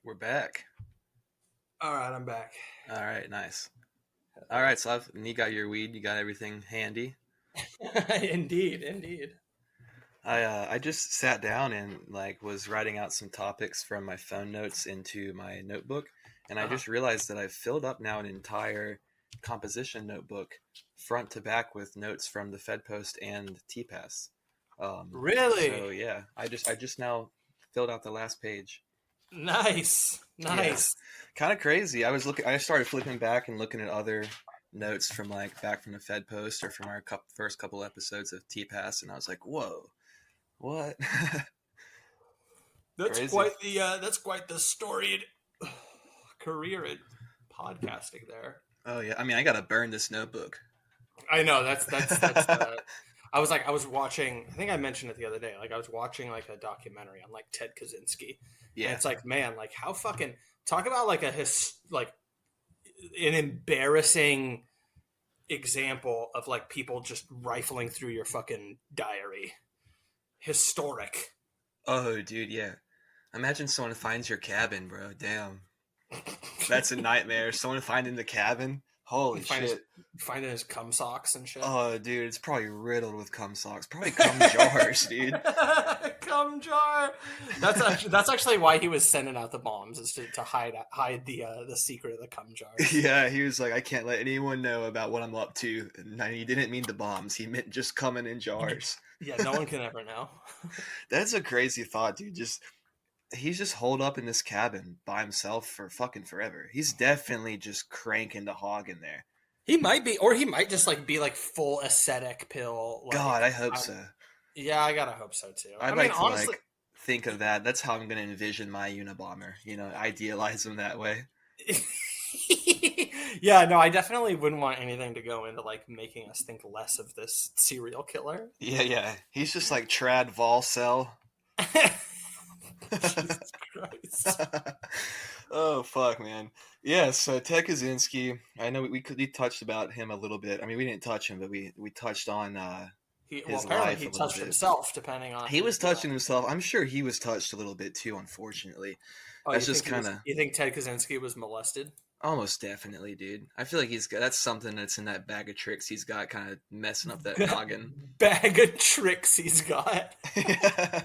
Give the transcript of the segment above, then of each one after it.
We're back. All right, I'm back. All right, nice. All right, so you got your weed, you got everything handy. Indeed. I just sat down and was writing out some topics from my phone notes into my notebook, and I just realized that I've filled up now an entire composition notebook front to back with notes from the Fed Post and TPAS. Really? So yeah, I just now filled out the last page. Nice. Yeah. Kind of crazy. I started flipping back and looking at other notes from back from the Fed Post or from our first couple episodes of TPAS, and I was like, whoa, what? That's Crazy. quite the storied career in podcasting there. Oh yeah, I mean, I gotta burn this notebook. I know that's I was watching, I think I mentioned it the other day, I was watching a documentary on Ted Kaczynski. Yeah. And it's man, how fucking talk about an embarrassing example of people just rifling through your fucking diary. Historic. Oh dude, yeah. Imagine someone finds your cabin, bro. Damn. That's a nightmare. Someone finding the cabin. Holy shit. Finding his cum socks and shit. Oh, dude, it's probably riddled with cum socks. Probably cum jars, dude. Cum jar. That's actually why he was sending out the bombs, is to hide the secret of the cum jar. Yeah, he was like, I can't let anyone know about what I'm up to. And he didn't mean the bombs. He meant just coming in jars. Yeah, no one can ever know. That's a crazy thought, dude. He's just holed up in this cabin by himself for fucking forever. He's definitely just cranking the hog in there. He might be, or he might just be full ascetic pill. God, I hope so. Yeah, I gotta hope so too. I'd like to honestly think of that. That's how I'm gonna envision my Unabomber. Idealize him that way. Yeah, no, I definitely wouldn't want anything to go into making us think less of this serial killer. Yeah. He's just like Trad Volcel. Jesus Christ. Oh fuck, man. Yeah, so Ted Kaczynski, I know we touched about him a little bit. I mean, we didn't touch him, but we touched on his life. He touched himself, depending on. He was touching himself. I'm sure he was touched a little bit too, unfortunately. That's just kind of. You think Ted Kaczynski was molested? Almost definitely, dude. I feel like that's something that's in that bag of tricks he's got, kind of messing up that noggin. Bag of tricks he's got. Yeah.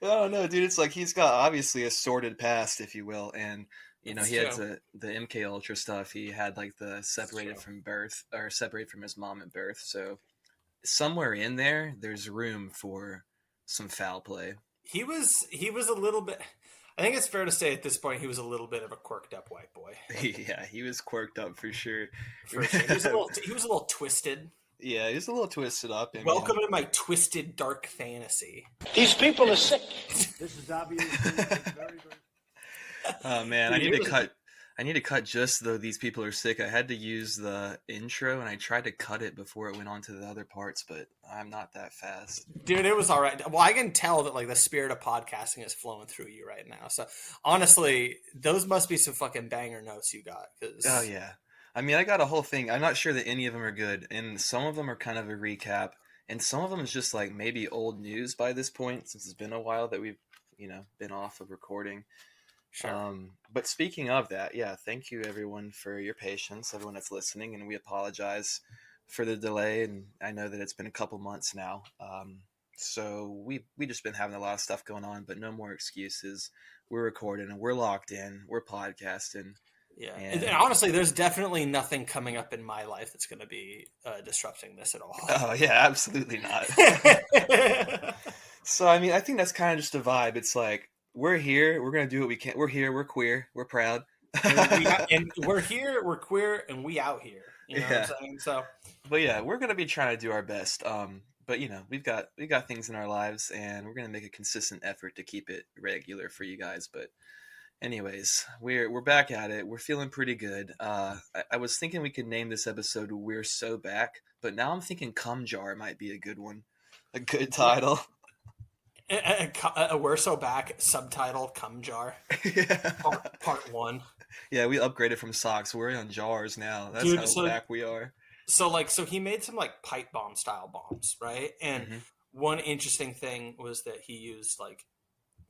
Oh no, dude! It's he's got obviously a sordid past, if you will, and he had the MK Ultra stuff. He had the separated from birth, or separated from his mom at birth. So somewhere in there's room for some foul play. He was a little bit. I think it's fair to say at this point he was a little bit of a quirked up white boy. Yeah, he was quirked up for sure. He was a little twisted. Yeah, he's a little twisted up. Welcome to my twisted dark fantasy. These people are sick. This is obviously very, very. Oh man, I need to cut just though these people are sick. I had to use the intro and I tried to cut it before it went on to the other parts, but I'm not that fast. Dude, it was all right. Well, I can tell that the spirit of podcasting is flowing through you right now. So honestly, those must be some fucking banger notes you got. Oh yeah. I mean, I got a whole thing. I'm not sure that any of them are good, and some of them are kind of a recap, and some of them is just maybe old news by this point, since it's been a while that we've, been off of recording. Sure. But speaking of that, yeah, thank you everyone for your patience, everyone that's listening, and we apologize for the delay, and I know that it's been a couple months now. So we just been having a lot of stuff going on, but no more excuses. We're recording, and we're locked in, we're podcasting. Yeah, and honestly, there's definitely nothing coming up in my life that's going to be disrupting this at all. Oh yeah, absolutely not. So I mean, I think that's kind of just a vibe. It's we're here, we're gonna do what we can. We're here, we're queer, we're proud, and we're here, we're queer, and we out here. You know what I'm saying? So, but yeah, we're gonna be trying to do our best. But we've got things in our lives, and we're gonna make a consistent effort to keep it regular for you guys. But anyways, we're back at it. We're feeling pretty good. I was thinking we could name this episode "We're So Back," but now I'm thinking "Cum Jar" might be a good one, a good title. We're So Back, subtitle "Cum Jar." Yeah. Part 1. Yeah, we upgraded from socks. We're on jars now. That's how back we are. So he made some pipe bomb style bombs, right? And one interesting thing was that he used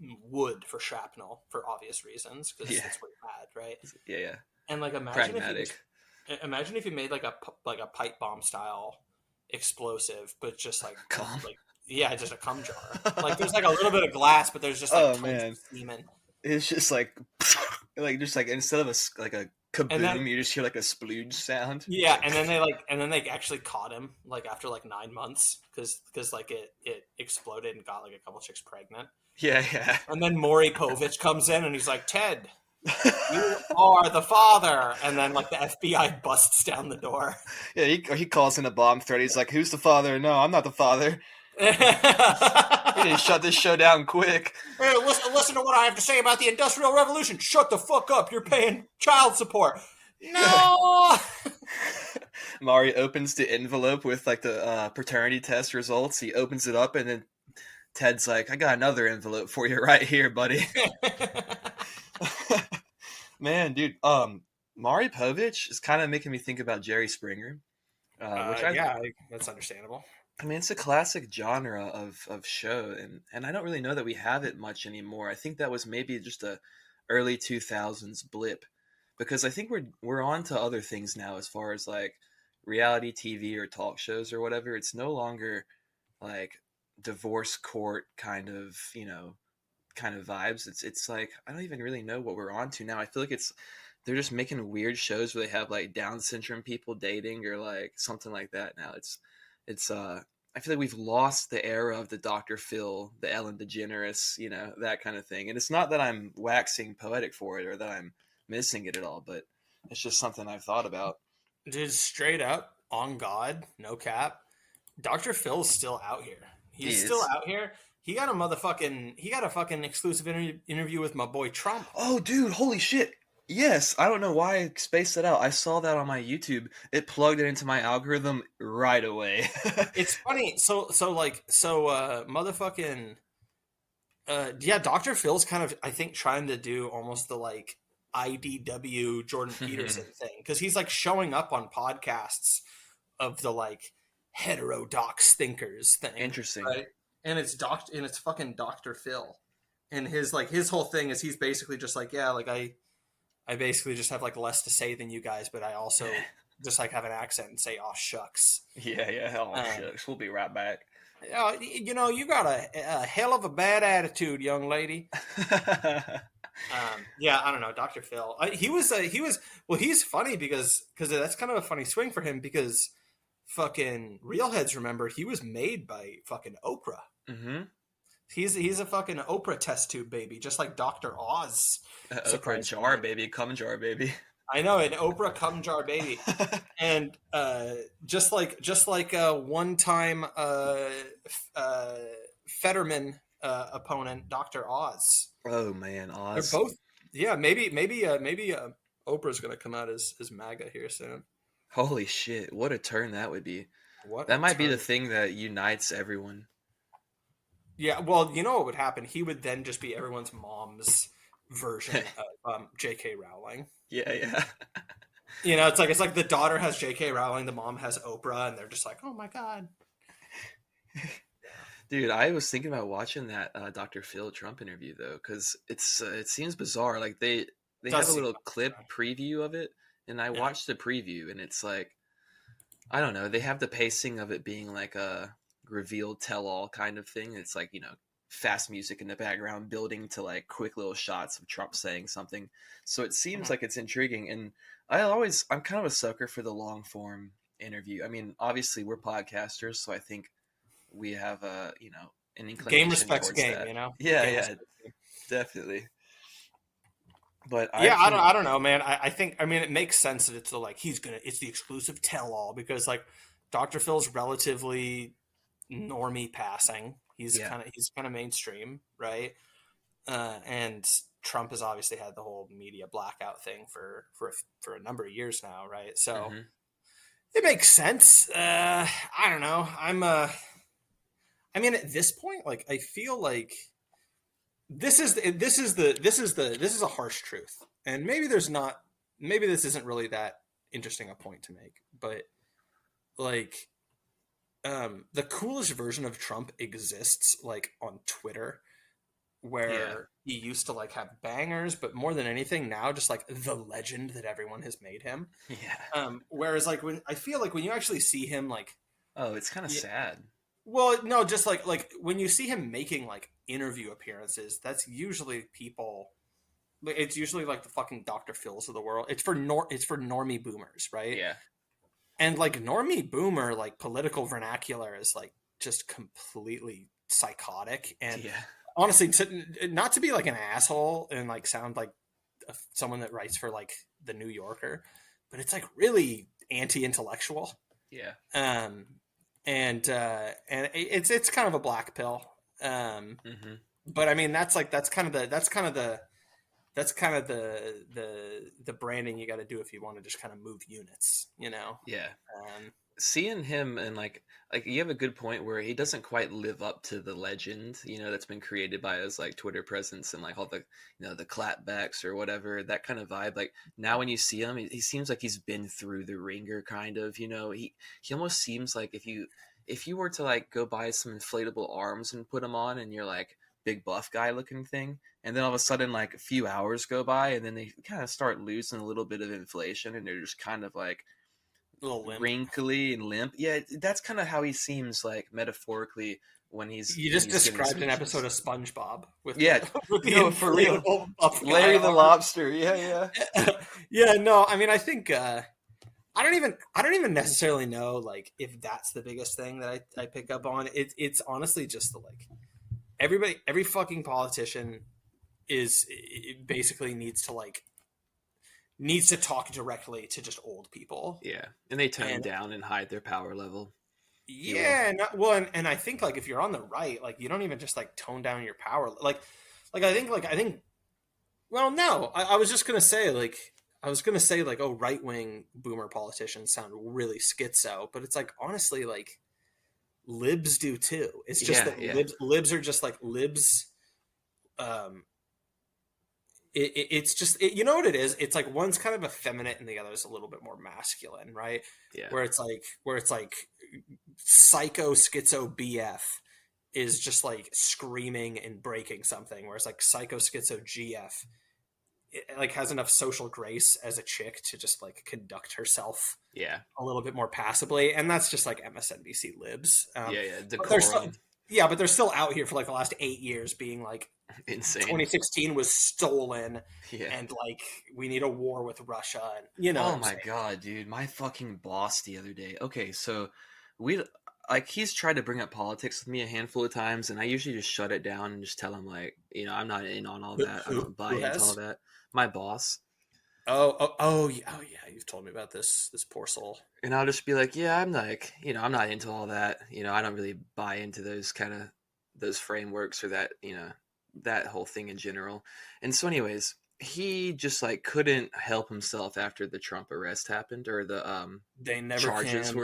wood for shrapnel for obvious reasons because that's what he had, right? Yeah. And like Pragmatic. imagine if you made like a pipe bomb style explosive, but just like Calm. just a cum jar. Like there's like a little bit of glass, but there's just like tons man. of semen. It's just like just like instead of a kaboom, then, you just hear like a splooge sound. Yeah, and then they actually caught him like after like 9 months because like it exploded and got like a couple chicks pregnant. Yeah. And then Maury Povich comes in and he's like, Ted, you are the father. And then like the FBI busts down the door. Yeah, he calls in a bomb threat. He's like, "Who's the father?" No, I'm not the father. He didn't shut this show down quick. Hey, listen to what I have to say about the Industrial Revolution. Shut the fuck up. You're paying child support. No. Mari opens the envelope with like the paternity test results. He opens it up and then Ted's like, "I got another envelope for you right here, buddy." Man, dude, Maury Povich is kind of making me think about Jerry Springer, that's understandable. I mean, it's a classic genre of show, and I don't really know that we have it much anymore. I think that was maybe just a early 2000s blip, because I think we're on to other things now as far as like reality TV or talk shows or whatever. It's no longer like divorce court kind of vibes. It's like I don't even really know what we're on to now. I feel like they're just making weird shows where they have like Down syndrome people dating or like something like that now. I feel like we've lost the era of the Dr. Phil, the Ellen DeGeneres, that kind of thing. And it's not that I'm waxing poetic for it or that I'm missing it at all, but it's just something I've thought about. Dude, straight up, on God, no cap, Dr. Phil's still out here. He's still out here. He got a fucking exclusive interview with my boy Trump. Oh, dude, holy shit. Yes, I don't know why I spaced that out. I saw that on my YouTube. It plugged it into my algorithm right away. It's funny. Dr. Phil's kind of, I think, trying to do almost the like IDW Jordan Peterson thing because he's like showing up on podcasts of the like heterodox thinkers thing. Interesting. Right? And it's fucking Dr. Phil. And his whole thing is he's basically just like, yeah, like I basically just have like less to say than you guys, but I also just like have an accent and say, "Oh shucks." Yeah. Oh shucks. We'll be right back. You got a hell of a bad attitude, young lady. I don't know, Dr. Phil. He's funny because that's kind of a funny swing for him because fucking Realheads, remember, he was made by fucking Oprah. Mm-hmm. He's a fucking Oprah test tube baby, just like Dr. Oz. Oprah jar baby, cum jar baby. I know, an Oprah cum jar baby, and just like one time Fetterman opponent, Dr. Oz. Oh man, Oz. They're both. Yeah, maybe Oprah's gonna come out as MAGA here soon. Holy shit! What a turn that would be. That might be the thing that unites everyone. Yeah, well, you know what would happen? He would then just be everyone's mom's version of J.K. Rowling. Yeah. It's like the daughter has J.K. Rowling, the mom has Oprah, and they're just like, oh my god. Dude, I was thinking about watching that Dr. Phil Trump interview though, because it seems bizarre. Like they have a little clip preview of it, and I watched the preview, and it's like, I don't know, they have the pacing of it being like a reveal tell-all kind of thing. It's like, fast music in the background building to like quick little shots of Trump saying something. So it seems like it's intriguing, and I'm kind of a sucker for the long form interview. I mean, obviously we're podcasters, so I think we have an inclination game respects towards game, that. Yeah, definitely. But I don't know, man. I think it makes sense that it's it's the exclusive tell all because like Dr. Phil's relatively normie passing. He's kind of mainstream, right? And Trump has obviously had the whole media blackout thing for a number of years now, right? So it makes sense. I don't know. At this point, like I feel like this is a harsh truth, and maybe this isn't really that interesting a point to make, but like the coolest version of Trump exists like on Twitter, where he used to like have bangers, but more than anything now, just like the legend that everyone has made him. Yeah. Whereas like when I feel like when you actually see him like, oh, it's kind of sad. Well, no, just like when you see him making like interview appearances, that's usually people. It's usually like the fucking Dr. Phils of the world. It's for normie boomers, right? Yeah. And like normie boomer, like political vernacular is like just completely psychotic. And honestly, not to be like an asshole and like sound like someone that writes for like the New Yorker, but it's like really anti-intellectual. Yeah. And it's kind of a black pill. But I mean that's kind of the branding you got to do if you want to just kind of move units, you know? Yeah. Seeing him and like you have a good point where he doesn't quite live up to the legend, you know, that's been created by his like Twitter presence and like all the, you know, the clapbacks or whatever, that kind of vibe. Like now when you see him, he seems like he's been through the ringer kind of, you know, he almost seems like if you were to like go buy some inflatable arms and put them on and you're like big buff guy looking thing, and then all of a sudden like a few hours go by and then they kind of start losing a little bit of inflation and they're just kind of like a little limp. Wrinkly and limp. Yeah, that's kind of how he seems like metaphorically when he's. You just described an episode of SpongeBob with for real. Larry the Lobster. Yeah. Yeah, no, I mean I think I don't even necessarily know like if that's the biggest thing that I pick up on. It's honestly just the like every fucking politician basically needs to talk directly to just old people. Yeah, and they tone down and hide their power level. Yeah, and I think like if you're on the right, like you don't even just like tone down your power. Like I think. Well, no, I was just gonna say like oh, right wing boomer politicians sound really schizo, but it's like honestly like libs do too. It's just libs are just like libs. It's just you know what it is. It's like one's kind of effeminate and the other's a little bit more masculine, right? Yeah. Where it's like psycho schizo BF is just like screaming and breaking something, whereas like psycho schizo GF it like has enough social grace as a chick to just like conduct herself a little bit more passively, and that's just like MSNBC libs. But they're still out here for like the last 8 years being like insane. 2016 was stolen, and like we need a war with Russia, and you know. Oh my god, dude! My fucking boss the other day. Okay, so he's tried to bring up politics with me a handful of times, and I usually just shut it down and just tell him like, you know, I'm not in on all that. I don't buy into all that. My boss. Oh yeah, you've told me about this poor soul. And I'll just be like, yeah, I'm like, you know, I'm not into all that. You know, I don't really buy into those frameworks or that, you know, that whole thing in general. And so anyways, he just like couldn't help himself after the Trump arrest happened, or the charges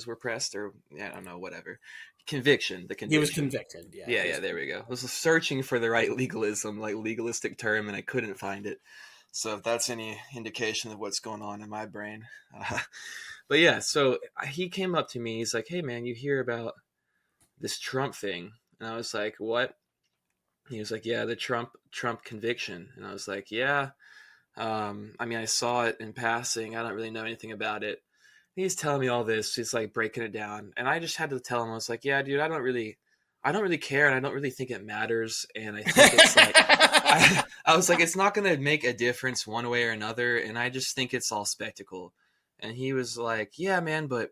were pressed, or I don't know, whatever. Conviction. He was convicted. Yeah, there we go. I was searching for the right legalistic term, and I couldn't find it. So if that's any indication of what's going on in my brain. But yeah, so he came up to me. He's like, hey, man, you hear about this Trump thing? And I was like, what? He was like, yeah, the Trump conviction. And I was like, yeah. I mean, I saw it in passing. I don't really know anything about it. He's telling me all this. He's like breaking it down. And I just had to tell him, I was like, yeah, dude, I don't really care. And I don't really think it matters. And I think it's like, I was like, it's not going to make a difference one way or another. And I just think it's all spectacle. And he was like, yeah, man, but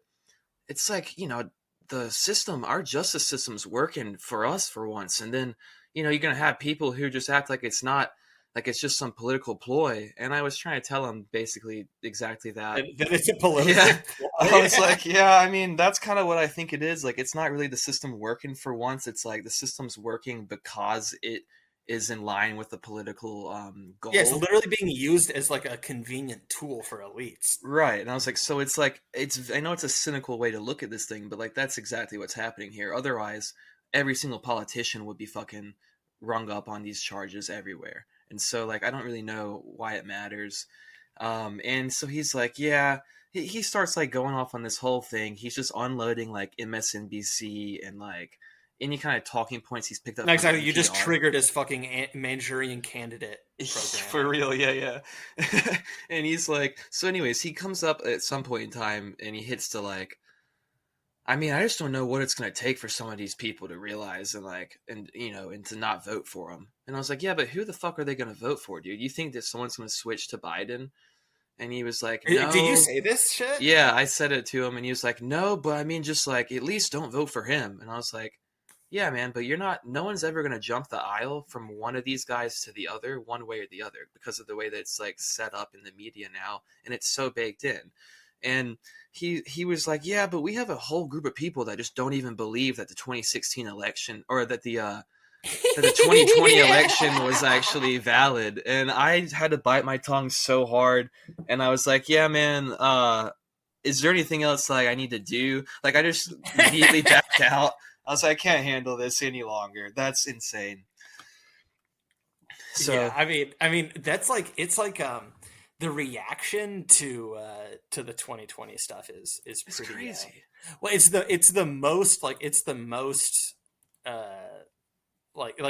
it's like, you know, the system, our justice system's working for us for once. And then, you know, you're going to have people who just act like it's not, like it's just some political ploy. And I was trying to tell him basically exactly that. That it's a political ploy. I was like, yeah, I mean, that's kind of what I think it is. Like, it's not really the system working for once. It's like the system's working because it is in line with the political goal. Yeah, it's literally being used as like a convenient tool for elites. Right. And I was like, so it's like, I know it's a cynical way to look at this thing, but like, that's exactly what's happening here. Otherwise, every single politician would be fucking rung up on these charges everywhere. And so, like, I don't really know why it matters. And so he's like, yeah, he starts, like, going off on this whole thing. He's just unloading, like, MSNBC and, like, any kind of talking points he's picked up. Exactly, you just triggered his fucking Manchurian Candidate program. For real, yeah. And he's like, so anyways, he comes up at some point in time and he hits to like, I mean, I just don't know what it's going to take for some of these people to realize and to not vote for him. And I was like, yeah, but who the fuck are they going to vote for, dude? You think that someone's going to switch to Biden? And he was like, no. Did you say this shit? Yeah, I said it to him and he was like, no, but I mean, just like, at least don't vote for him. And I was like, yeah, man, but no one's ever going to jump the aisle from one of these guys to the other, one way or the other, because of the way that it's like set up in the media now. And it's so baked in. And he was like, yeah, but we have a whole group of people that just don't even believe that the 2016 election or that the 2020 election was actually valid. And I had to bite my tongue so hard. And I was like, yeah, man, is there anything else like I need to do? Like, I just immediately backed out. I was like, I can't handle this any longer. That's insane. So yeah, I mean that's like, it's like the reaction to the 2020 stuff is pretty crazy. Well, it's the most like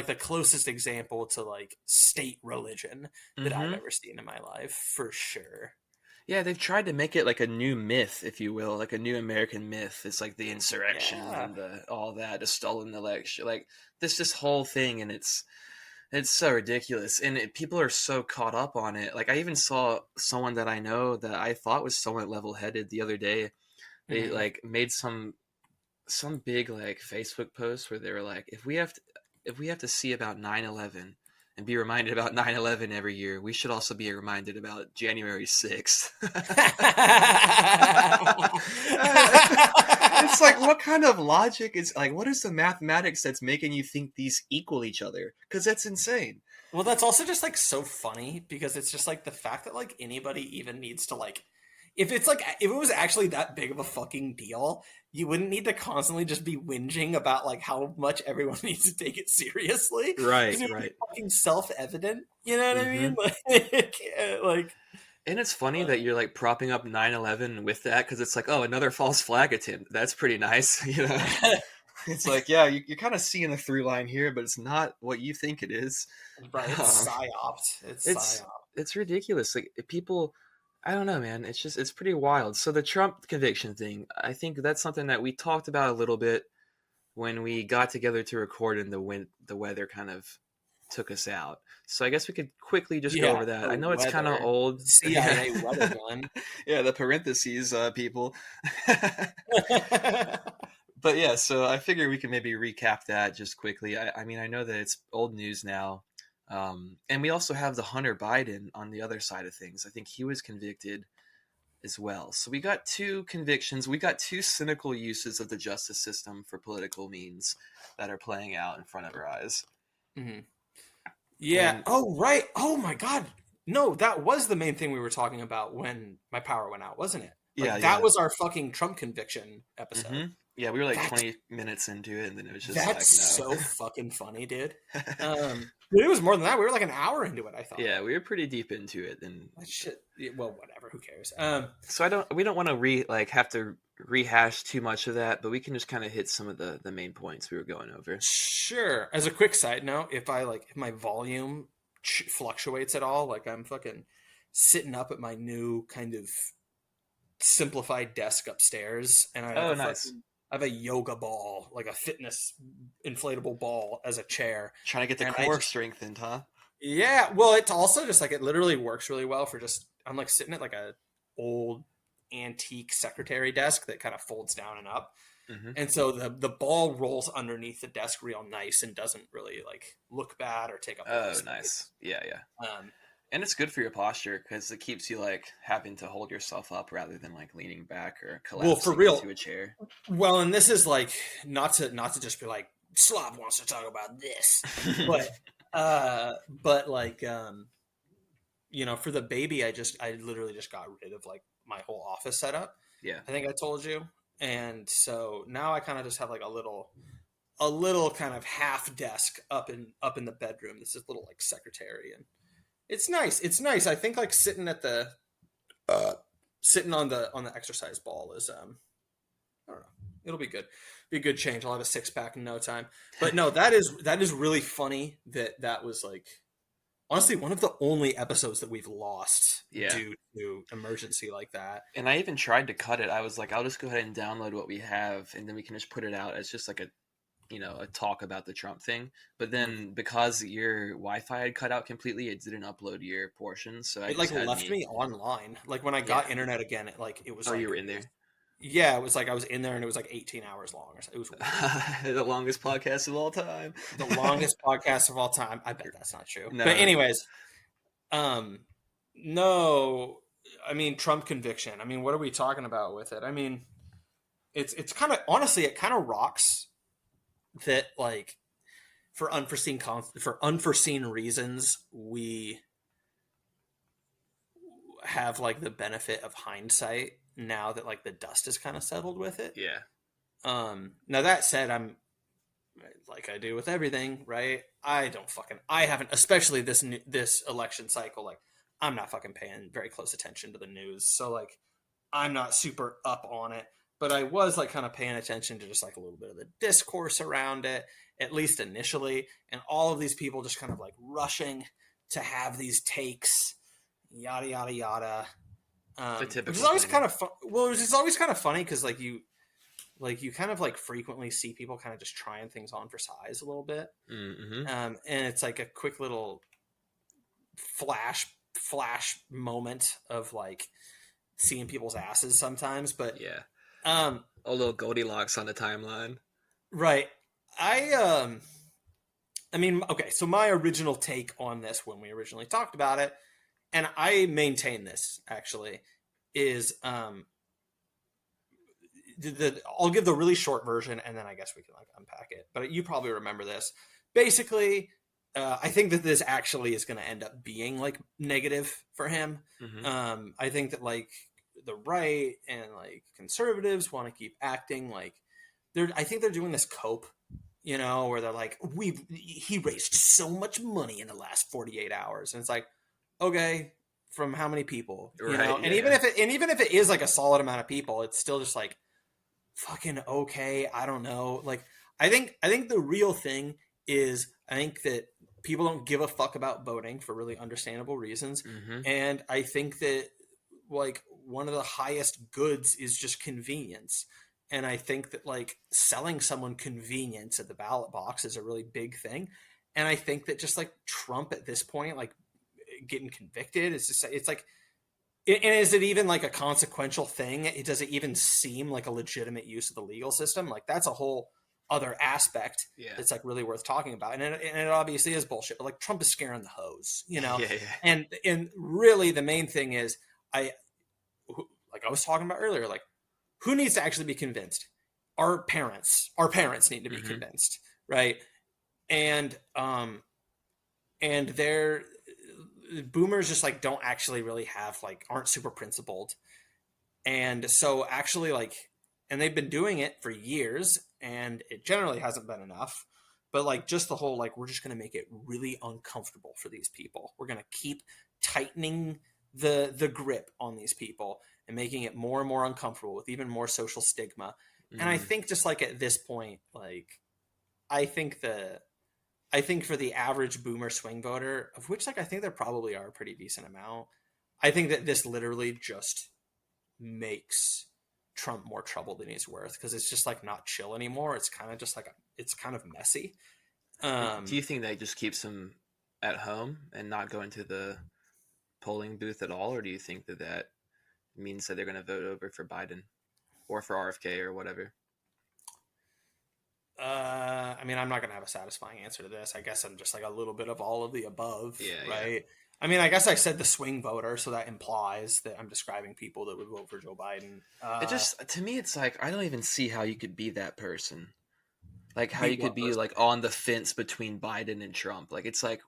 the closest example to like state religion that I've ever seen in my life, for sure. Yeah, they've tried to make it like a new myth, if you will, like a new American myth. It's like the insurrection and all that, the stolen election, like this whole thing, and it's so ridiculous, and people are so caught up on it. Like, I even saw someone that I know that I thought was somewhat level-headed the other day. They like made some big like Facebook post where they were like, if we have to see about 9/11 and be reminded about 9/11 every year, we should also be reminded about January 6th. It's like, what kind of logic is like, what is the mathematics that's making you think these equal each other? Because that's insane. Well, that's also just like so funny, because it's just like the fact that like anybody even needs to like, if it was actually that big of a fucking deal, you wouldn't need to constantly just be whinging about like how much everyone needs to take it seriously. Right. Fucking self-evident, you know what I mean? Like, and it's funny that you're like propping up 9/11 with that, because it's like, oh, another false flag attempt. That's pretty nice, you know. It's like, yeah, you're kind of seeing a through line here, but it's not what you think it is. Right? It's psyops. It's ridiculous. Like, people, I don't know, man. It's pretty wild. So the Trump conviction thing, I think that's something that we talked about a little bit when we got together to record, and the weather kind of took us out. So I guess we could quickly just go over that. I know it's kind of old. CIA weather gun. Yeah, the parentheses, people. But yeah, so I figure we can maybe recap that just quickly. I mean, I know that it's old news now. And we also have the Hunter Biden on the other side of things. I think he was convicted as well. So we got two convictions. We got two cynical uses of the justice system for political means that are playing out in front of our eyes. Mm-hmm. Yeah. Right. Oh my God. No, that was the main thing we were talking about when my power went out, wasn't it? Like, that was our fucking Trump conviction episode. Mm-hmm. Yeah, we were like 20 minutes into it, and then it was just that's like, no. So fucking funny, dude. It was more than that. We were like an hour into it, I thought. Yeah, we were pretty deep into it, and shit. Well, whatever. Who cares? So we don't want to have to rehash too much of that, but we can just kind of hit some of the main points we were going over. Sure. As a quick side note, if my volume fluctuates at all, like I'm fucking sitting up at my new kind of simplified desk upstairs, and I have a yoga ball, like a fitness inflatable ball, as a chair. Trying to get the core strengthened, huh? Yeah. Well, it's also just like, it literally works really well for just, I'm like sitting at like a old antique secretary desk that kind of folds down and up. Mm-hmm. And so the ball rolls underneath the desk real nice and doesn't really like look bad or take up. Oh, nice. Yeah. And it's good for your posture, because it keeps you like having to hold yourself up rather than like leaning back or collapsing into a chair. Well, and this is like not to just be like, Slav wants to talk about this, but like for the baby, I literally just got rid of like my whole office setup. Yeah, I think I told you, and so now I kind of just have like a little kind of half desk up in the bedroom. This is little like secretary, and it's nice. It's nice. I think like sitting at sitting on the exercise ball is I don't know. It'll be good. Be a good change. I'll have a 6-pack in no time. But no, that is really funny that was like honestly one of the only episodes that we've lost due to emergency like that. And I even tried to cut it. I was like, I'll just go ahead and download what we have, and then we can just put it out as just like a talk about the Trump thing. But then because your Wi-Fi had cut out completely, it didn't upload your portions. So it like left me online. Like when I got internet again, it was. Oh, like, you were in there. Yeah, it was like I was in there, and it was like 18 hours long. It was the longest podcast of all time. The longest podcast of all time. I bet that's not true. No. But anyways, no. I mean, Trump conviction. I mean, what are we talking about with it? I mean, it's kind of honestly, it kind of rocks that like for unforeseen reasons we have like the benefit of hindsight now that like the dust is kind of settled with it. Yeah. Now that said, I'm like I do with everything, right? I haven't, especially this election cycle. Like I'm not fucking paying very close attention to the news, so like I'm not super up on it. But I was like kind of paying attention to just like a little bit of the discourse around it, at least initially, and all of these people just kind of like rushing to have these takes, yada yada yada. Which is always kind of fun. Well, it's always kind of funny because like you kind of like frequently see people kind of just trying things on for size a little bit, and it's like a quick little flash moment of like seeing people's asses sometimes. But yeah, a little Goldilocks on the timeline, right? I mean, okay. So my original take on this when we originally talked about it, and I maintain this actually, is I'll give the really short version, and then I guess we can like unpack it. But you probably remember this. Basically, I think that this actually is going to end up being like negative for him. I think that like the right and like conservatives want to keep acting like I think they're doing this cope, where they're like, he raised so much money in the last 48 hours, and it's like, okay, from how many people, right, and even if it is like a solid amount of people, it's still just like fucking okay. I don't know. Like, I think the real thing is, I think that people don't give a fuck about voting for really understandable reasons. And I think that like one of the highest goods is just convenience. And I think that like selling someone convenience at the ballot box is a really big thing. And I think that just like Trump at this point, like getting convicted, it's like, and is it even like a consequential thing? Does it even seem like a legitimate use of the legal system? Like that's a whole other aspect that's like really worth talking about. And it obviously is bullshit, but like Trump is scaring the hose, And really the main thing is like I was talking about earlier, like who needs to actually be convinced? Our parents need to be convinced. Right. And they're boomers just like don't actually really have like aren't super principled. And so actually like, and they've been doing it for years and it generally hasn't been enough, but like just the whole, like, we're just going to make it really uncomfortable for these people. We're going to keep tightening the grip on these people and making it more and more uncomfortable with even more social stigma. And I think just like at this point, like, I think for the average boomer swing voter, of which like I think there probably are a pretty decent amount, I think that this literally just makes Trump more trouble than he's worth, because it's just like not chill anymore. It's kind of just like it's kind of messy. Do you think that just keeps him at home and not going to the polling booth at all, or do you think that means that they're going to vote over for Biden or for RFK or whatever? I mean, I'm not going to have a satisfying answer to this. I guess I'm just like a little bit of all of the above, right? Yeah. I mean, I guess I said the swing voter, so that implies that I'm describing people that would vote for Joe Biden. It just, to me, it's like, I don't even see how you could be that person. Like, how you could be, like, on the fence between Biden and Trump. Like, it's like,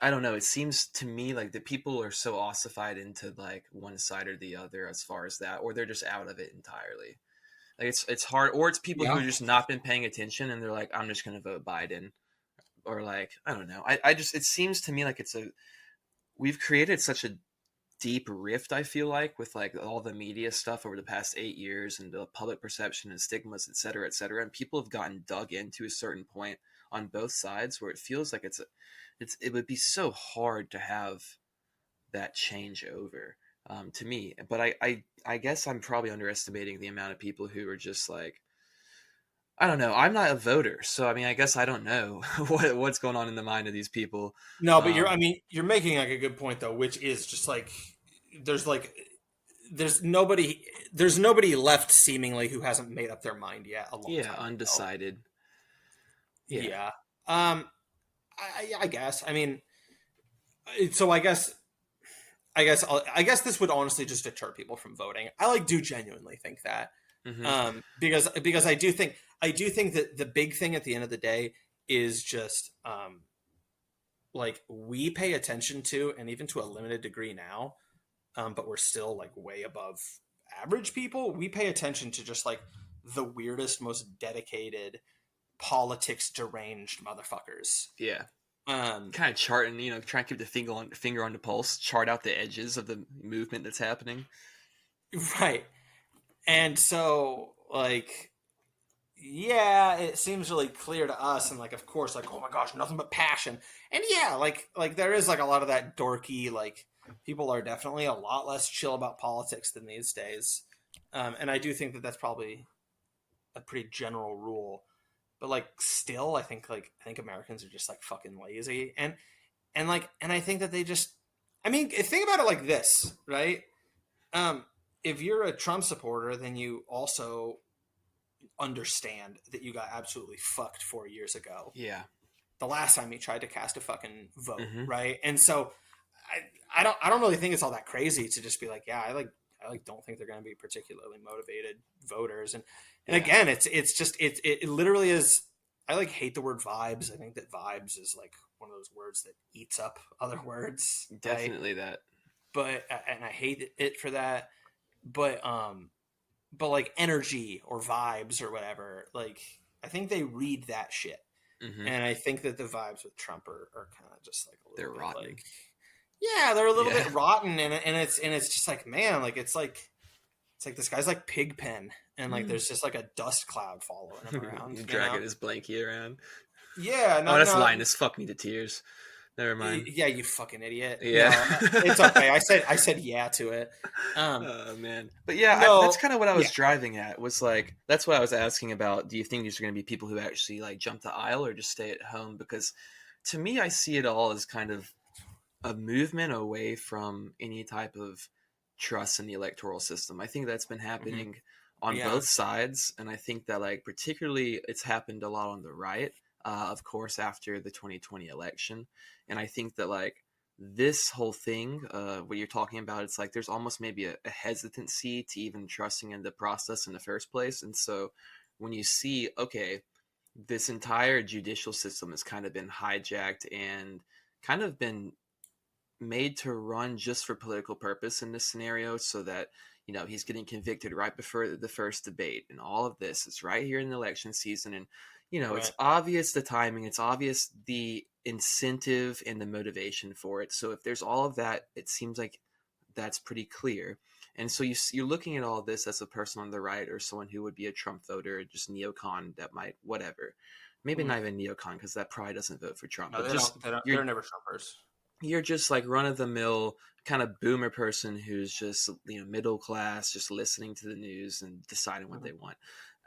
I don't know. It seems to me like the people are so ossified into, like, one side or the other as far as that, or they're just out of it entirely. Like, it's hard, or it's people who have just not been paying attention, and they're like, I'm just going to vote Biden. Or, like, I don't know. I just, it seems to me like we've created such a deep rift, I feel like, with like all the media stuff over the past 8 years and the public perception and stigmas, et cetera, et cetera. And people have gotten dug into a certain point on both sides where it feels like it would be so hard to have that change over, to me. But I guess I'm probably underestimating the amount of people who are just like, I don't know. I'm not a voter, so I mean, I guess I don't know what's going on in the mind of these people. No, but you're making like a good point though, which is just like there's like there's nobody left seemingly who hasn't made up their mind yet. A long time undecided. Ago. Yeah. I guess. I mean, so I guess this would honestly just deter people from voting. I do genuinely think that. Mm-hmm. Because I do think that the big thing at the end of the day is just like we pay attention to, and even to a limited degree now, but we're still like way above average people. We pay attention to just like the weirdest, most dedicated, politics deranged motherfuckers. Yeah. Kind of charting, try and keep the finger on the pulse, chart out the edges of the movement that's happening. Right. And so, like, yeah, it seems really clear to us, and like, of course, like, oh my gosh, nothing but passion. And yeah, like there is like a lot of that dorky, like, people are definitely a lot less chill about politics than these days. And I do think that that's probably a pretty general rule. But like, still, I think Americans are just like fucking lazy, and I think that they just, I mean, think about it like this, right? If you're a Trump supporter, then you also understand that you got absolutely fucked 4 years ago. Yeah. The last time you tried to cast a fucking vote, mm-hmm. right? And so I don't really think it's all that crazy to just be like, yeah, I don't think they're going to be particularly motivated voters. And again, it literally is. I like hate the word vibes. I think that vibes is like one of those words that eats up other words. Definitely right? That. But and I hate it for that. But like energy or vibes or whatever, like I think they read that shit, mm-hmm. and I think that the vibes with Trump are kind of just like a little bit rotten. Like, yeah, they're a little bit rotten, and it's just like, man, like it's like this guy's like Pigpen, and like there's just like a dust cloud following him around, dragging his blankie around. Yeah, that's Linus. Fuck me to tears. Never mind. Yeah, you fucking idiot. Yeah, no, it's okay. I said yeah to it. Oh man, but yeah, no, that's kind of what I was driving at. Was like, that's what I was asking about. Do you think these are going to be people who actually like jump the aisle or just stay at home? Because to me, I see it all as kind of a movement away from any type of trust in the electoral system. I think that's been happening mm-hmm. on both sides, and I think that like particularly it's happened a lot on the right. Of course, after the 2020 election. And I think that like this whole thing, what you're talking about, it's like there's almost maybe a hesitancy to even trusting in the process in the first place. And so when you see, okay, this entire judicial system has kind of been hijacked and kind of been made to run just for political purpose in this scenario, so that, he's getting convicted right before the first debate, and all of this is right here in the election season. And right. It's obvious the timing, it's obvious the incentive and the motivation for it. So if there's all of that, it seems like that's pretty clear. And so you're looking at all of this as a person on the right, or someone who would be a Trump voter, just neocon that might, whatever. Maybe not even neocon, because that probably doesn't vote for Trump. No, but they're never Trumpers. You're just like run-of-the-mill kind of boomer person who's just, middle class, just listening to the news and deciding what they want.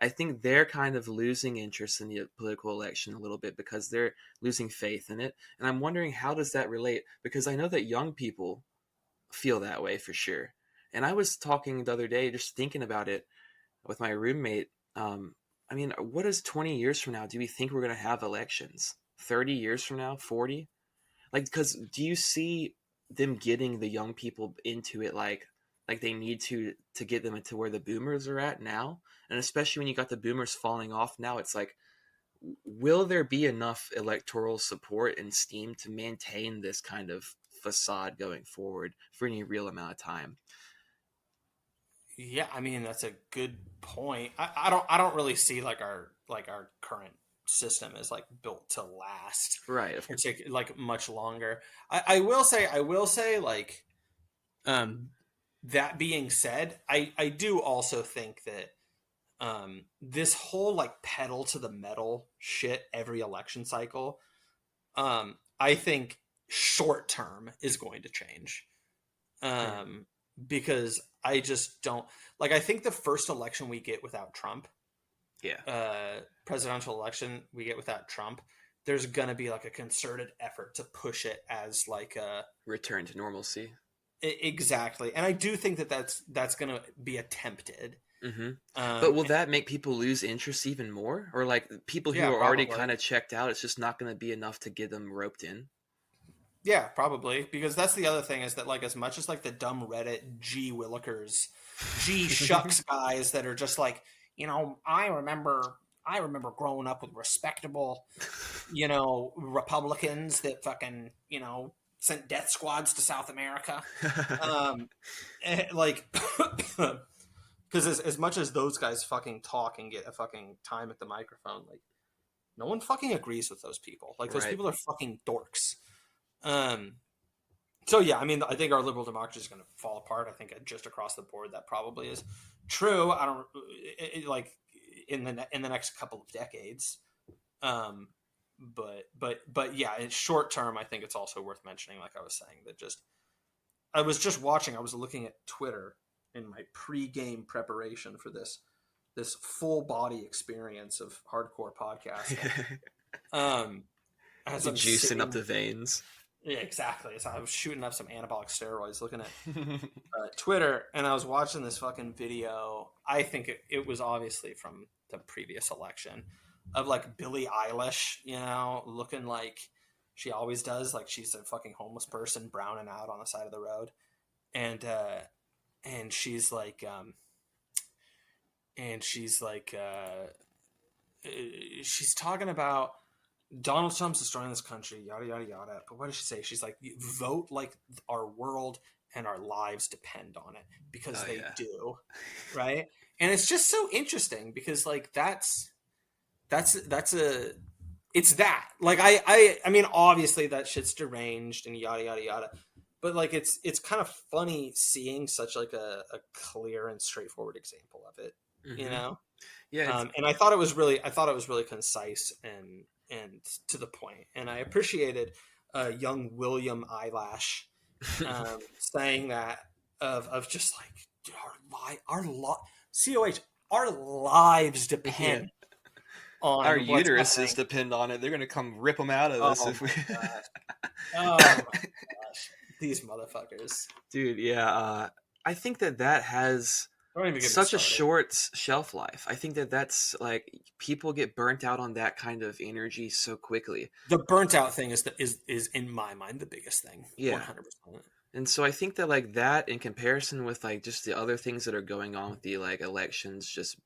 I think they're kind of losing interest in the political election a little bit because they're losing faith in it. And I'm wondering, how does that relate? Because I know that young people feel that way for sure. And I was talking the other day, just thinking about it with my roommate. I mean, what is 20 years from now? Do we think we're going to have elections? 30 years from now? 40? Like, because do you see them getting the young people into it like they need to get them into where the boomers are at now? And especially when you got the boomers falling off now, it's like, will there be enough electoral support and steam to maintain this kind of facade going forward for any real amount of time? Yeah, I mean, that's a good point. I don't really see like our current system is like built to last, right? Like much longer. I will say like That being said, I do also think that this whole like pedal to the metal shit every election cycle, I think short term is going to change. Because I just don't like, I think the first election we get without Trump, presidential election we get without Trump, there's gonna be like a concerted effort to push it as like a return to normalcy. Exactly, and I do think that that's gonna be attempted. Mm-hmm. But will that make people lose interest even more, or like people who are already kind of checked out? It's just not going to be enough to get them roped in. Yeah, probably, because that's the other thing is that like as much as like the dumb Reddit G Willikers, G shucks guys that are just like, I remember growing up with respectable, Republicans that fucking, sent death squads to South America. Like, because as much as those guys fucking talk and get a fucking time at the microphone, like, no one fucking agrees with those people. Like, those people are fucking dorks. So yeah, I mean, I think our liberal democracy is going to fall apart. I think just across the board that probably is true. I don't like in the next couple of decades. But yeah, in short term, I think it's also worth mentioning, like I was saying, that I was looking at Twitter in my pre-game preparation for this full body experience of hardcore podcasting. As I'm juicing up the veins. Yeah, exactly. So I was shooting up some anabolic steroids, looking at Twitter, and I was watching this fucking video. I think it was obviously from the previous election of like Billie Eilish, looking like she always does, like she's a fucking homeless person browning out on the side of the road, and she's like, she's talking about Donald Trump's destroying this country, yada, yada, yada. But what does she say? She's like, vote like our world and our lives depend on it, because they do. Right. And it's just so interesting because like, it's that, like, I mean, obviously that shit's deranged and yada, yada, yada. But like, it's kind of funny seeing such like a clear and straightforward example of it, Mm-hmm. Yeah. And I thought it was really concise and to the point. And I appreciated young William Eyelash saying that of just like, dude, our lives depend on our uteruses depend on it. They're gonna come rip them out of us if we. Oh my gosh, these motherfuckers, dude. Yeah, I think that has such a short shelf life. I think that's like people get burnt out on that kind of energy so quickly. The burnt out thing is in my mind the biggest thing. Yeah, 100%. And so I think that like that in comparison with like just the other things that are going on with the like elections just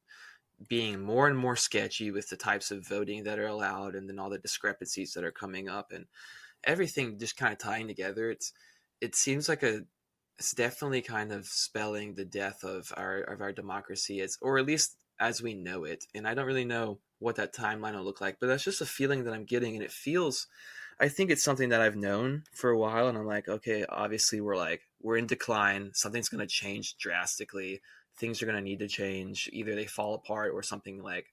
being more and more sketchy with the types of voting that are allowed, and then all the discrepancies that are coming up, and everything just kind of tying together. It seems like it's definitely kind of spelling the death of our democracy, or at least as we know it. And I don't really know what that timeline will look like, but that's just a feeling that I'm getting, and I think it's something that I've known for a while, and I'm like, okay, obviously we're in decline. Something's going to change drastically. Things are going to need to change. Either they fall apart or something like,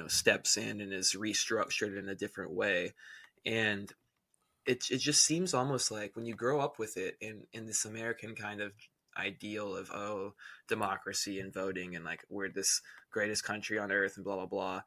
steps in and is restructured in a different way. And it just seems almost like when you grow up with it in this American kind of ideal of, democracy and voting and like we're this greatest country on earth and blah, blah, blah.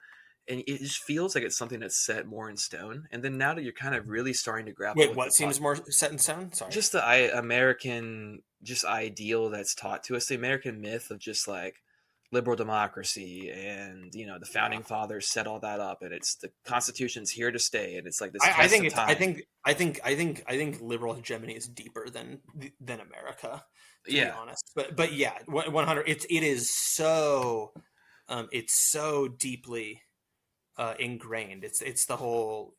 And it just feels like it's something that's set more in stone. And then now that you're kind of really starting to grapple with what seems more set in stone? Sorry. Just the American just ideal that's taught to us, the American myth of just like liberal democracy, and the founding fathers set all that up, and it's the Constitution's here to stay, and it's like this. I think liberal hegemony is deeper than America, to be honest. But yeah, 100. It is so deeply ingrained. It's the whole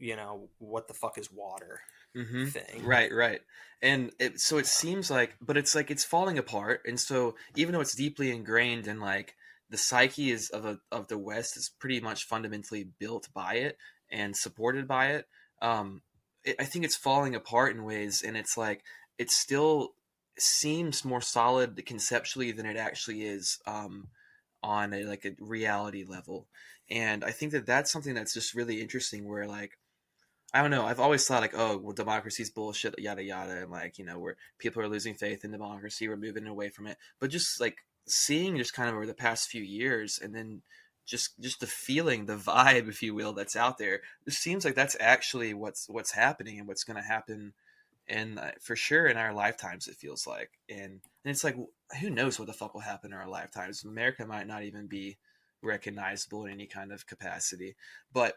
what the fuck is water thing. Right. And so it seems like, but it's like it's falling apart. And so even though it's deeply ingrained in like the psyche of the West is pretty much fundamentally built by it and supported by it, I think it's falling apart in ways. And it's like it's still seems more solid conceptually than it actually is on a like a reality level. And I think that that's something that's just really interesting. Where like I don't know, I've always thought like, oh, well, democracy's bullshit, yada yada, and like where people are losing faith in democracy, we're moving away from it. But just like seeing just kind of over the past few years, and then just the feeling, the vibe, if you will, that's out there, it seems like that's actually what's happening and what's going to happen, and for sure in our lifetimes it feels like, and it's like who knows what the fuck will happen in our lifetimes. America might not even be recognizable in any kind of capacity, but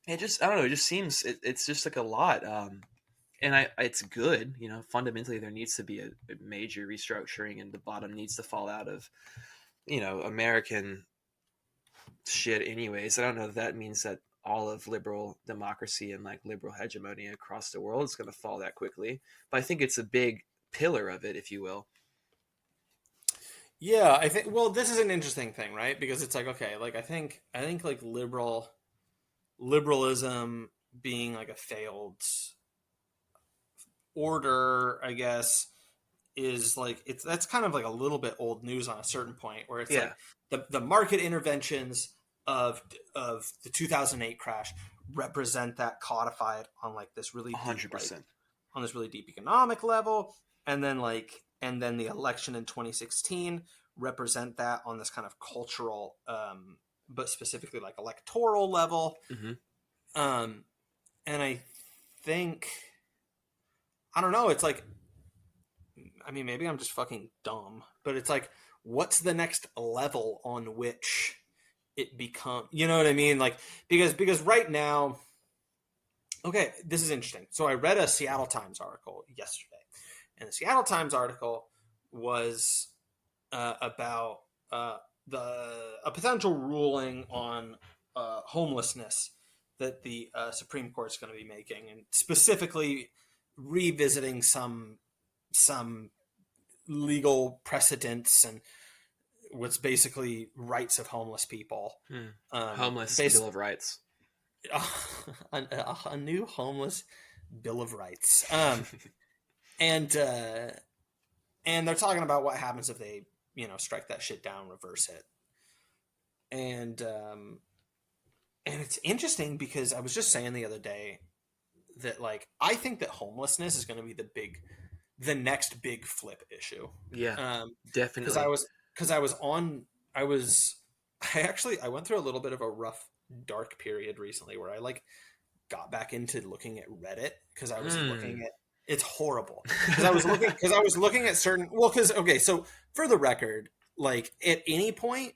it just I don't know. It just seems it's just like a lot, and it's good. Fundamentally there needs to be a major restructuring, and the bottom needs to fall out of American shit. Anyways, I don't know if that means that all of liberal democracy and like liberal hegemony across the world is going to fall that quickly, but I think it's a big pillar of it, if you will. Yeah, I think. Well, this is an interesting thing, right? Because it's like, okay, like I think like liberalism being like a failed order, I guess, is like that's kind of like a little bit old news on a certain point, where it's like the market interventions of the 2008 crash represent that codified on like this really deep, 100%. On this really deep economic level, and then the election in 2016 represent that on this kind of cultural but specifically like electoral level. Mm-hmm. And I think, I don't know, it's like, I mean, maybe I'm just fucking dumb, but it's like, what's the next level on which it becomes, you know what I mean? Like, because right now, okay, this is interesting. So I read a Seattle Times article yesterday, and the Seattle Times article was about a potential ruling on homelessness that the Supreme Court is going to be making, and specifically revisiting some legal precedents and what's basically rights of homeless people. Homeless Bill of Rights. A new homeless Bill of Rights. And they're talking about what happens if they, strike that shit down, reverse it. And it's interesting because I was just saying the other day that, like, I think that homelessness is going to be the next big flip issue. Yeah, definitely. I went through a little bit of a rough, dark period recently where I like got back into looking at Reddit because I was looking at, it's horrible because I was looking at certain, okay, so for the record, like at any point,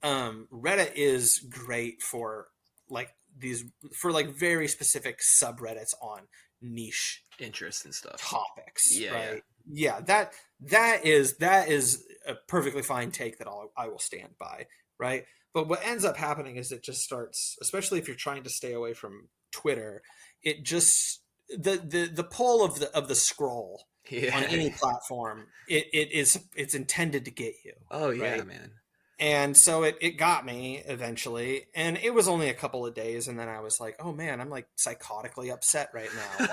Reddit is great for like very specific subreddits on niche interest and stuff, topics, yeah, right? Yeah, that is a perfectly fine take that I will stand by, right? But what ends up happening is it just starts, especially if you're trying to stay away from Twitter, it just the pull of the scroll on any platform, it's intended to get you. Oh yeah, right? man. And so it got me eventually, and it was only a couple of days, and then I was like, oh man, I'm like psychotically upset right now.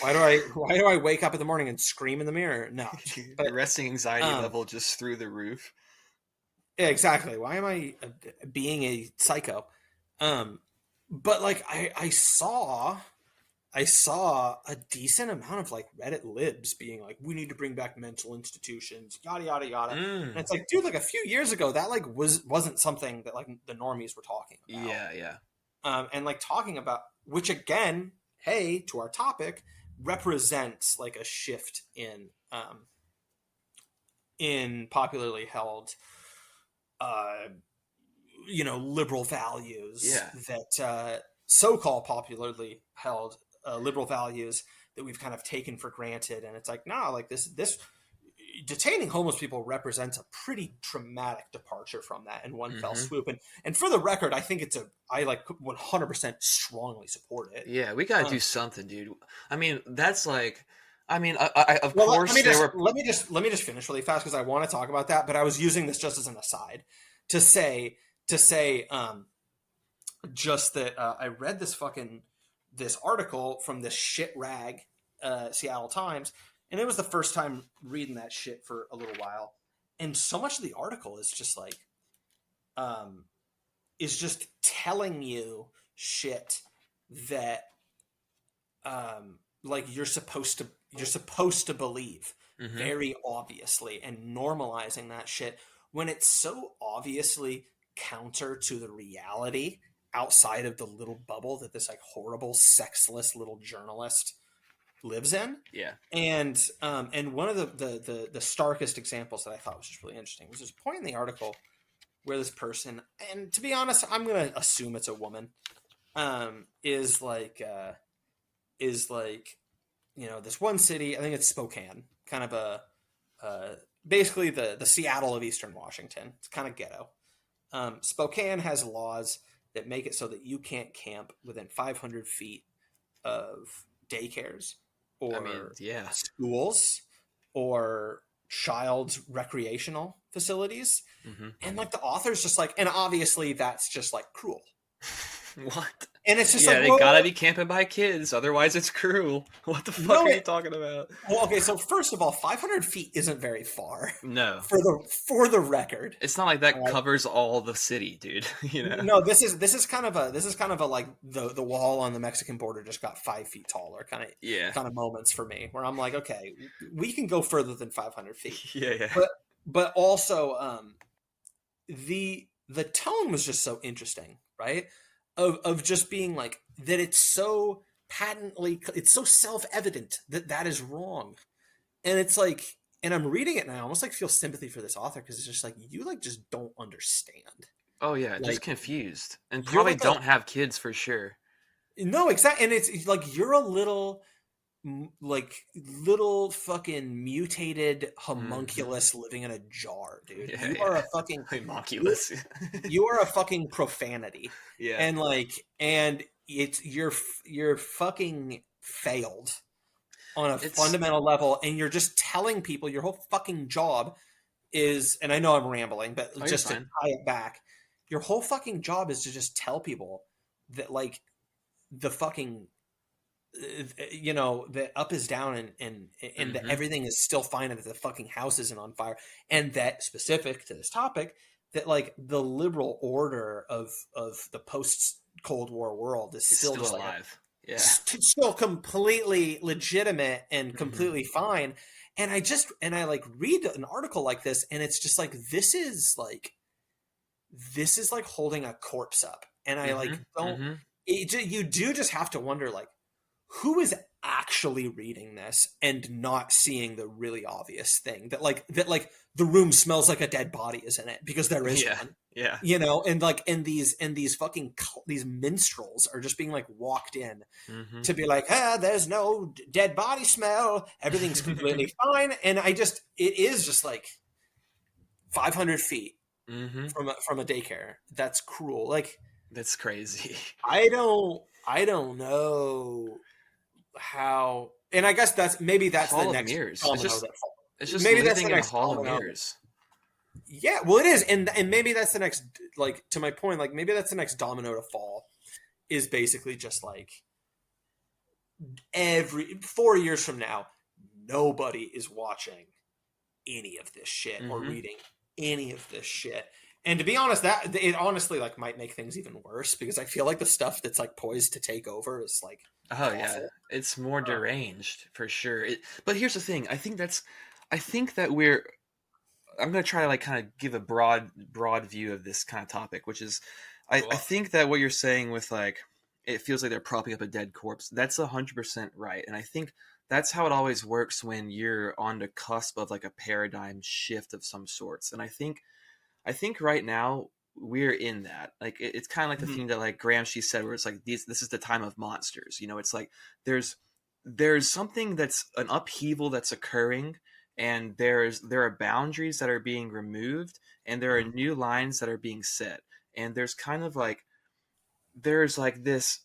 Why do I wake up in the morning and scream in the mirre? No, but the resting anxiety level just through the roof. Yeah, exactly. Why am I being a psycho? But like I saw a decent amount of like Reddit libs being like, we need to bring back mental institutions, yada yada yada. And it's like, dude, like a few years ago, that like wasn't something that like the normies were talking about. Yeah. And like talking about, which again, hey, to our topic, represents like a shift in popularly held liberal values that so-called popularly held liberal values that we've kind of taken for granted. And it's like, nah, like this detaining homeless people represents a pretty dramatic departure from that in one fell swoop. And for the record, I think I like 100% strongly support it. Yeah, we got to do something, dude. I mean, that's like, I mean, of course, let me just finish really fast because I want to talk about that. But I was using this just as an aside to say, just that I read this article from this shit rag Seattle Times And it was the first time reading that shit for a little while. And so much of the article is just like, is just telling you shit that, like you're supposed to believe very obviously, and normalizing that shit when it's so obviously counter to the reality outside of the little bubble that this like horrible, sexless little journalist lives in. Yeah. And one of the starkest examples that I thought was just really interesting was this point in the article where this person, and to be honest, I'm going to assume it's a woman, is like, you know, this one city, I think it's Spokane, kind of basically the Seattle of Eastern Washington. It's kind of ghetto. Spokane has laws that make it so that you can't camp within 500 feet of daycares or schools or child recreational facilities. And like the author's just like, and obviously that's just like cruel. What? And it's just they gotta be camping by kids, otherwise it's cruel. What the fuck are you talking about? Well, okay, so first of all, 500 feet isn't very far. No. For the record. It's not like that covers all the city, dude. You know? No, this is kind of a like the wall on the Mexican border just got 5 feet taller kind of moments for me, where I'm like, okay, we can go further than 500 feet. Yeah. But also the tone was just so interesting, right? Of just being like that, it's so patently, it's so self-evident that is wrong, and it's like, and I'm reading it and I almost like feel sympathy for this author because it's just like, you like just don't understand. Oh yeah, like, just confused, and probably like don't have kids for sure. No, exactly, and it's like you're a little fucking mutated homunculus living in a jar, dude. You are a fucking homunculus. You are a fucking profanity. Yeah. And it's you're fucking failed on a fundamental level, and you're just telling people your whole fucking job is, and I know I'm rambling, but just to tie it back, your whole fucking job is to just tell people that like the fucking, you know, that up is down and that everything is still fine and that the fucking house isn't on fire, and that specific to this topic, that like the liberal order of the post Cold War world is still just alive. Like still completely legitimate and completely fine. And I like read an article like this, and it's just like, this is like holding a corpse up. And I like don't, you do just have to wonder, like, who is actually reading this and not seeing the really obvious thing that the room smells like a dead body is in it, because there is one. Yeah. You know, and like, and these minstrels are just being like walked in to be like, there's no dead body smell. Everything's completely fine. And it is just like 500 feet from a daycare. That's cruel. Like, that's crazy. I don't know how, and I guess that's the next mirrors. It's just maybe living that's the in next a hall of mirrors. Yeah, well, it is, and maybe that's the next, like, to my point, like, maybe that's the next domino to fall, is basically just like, every 4 years from now, nobody is watching any of this shit or reading any of this shit. And to be honest, that it honestly like might make things even worse, because I feel like the stuff that's like poised to take over is like, awful. Yeah, it's more deranged for sure. But here's the thing: I think that I'm going to try to like kind of give a broad view of this kind of topic, which is, I think that what you're saying with like, it feels like they're propping up a dead corpse. That's 100% right, and I think that's how it always works when you're on the cusp of like a paradigm shift of some sorts. And I think right now we're in that. Like, it's kind of like the thing that like Gramsci said, where it's like, this is the time of monsters. You know, it's like there's something that's an upheaval that's occurring, and there are boundaries that are being removed, and there are new lines that are being set, and there's this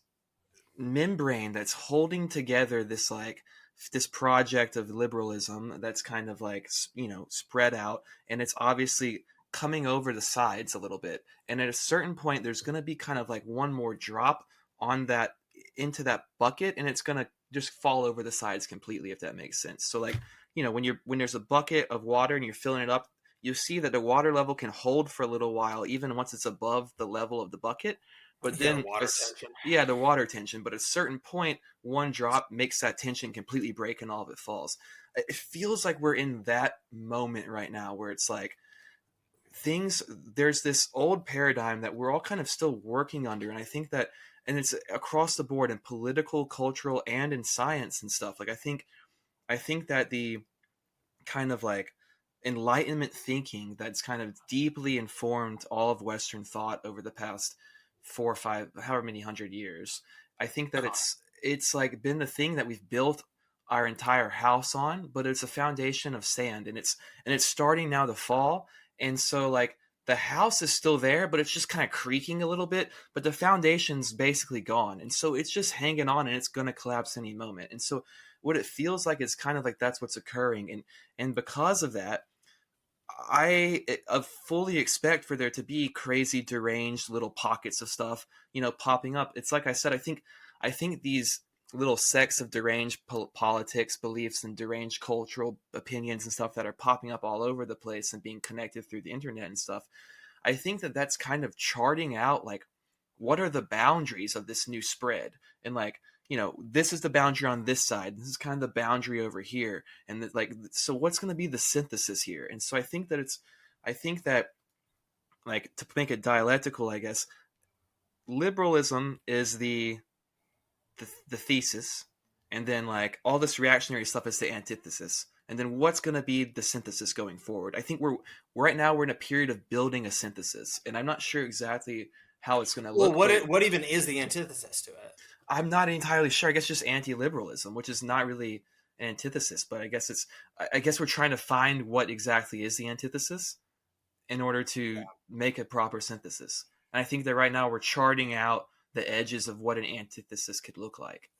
membrane that's holding together this project of liberalism that's kind of like, you know, spread out, and it's obviously coming over the sides a little bit, and at a certain point there's going to be kind of like one more drop on that into that bucket, and it's going to just fall over the sides completely, if that makes sense. So like, when there's a bucket of water and you're filling it up, you see that the water level can hold for a little while, even once it's above the level of the bucket. But then, the water tension. But at a certain point, one drop makes that tension completely break and all of it falls. It feels like we're in that moment right now where it's like there's this old paradigm that we're all kind of still working under. And I think that, and it's across the board in political, cultural, and in science and stuff. Like, I think that the kind of like Enlightenment thinking that's kind of deeply informed all of Western thought over the past 4 or 5, however many hundred years. I think that it's like been the thing that we've built our entire house on, but it's a foundation of sand, and it's starting now to fall. And so like the house is still there, but it's just kind of creaking a little bit, but the foundation's basically gone. And so it's just hanging on, and it's going to collapse any moment. And so what it feels like is kind of like that's what's occurring. And because of that, I fully expect for there to be crazy, deranged little pockets of stuff, popping up. It's like I said, I think these little sects of deranged politics, beliefs, and deranged cultural opinions and stuff that are popping up all over the place and being connected through the internet and stuff. I think that that's kind of charting out like, what are the boundaries of this new spread? And like, this is the boundary on this side. This is kind of the boundary over here. And like, so what's going to be the synthesis here? And so I think that like, to make it dialectical, I guess, liberalism is the thesis. And then like all this reactionary stuff is the antithesis. And then what's going to be the synthesis going forward? I think right now we're in a period of building a synthesis, and I'm not sure exactly how it's going to look. Well, what even is the antithesis to it? I'm not entirely sure. I guess just anti-liberalism, which is not really an antithesis, but I guess we're trying to find what exactly is the antithesis in order to make a proper synthesis. And I think that right now we're charting out the edges of what an antithesis could look like.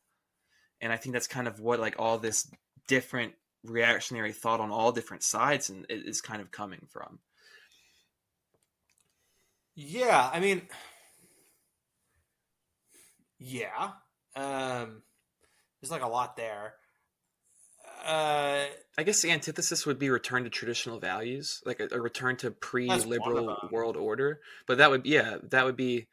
And I think that's kind of what like all this different reactionary thought on all different sides and it is kind of coming from. Yeah, I mean, yeah. There's like a lot there. I guess the antithesis would be return to traditional values, like a return to pre-liberal world order. But that would be.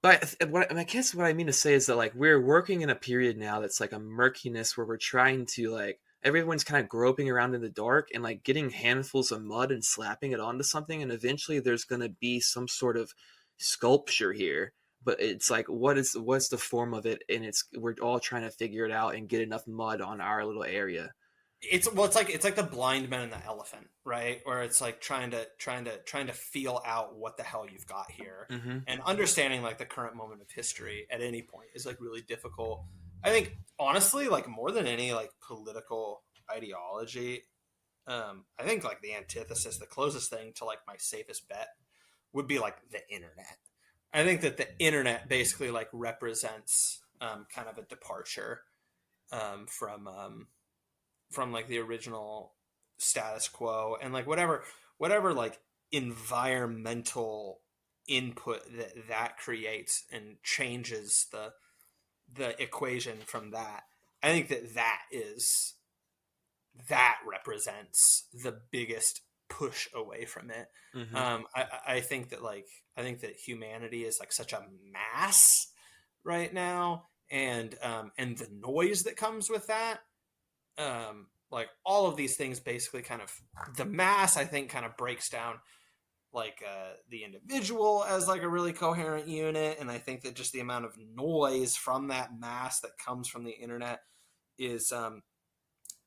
But I guess what I mean to say is that like we're working in a period now that's like a murkiness where we're trying to like everyone's kind of groping around in the dark and like getting handfuls of mud and slapping it onto something, and eventually there's going to be some sort of sculpture here. But it's like, what's the form of it? And we're all trying to figure it out and get enough mud on our little area. It's like the blind man and the elephant, right? Where it's like trying to feel out what the hell you've got here, and understanding like the current moment of history at any point is like really difficult. I think honestly, like more than any like political ideology, I think like the antithesis, the closest thing to like my safest bet would be like the internet. I think that the internet basically like represents kind of a departure from like the original status quo, and like whatever like environmental input that creates and changes the equation from that. I think that represents the biggest push away from it. I think that humanity is like such a mass right now, and the noise that comes with that, like all of these things basically kind of the mass I think kind of breaks down like the individual as like a really coherent unit, and I think that just the amount of noise from that mass that comes from the internet is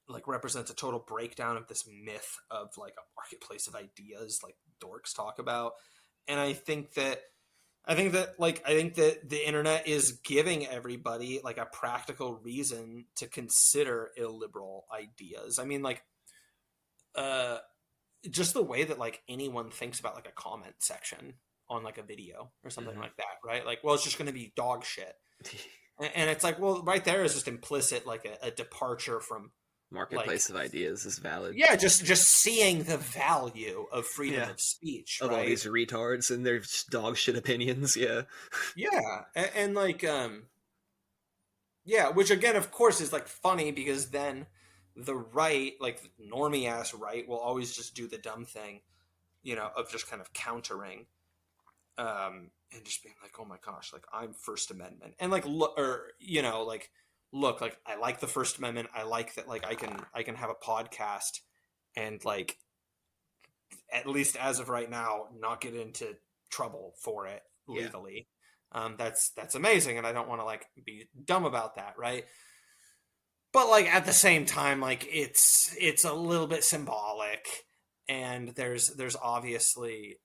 like represents a total breakdown of this myth of like a marketplace of ideas like dorks talk about. And I think that the internet is giving everybody like a practical reason to consider illiberal ideas. I mean, like just the way that like anyone thinks about like a comment section on like a video or something like that, right? Like, well, it's just going to be dog shit. And it's like, well, right there is just implicit like a departure from marketplace of ideas is valid. Yeah, just seeing the value of freedom of speech, of right? all these retards and their dog shit opinions. Yeah, and like Yeah, which again, of course, is like funny because then the right, like normie ass right, will always just do the dumb thing, of just kind of countering, and just being like, oh my gosh, like I'm First Amendment, and like look, or like look, like I like the First Amendment, I like that, like I can have a podcast, and like at least as of right now, not get into trouble for it legally. That's amazing, and I don't want to like be dumb about that, right? But like at the same time, like it's a little bit symbolic, and there's obviously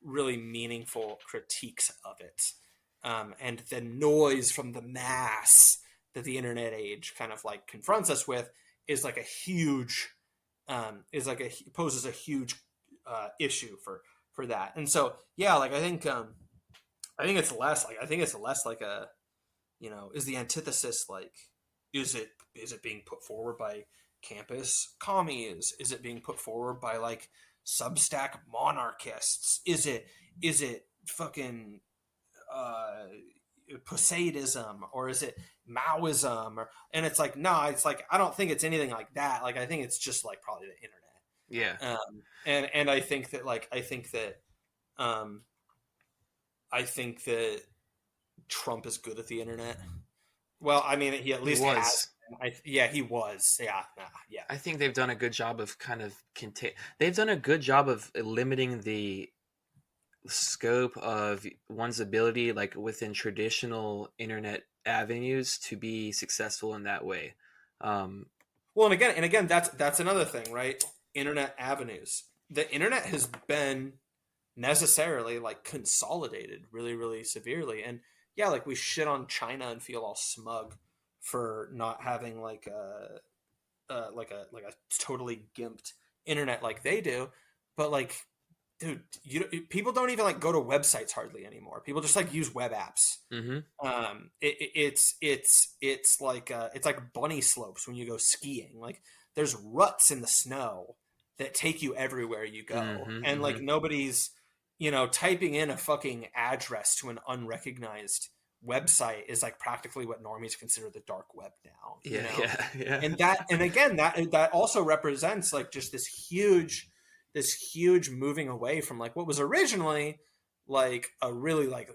really meaningful critiques of it, and the noise from the mass that the internet age kind of like confronts us with is like a huge poses a huge issue for that. And so yeah, like I think it's less like a, is the antithesis like, is it being put forward by campus commies? Is it being put forward by like Substack monarchists? Is it fucking Poseidism, or is it Maoism? And it's like, no, it's like I don't think it's anything like that. Like I think it's just like probably the internet. Yeah. And I think that I think that Trump is good at the internet. Well, I mean, he at least has. Yeah, he was. Yeah, yeah. I think they've done a good job of kind of They've done a good job of limiting the scope of one's ability, like within traditional internet avenues, to be successful in that way. Well, and again, that's another thing, right? Internet avenues. The internet has been necessarily like consolidated really, really severely, and yeah, like we shit on China and feel all smug for not having like a totally gimped internet like they do, but like, dude, people don't even like go to websites hardly anymore. People just like use web apps. Mm-hmm. It's like bunny slopes when you go skiing. Like there's ruts in the snow that take you everywhere you go, and like nobody's typing in a fucking address to an unrecognized website is like practically what normies consider the dark web now. Yeah. And again, that also represents like just this huge moving away from like what was originally like a really like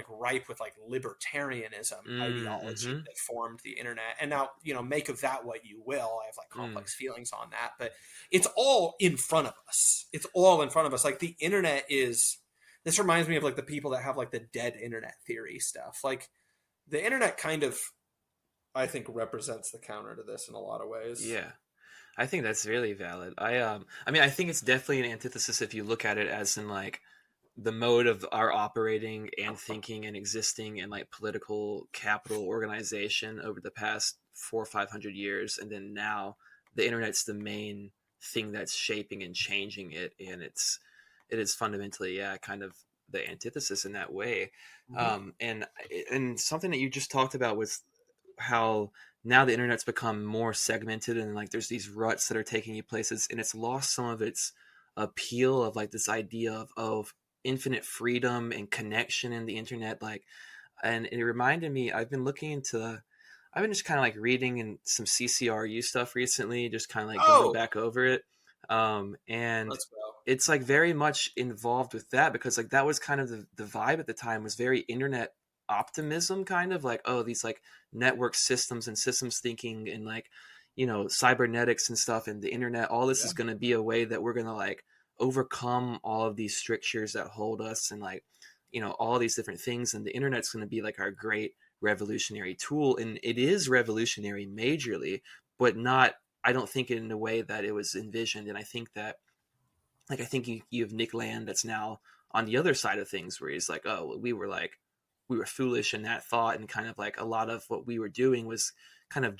ripe with like libertarianism ideology that formed the internet. And now, make of that what you will. I have like complex feelings on that, but it's all in front of us. Like the internet this reminds me of like the people that have like the dead internet theory stuff. Like the internet kind of, I think, represents the counter to this in a lot of ways. Yeah. I think that's really valid. I mean, I think it's definitely an antithesis if you look at it as in like the mode of our operating and thinking and existing in like political capital organization over the past 400 or 500 years, and then now the internet's the main thing that's shaping and changing it, and it is fundamentally kind of the antithesis in that way. And something that you just talked about was how now the internet's become more segmented, and like there's these ruts that are taking you places, and it's lost some of its appeal of like this idea of infinite freedom and connection in the internet. Like, and it reminded me, I've been just kind of like reading in some CCRU stuff recently, just kind of like going back over it. And it's like very much involved with that, because like that was kind of the vibe at the time, was very internet optimism, kind of like, oh, these like network systems and systems thinking and like, cybernetics and stuff, and the internet, all this is going to be a way that we're going to like overcome all of these strictures that hold us, and like, all these different things, and the internet's going to be like our great revolutionary tool. And it is revolutionary majorly, but not, I don't think, in a way that it was envisioned. And I think that, like, I think you have Nick Land that's now on the other side of things, where he's like, oh, we were foolish in that thought, and kind of like a lot of what we were doing was kind of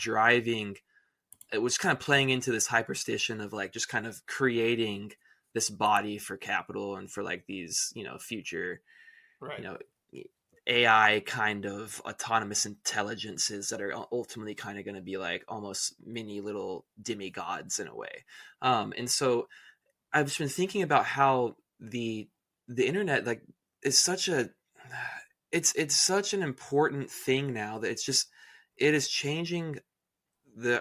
it was kind of playing into this hyperstition of like just kind of creating this body for capital and for like these, future, AI kind of autonomous intelligences that are ultimately kind of going to be like almost mini little demigods in a way. And so I've just been thinking about how the internet like is such a, it's such an important thing now that it is changing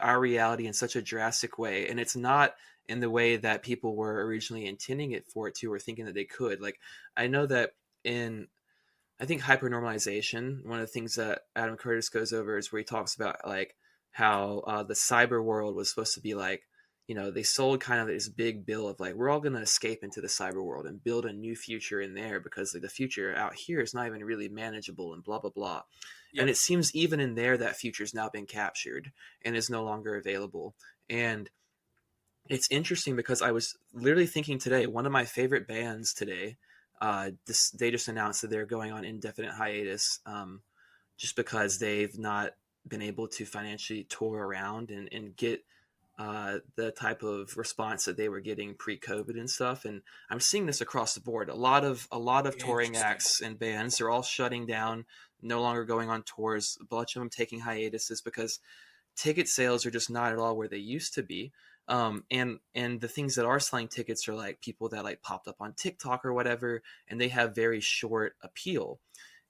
our reality in such a drastic way, and it's not in the way that people were originally intending it for it to, or thinking that they could. Like, I know that in, I think, hypernormalization, one of the things that Adam Curtis goes over is where he talks about like how the cyber world was supposed to be like, they sold kind of this big bill of like, we're all going to escape into the cyber world and build a new future in there, because like the future out here is not even really manageable and blah blah blah. Yep. And it seems even in there that future's now been captured and is no longer available. And it's interesting because I was literally thinking today, one of my favorite bands today, they just announced that they're going on indefinite hiatus, just because they've not been able to financially tour around and get the type of response that they were getting pre-COVID and stuff. And I'm seeing this across the board. A lot of touring acts and bands are all shutting down, no longer going on tours. A bunch of them taking hiatuses because ticket sales are just not at all where they used to be. And the things that are selling tickets are like people that like popped up on TikTok or whatever, and they have very short appeal.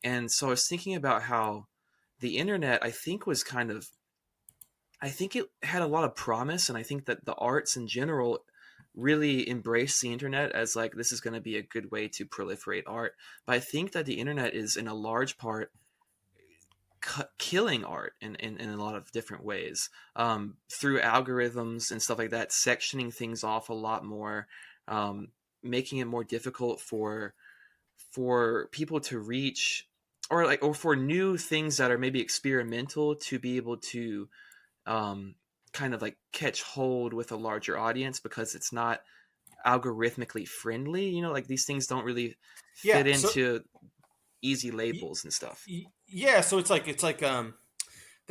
And so I was thinking about how the internet, I think it had a lot of promise, and I think that the arts in general really embraced the internet as like, this is going to be a good way to proliferate art. But I think that the internet is in a large part killing art in a lot of different ways, through algorithms and stuff like that, sectioning things off a lot more, making it more difficult for people to reach, or for new things that are maybe experimental to be able to kind of like catch hold with a larger audience, because it's not algorithmically friendly. Like these things don't really fit into easy labels and stuff. Yeah, so it's like the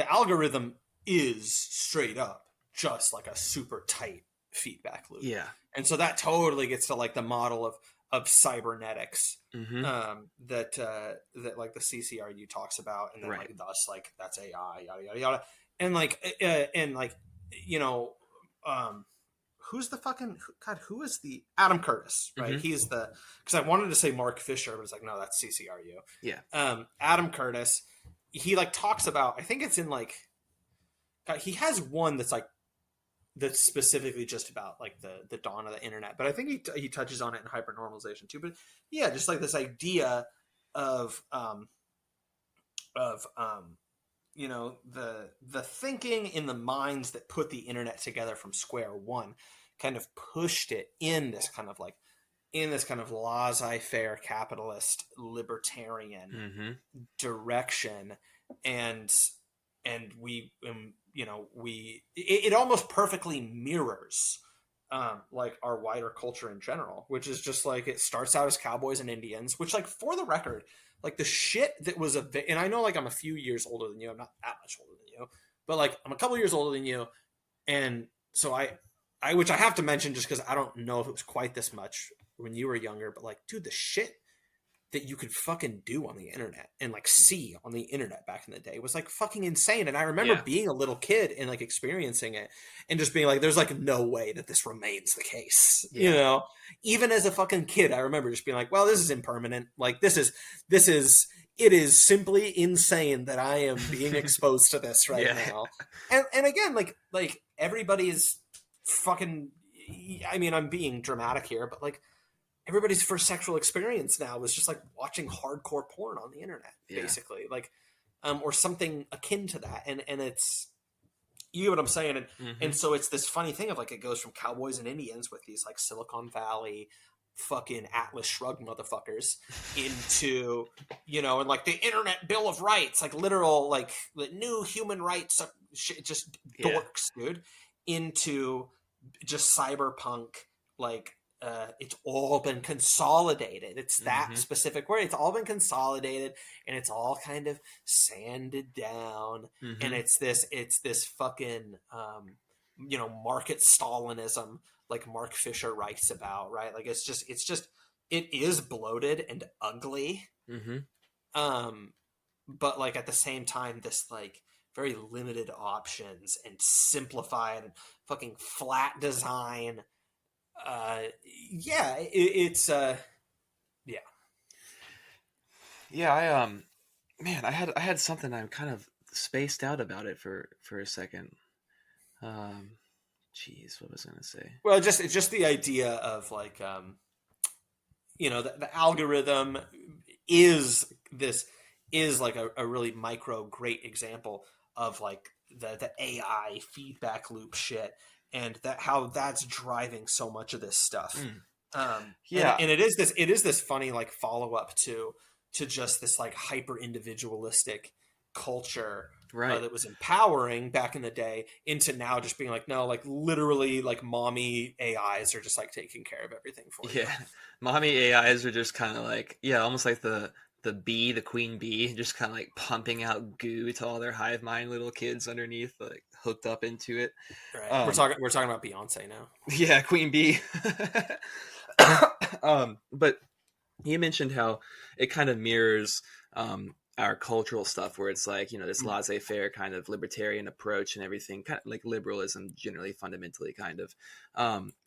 algorithm is straight up just like a super tight feedback loop. Yeah. And so that totally gets to like the model of cybernetics, that like the CCRU talks about, and then right. like thus like that's AI, yada yada yada, and like who's the fucking God? Who is the Adam Curtis? Right, he's the, because I wanted to say Mark Fisher, but it's like, no, that's CCRU. Yeah. Adam Curtis, he like talks about, I think it's in like, God, he has one that's like, that's specifically just about like the dawn of the internet, but I think he touches on it in hypernormalization too. But yeah, just like this idea of the thinking in the minds that put the internet together from square one kind of pushed it in this kind of laissez-faire capitalist libertarian direction, and we it almost perfectly mirrors like our wider culture in general, which is just like, it starts out as cowboys and Indians, which, like, for the record, like the shit that was and I know like I'm a few years older than you, I'm not that much older than you, but like I'm a couple years older than you, and so I which I have to mention just because I don't know if it was quite this much when you were younger, but like, dude, the shit that you could fucking do on the internet and like see on the internet back in the day was like fucking insane. And I remember being a little kid and like experiencing it and just being like, there's like no way that this remains the case. You know, even as a fucking kid, I remember just being like, well, this is impermanent. Like it is simply insane that I am being exposed to this right now. And again, like everybody is fucking, I mean, I'm being dramatic here, but like, everybody's first sexual experience now was just like watching hardcore porn on the internet, basically, like, or something akin to that. And it's, you know what I'm saying? And so it's this funny thing of like, it goes from cowboys and Indians with these like Silicon Valley fucking Atlas Shrugged motherfuckers into, you know, and like the Internet Bill of Rights, like literal, like the new human rights, just dorks, dude, into just cyberpunk, like, it's all been consolidated. It's that specific word. It's all been consolidated, and it's all kind of sanded down. And it's this fucking, you know, market Stalinism, like Mark Fisher writes about, right? Like it is bloated and ugly. But like at the same time, this like very limited options and simplified and fucking flat design. I Man, I had something I'm kind of spaced out about it for a second. Um, Jeez, what was I gonna say? Well, it's just the idea of like, the algorithm is this is like a really micro great example of like the AI feedback loop shit, and that how that's driving so much of this stuff. Mm. And Yeah, it is this funny like follow up to just this like hyper individualistic culture right. that was empowering back in the day into now just being like, no, like literally like mommy AIs are just like taking care of everything for you. Yeah, mommy AIs are just kind of like, yeah, almost like the queen bee, just kind of like pumping out goo to all their hive mind little kids underneath, like hooked up into it. Right. Um, We're talking about Beyonce now. yeah, queen bee. But you mentioned how it kind of mirrors our cultural stuff, where it's like, this laissez-faire kind of libertarian approach and everything, kind of like liberalism generally, fundamentally, kind of.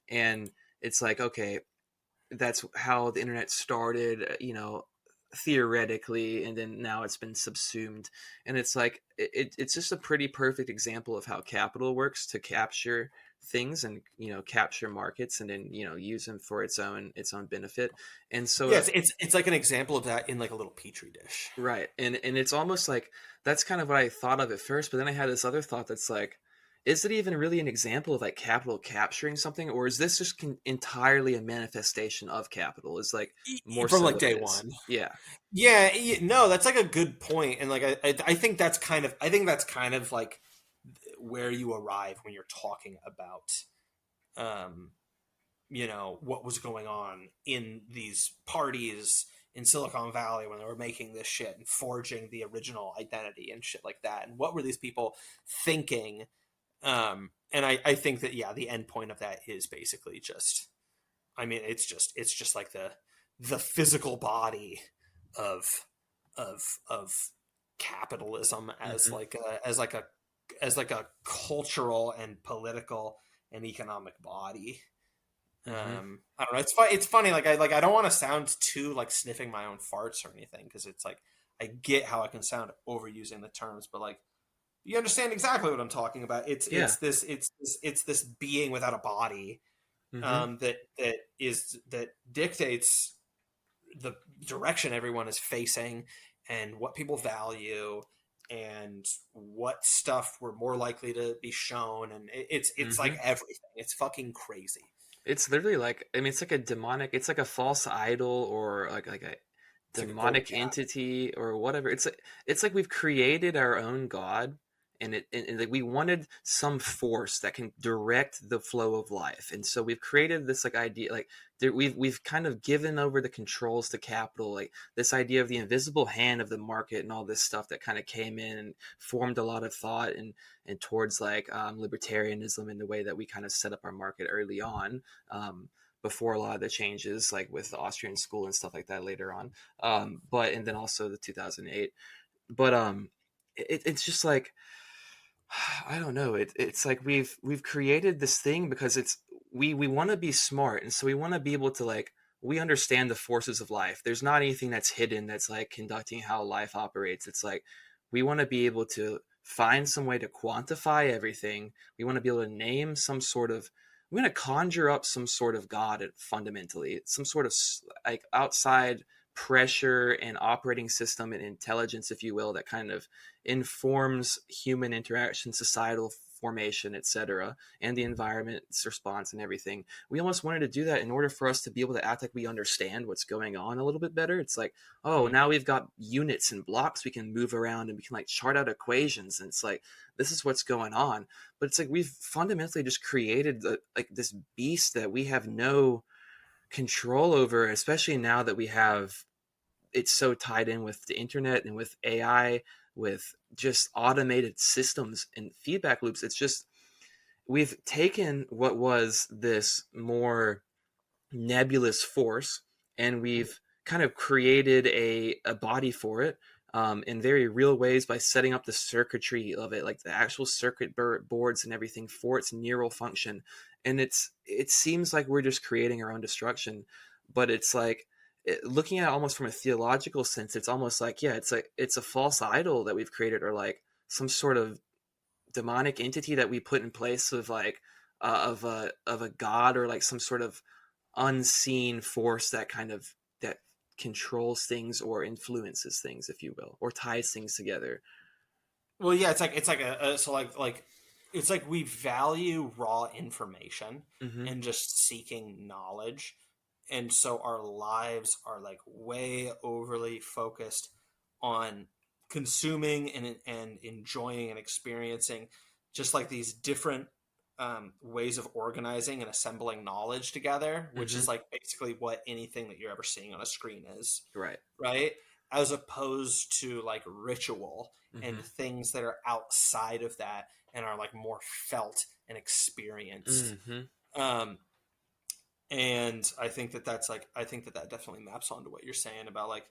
And it's like, okay, that's how the internet started, theoretically, and then now it's been subsumed. And it's like it's just a pretty perfect example of how capital works to capture things and capture markets, and then use them for its own benefit. And so Yes, it's like an example of that in like a little petri dish. right, and it's almost like that's kind of what I thought of at first, but then I had this other thought that's like, is it even really an example of like capital capturing something, or is this just entirely a manifestation of capital? Is like more From so like what it day is. one. Yeah. Yeah, no, that's like a good point, and like I think that's kind of like where you arrive when you're talking about um what was going on in these parties in Silicon Valley when they were making this shit and forging the original identity and shit like that, and what were these people thinking? And I think that yeah, the end point of that is basically just, I mean, it's just like the physical body of of capitalism as Hmm. like a cultural and political and economic body. Hmm. I don't know. It's funny. I don't want to sound too like sniffing my own farts or anything, because it's like I get how I can sound overusing the terms, but like you understand exactly what I'm talking about. Yeah. It's this being without a body, Hmm. that dictates the direction everyone is facing and what people value and what stuff we're more likely to be shown, and it's like Hmm. everything. It's fucking crazy. It's literally like, I mean, it's like a demonic, it's like a false idol, or like a It's like a golden demonic calf. entity or whatever. It's like we've created our own god, and like we wanted some force that can direct the flow of life, and so we've created this like idea, like we've kind of given over the controls to capital, like this idea of the invisible hand of the market and all this stuff that kind of came in and formed a lot of thought and towards like libertarianism in the way that we kind of set up our market early on. Before a lot of the changes, like with the Austrian school and stuff like that later on, but and then also the 2008. But it's just like, I don't know. It's like we've created this thing because we want to be smart, and so we want to be able to like, we understand the forces of life. There's not anything that's hidden that's like conducting how life operates. It's like we want to be able to find some way to quantify everything. We want to be able to name some sort of, we want to conjure up some sort of God, fundamentally, some sort of like outside pressure and operating system and intelligence, if you will, that kind of informs human interaction, societal formation, etc., and the environment's response and everything. We almost wanted to do that in order for us to be able to act like we understand what's going on a little bit better. It's like, oh, now we've got units and blocks we can move around, and we can like chart out equations, and it's like, this is what's going on. But it's like we've fundamentally just created like this beast that we have no control over, especially now that we have, it's so tied in with the internet and with AI, with just automated systems and feedback loops. It's just, we've taken what was this more nebulous force, and we've kind of created a body for it, in very real ways, by setting up the circuitry of it, like the actual circuit boards and everything for its neural function. And it seems like we're just creating our own destruction, but it's like looking at it almost from a theological sense, it's almost like, yeah, it's a false idol that we've created, or like some sort of demonic entity that we put in place of like of a god, or like some sort of unseen force that that controls things or influences things, if you will, or ties things together. Well, yeah, it's like so like it's like we value raw information and just seeking knowledge, and so our lives are like way overly focused on consuming and enjoying and experiencing just like these different ways of organizing and assembling knowledge together, which is like basically what anything that you're ever seeing on a screen is. Right. As opposed to like ritual and things that are outside of that and are like more felt and experienced. And I think that I think that definitely maps onto what you're saying about like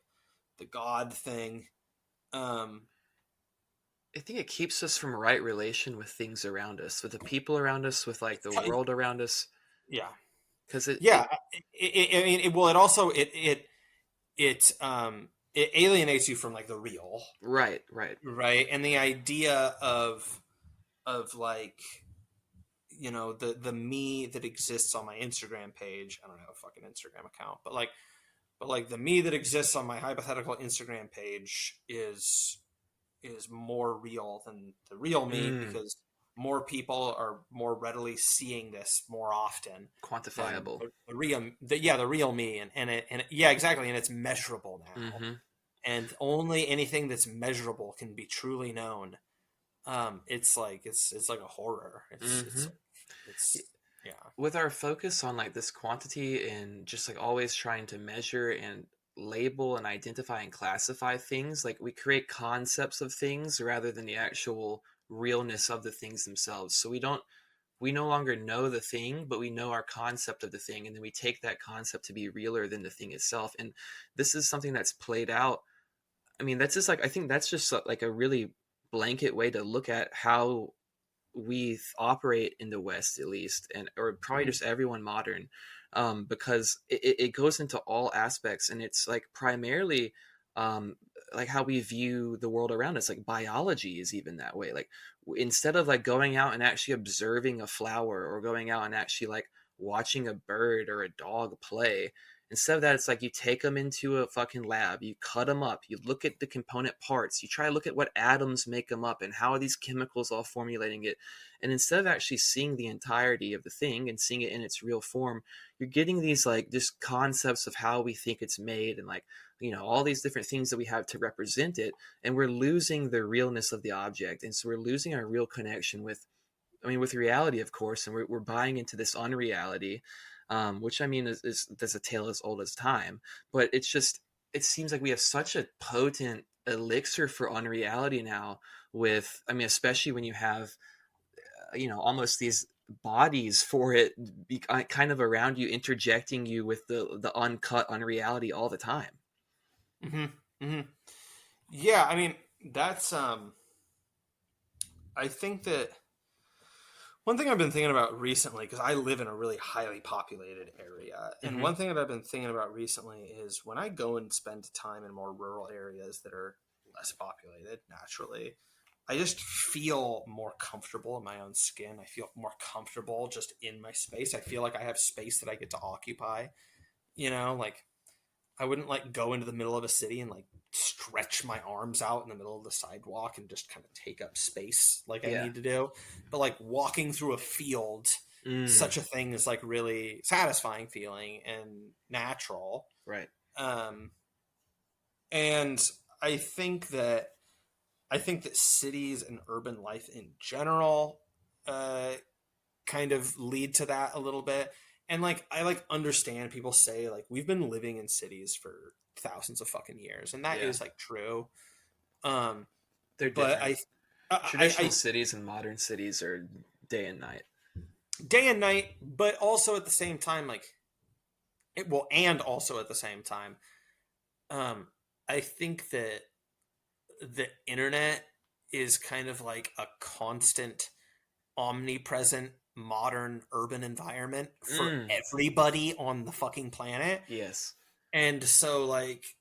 the God thing. I think it keeps us from right relation with things around us, with the people around us, with like the world around us. Yeah. Because it alienates you from like the real. Right. And the idea of like, you know, the me that exists on my Instagram page. I don't have a fucking Instagram account, but like the me that exists on my hypothetical Instagram page is more real than the real me, because more people are more readily seeing this more often. Quantifiable. The real me, and yeah, exactly, and it's measurable now. And only anything that's measurable can be truly known. It's like a horror. It's yeah. With our focus on like this quantity and just like always trying to measure and label and identify and classify things, like we create concepts of things rather than the actual realness of the things themselves. So we no longer know the thing, but we know our concept of the thing, and then we take that concept to be realer than the thing itself. And this is something that's played out. I mean, that's just like, I think that's just like a really blanket way to look at how we operate in the West, at least, and or probably just everyone modern, because it goes into all aspects, and it's like primarily like how we view the world around us. Like biology is even that way. Like instead of like going out and actually observing a flower, or going out and actually like watching a bird or a dog play, instead of that, it's like you take them into a fucking lab, you cut them up, you look at the component parts, you try to look at what atoms make them up and how are these chemicals all formulating it. And instead of actually seeing the entirety of the thing and seeing it in its real form, you're getting these like just concepts of how we think it's made, and like, you know, all these different things that we have to represent it. And we're losing the realness of the object. And so we're losing our real connection with reality, of course. And we're buying into this unreality. Which I mean is a tale as old as time, but it seems like we have such a potent elixir for unreality now. With, I mean, especially when you have, you know, almost these bodies for it kind of around you, interjecting you with the uncut unreality all the time. Yeah, I mean, that's I think that one thing I've been thinking about recently, because I live in a really highly populated area, and one thing that I've been thinking about recently is when I go and spend time in more rural areas that are less populated naturally, I just feel more comfortable in my own skin. I feel more comfortable just in my space. I feel like I have space that I get to occupy. You know, like I wouldn't like go into the middle of a city and like stretch my arms out in the middle of the sidewalk and just kind of take up space like I need to do. But like walking through a field, such a thing is like really satisfying feeling and natural. Right. And I think that cities and urban life in general kind of lead to that a little bit. And like I like understand people say like we've been living in cities for thousands of fucking years, and that is like true. They're different. Traditional cities and modern cities are day and night. But also at the same time, like I think that the internet is kind of like a constant, omnipresent modern urban environment for everybody on the fucking planet. Yes. And so like,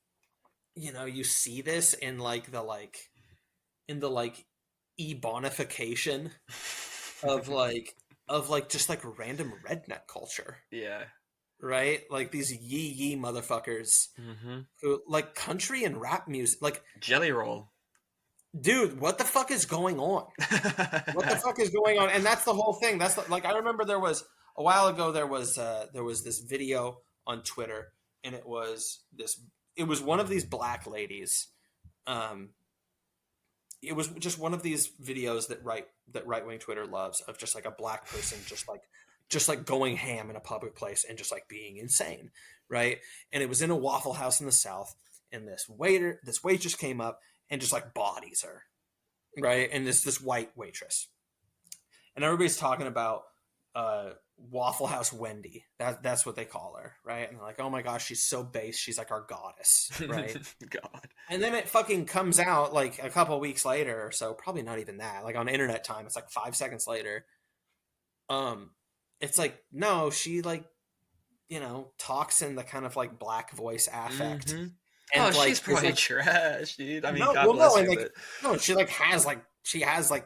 you see this in like in the like ebonification of like just like random redneck culture. Yeah. Right? Like these yee motherfuckers who like country and rap music. Like, Jelly Roll. dude, what the fuck is going on? What the fuck is going on? And that's the whole thing. That's like, I remember there was a while ago, there was this video on Twitter, and it was one of these black ladies. It was just one of these videos that right wing Twitter loves, of just like a black person just like going ham in a public place and just like being insane, right? And it was in a Waffle House in the South, and this waitress came up and just like bodies her, right? And this white waitress, and everybody's talking about Waffle House Wendy. That's what they call her, right? And they're like, oh my gosh, she's so base. She's like our goddess, right? God. And then it fucking comes out like a couple weeks later or so, probably not even that. Like on internet time, it's like 5 seconds later. It's like, no, she like, talks in the kind of like black voice affect. Mm-hmm. And like, she's probably like, trash, dude. I mean, God bless her, like, no, she like has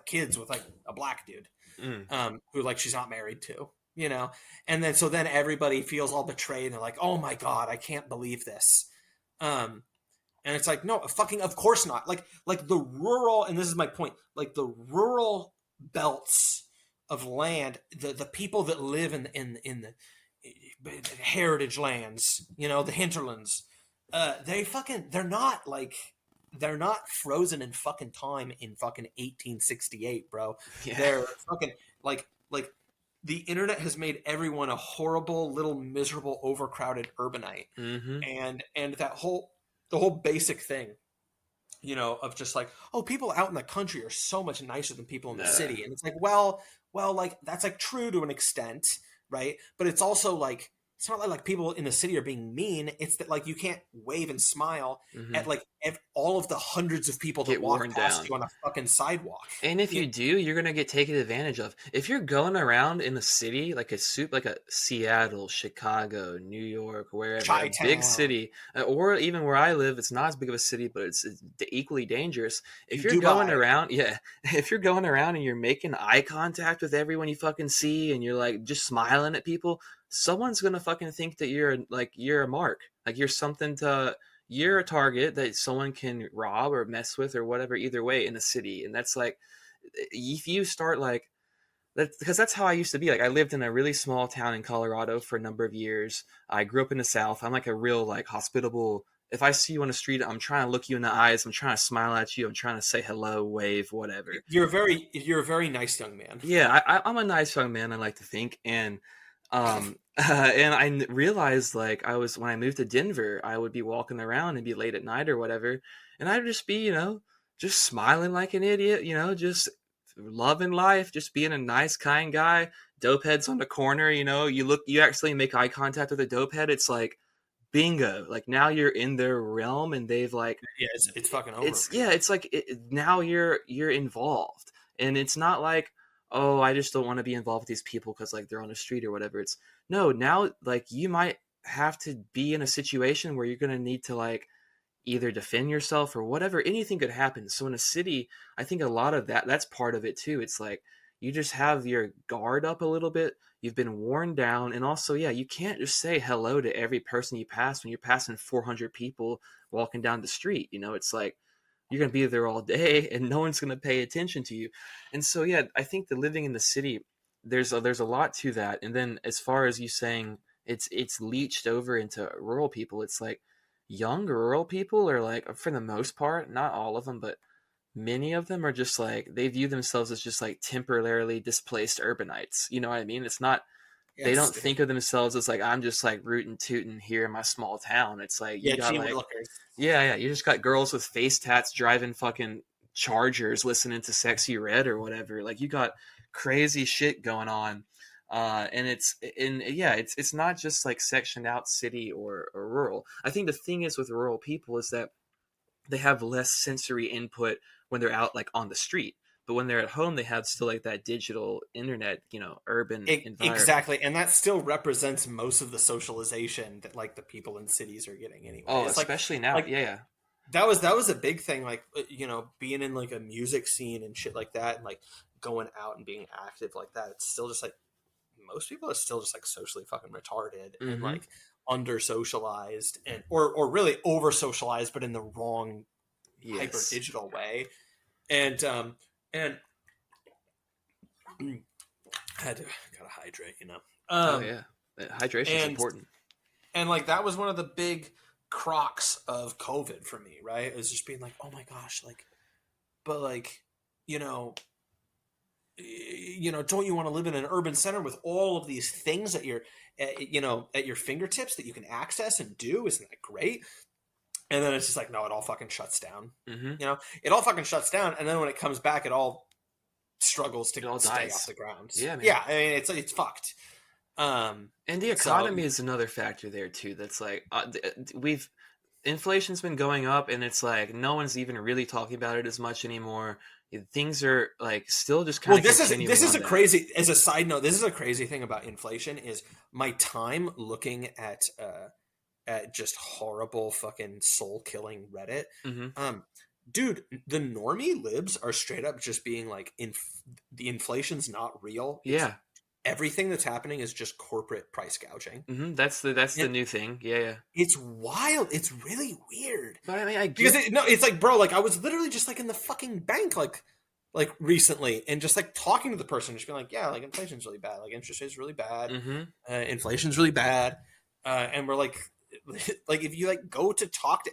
kids with like a black dude, who like she's not married to, and then so then everybody feels all betrayed, and they're like, oh my God, I can't believe this, and it's like, no, fucking, of course not. Like the rural, and this is my point, like the rural belts of land, the people that live in the heritage lands, the hinterlands, they're not frozen in fucking time in fucking 1868, bro. Yeah. They're fucking like the internet has made everyone a horrible little miserable overcrowded urbanite, and the whole basic thing, of just like, oh, people out in the country are so much nicer than people in the city, and it's like, well, like that's like true to an extent, right? But it's also like, it's not like people in the city are being mean. It's that like you can't wave and smile at like all of the hundreds of people that walk past you on a fucking sidewalk. And if you do, you're gonna get taken advantage of. If you're going around in the city like a Seattle, Chicago, New York, wherever, a big city, or even where I live, it's not as big of a city, but it's equally dangerous. If you're going around, if you're going around and you're making eye contact with everyone you fucking see, and you're like just smiling at people, someone's gonna fucking think that you're a mark, like you're a target that someone can rob or mess with or whatever, either way in the city. And that's like, if you start like that, because that's how I used to be. Like I lived in a really small town in Colorado for a number of years. I grew up in the South. I'm like a real like hospitable. If I see you on the street, I'm trying to look you in the eyes. I'm trying to smile at you. I'm trying to say hello, wave, whatever. You're a very nice young man. Yeah, I'm a nice young man, I like to think. And and I realized like when I moved to Denver, I would be walking around and be late at night or whatever, and I'd just be, just smiling like an idiot, just loving life, just being a nice, kind guy. Dope heads on the corner, you actually make eye contact with a dope head. It's like, bingo, like now you're in their realm, and they've like, it's fucking over. It's like now you're involved, and it's not like, oh, I just don't want to be involved with these people because like they're on the street or whatever. It's no, now like you might have to be in a situation where you're going to need to like either defend yourself or whatever. Anything could happen. So in a city, I think a lot of that's part of it too. It's like you just have your guard up a little bit. You've been worn down. And also, you can't just say hello to every person you pass when you're passing 400 people walking down the street. It's like, you're going to be there all day and no one's going to pay attention to you. And so, I think the living in the city, there's a lot to that. And then as far as you saying it's leached over into rural people, it's like young rural people are like, for the most part, not all of them, but many of them are just like, they view themselves as just like temporarily displaced urbanites. You know what I mean? It's not, they don't think of themselves as like, I'm just like rootin' tootin' here in my small town. It's like, you got like, you just got girls with face tats driving fucking Chargers, listening to Sexy Red or whatever. Like you got crazy shit going on. And it's not just like sectioned out city or rural. I think the thing is with rural people is that they have less sensory input when they're out like on the street. but when they're at home, they have still like that digital internet, urban environment. Exactly, and that still represents most of the socialization that like the people in cities are getting anyway. Oh, it's especially now, like, yeah. That was a big thing, like, being in like a music scene and shit like that, and like going out and being active like that. It's still just like most people are still just like socially fucking retarded and like under socialized and or really over socialized, but in the wrong hyper digital way. And I gotta hydrate, oh yeah, hydration is important. And like that was one of the big crocs of COVID for me, right? It was just being like, oh my gosh, like, but like, don't you want to live in an urban center with all of these things at your, at your fingertips that you can access and do? Isn't that great? And then it's just like, no, it all fucking shuts down. It all fucking shuts down. And then when it comes back, it all struggles to stay off the ground. Yeah, man. Yeah. I mean, it's fucked. And the economy is another factor there too. That's like inflation's been going up, and it's like no one's even really talking about it as much anymore. Things are like still just kind of. Well, this is a crazy. As a side note, this is a crazy thing about inflation. Is my time looking at just horrible fucking soul killing Reddit. Dude, the normie libs are straight up just being like, the inflation's not real. Yeah. Everything that's happening is just corporate price gouging. That's the new thing. Yeah. It's wild. It's really weird. But I mean, it's like, bro, like I was literally just like in the fucking bank, like recently, and just like talking to the person, just being like, yeah, like inflation's really bad. Like interest rates really bad. Inflation's really bad. And we're like if you like go to talk to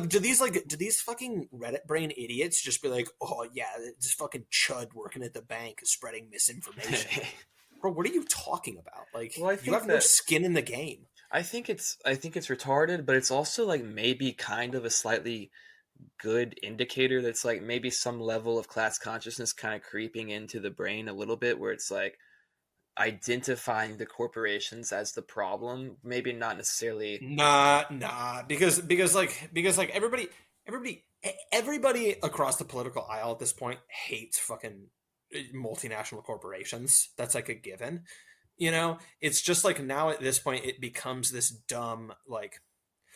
do these fucking Reddit brain idiots just be like, oh yeah, this fucking chud working at the bank is spreading misinformation. Bro, what are you talking about? Like, you have no skin in the game. I think it's retarded, but it's also like maybe kind of a slightly good indicator that's like maybe some level of class consciousness kind of creeping into the brain a little bit, where it's like identifying the corporations as the problem. Maybe not necessarily. Nah, because everybody across the political aisle at this point hates fucking multinational corporations. That's like a given. It's just like now at this point it becomes this dumb like